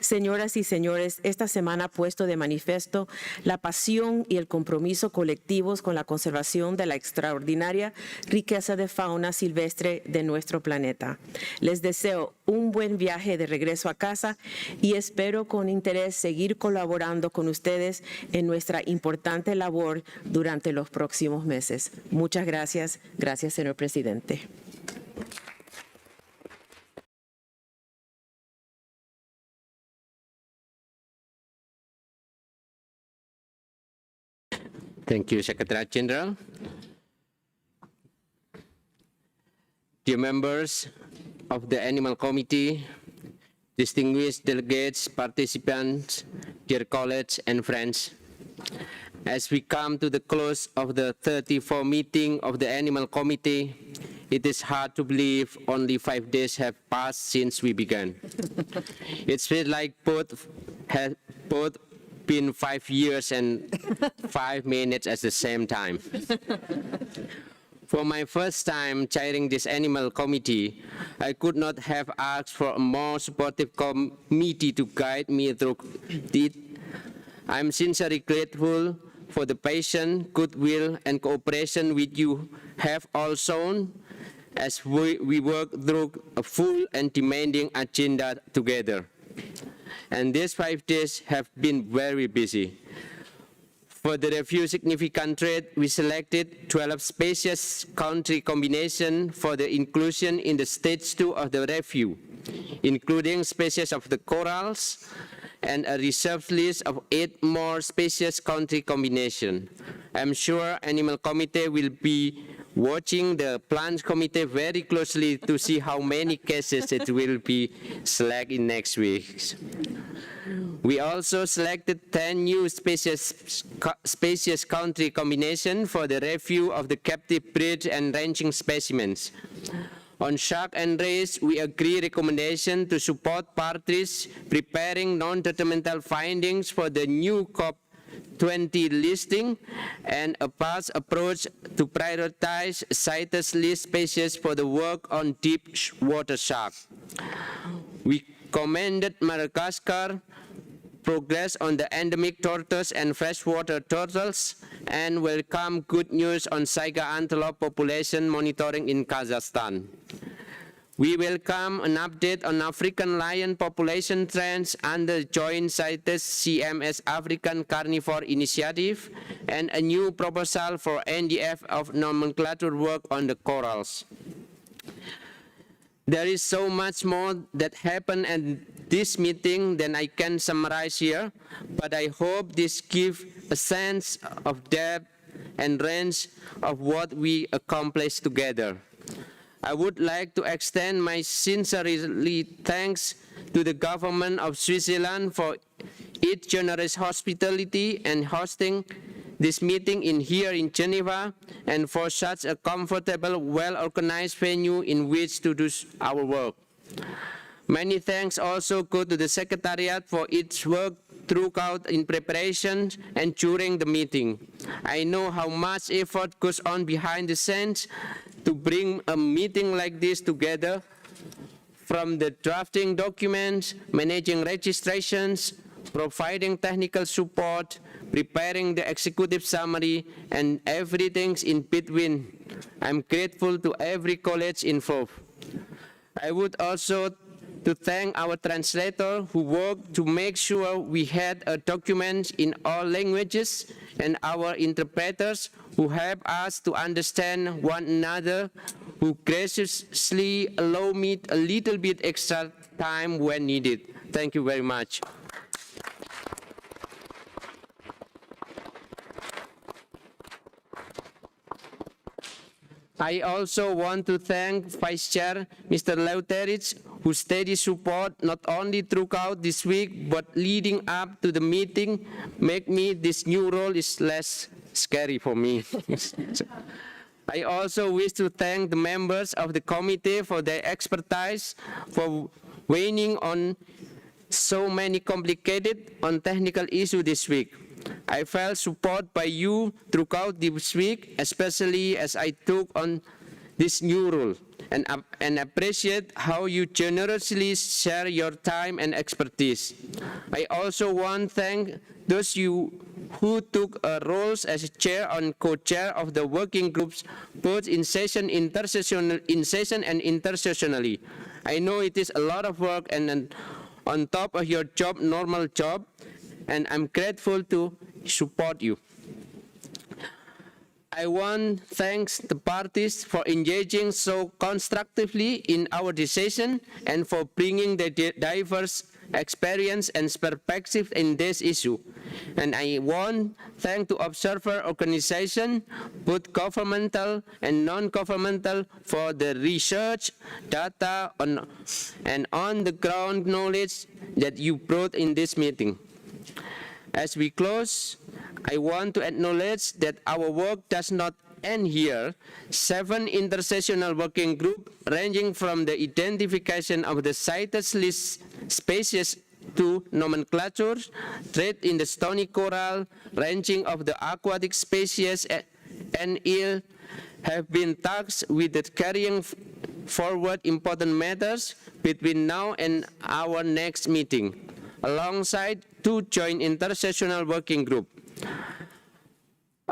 Speaker 3: Señoras y señores, esta semana ha puesto de manifiesto la pasión y el compromiso colectivos con la conservación de la extraordinaria riqueza de fauna silvestre de nuestro planeta. Les deseo un buen viaje de regreso a casa y espero con interés seguir colaborando con ustedes en nuestra importante labor durante los próximos meses. Muchas gracias. Gracias, señor presidente.
Speaker 1: Thank you, Secretary General. Dear members of the Animal Committee, distinguished delegates, participants, dear colleagues and friends, as we come to the close of the 34th meeting of the Animal Committee, it is hard to believe only 5 days have passed since we began. It feels like both have been 5 years and 5 minutes at the same time. For my first time chairing this Animal Committee, I could not have asked for a more supportive committee to guide me through it. I'm sincerely grateful for the patience, goodwill, and cooperation which you have all shown as we work through a full and demanding agenda together. And these 5 days have been very busy. For the review significant trade, we selected 12 species country combination for the inclusion in the stage 2 of the review, including species of the corals and a reserved list of 8 more species country combination. I'm sure Animal Committee will be watching the Plants Committee very closely to see how many cases it will be selected in next week. We also selected 10 new species country combination for the review of the captive breed and ranching specimens. On shark and rays, we agree recommendation to support parties preparing non-judgmental findings for the new COP20 listing and a past approach to prioritize CITES list species for the work on deep water shark. We commended Madagascar progress on the endemic tortoise and freshwater turtles and welcome good news on saiga antelope population monitoring in Kazakhstan. We welcome an update on African lion population trends under joint CITES CMS African Carnivore Initiative and a new proposal for NDF of nomenclature work on the corals. There is so much more that happened at this meeting than I can summarize here, but I hope this gives a sense of depth and range of what we accomplished together. I would like to extend my sincerely thanks to the government of Switzerland for its generous hospitality and hosting this meeting here in Geneva and for such a comfortable, well-organized venue in which to do our work. Many thanks also go to the Secretariat for its work throughout in preparation and during the meeting. I know how much effort goes on behind the scenes to bring a meeting like this together, from the drafting documents, managing registrations, providing technical support, preparing the executive summary, and everything in between. I'm grateful to every college involved. I would also to thank our translator who worked to make sure we had a document in all languages and our interpreters who helped us to understand one another, who graciously allowed me a little bit extra time when needed. Thank you very much. I also want to thank Vice Chair Mr. Leuterich, whose steady support not only throughout this week but leading up to the meeting make me this new role is less scary for me. I also wish to thank the members of the committee for their expertise, for weighing on so many complicated and technical issues this week. I felt support by you throughout this week, especially as I took on this new role, and appreciate how you generously share your time and expertise. I also want to thank those who took roles as chair and co-chair of the working groups, both in session and intersessionally. I know it is a lot of work and on top of your normal job, and I'm grateful to support you. I want to thank the parties for engaging so constructively in our decision and for bringing the diverse experience and perspective in this issue. And I want to thank the observer organization, both governmental and non-governmental, for the research, data, and on-the-ground knowledge that you brought in this meeting. As we close, I want to acknowledge that our work does not end here. 7 intersessional working groups, ranging from the identification of the CITES list species to nomenclature, trade in the stony coral, ranging of the aquatic species and eel, have been tasked with the carrying forward important matters between now and our next meeting, alongside 2 joint intersessional working groups.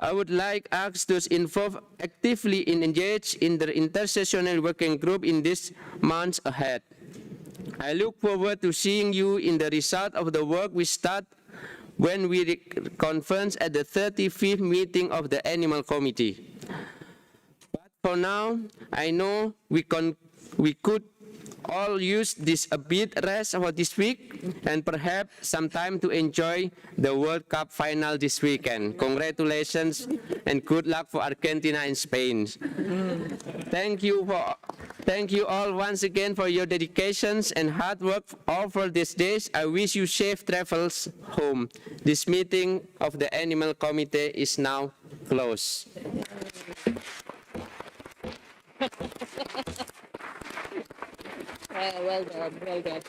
Speaker 1: I would like us to involve actively and engage in the intersessional working group in these months ahead. I look forward to seeing you in the result of the work we start when we conference at the 35th meeting of the Animal Committee. But for now, I know we could all use this a bit rest for this week and perhaps some time to enjoy the World Cup final this weekend. Congratulations and good luck for Argentina and Spain. Thank you all once again for your dedications and hard work all for these days. I wish you safe travels home. This meeting of the Animal Committee is now closed.
Speaker 21: Well done, well done.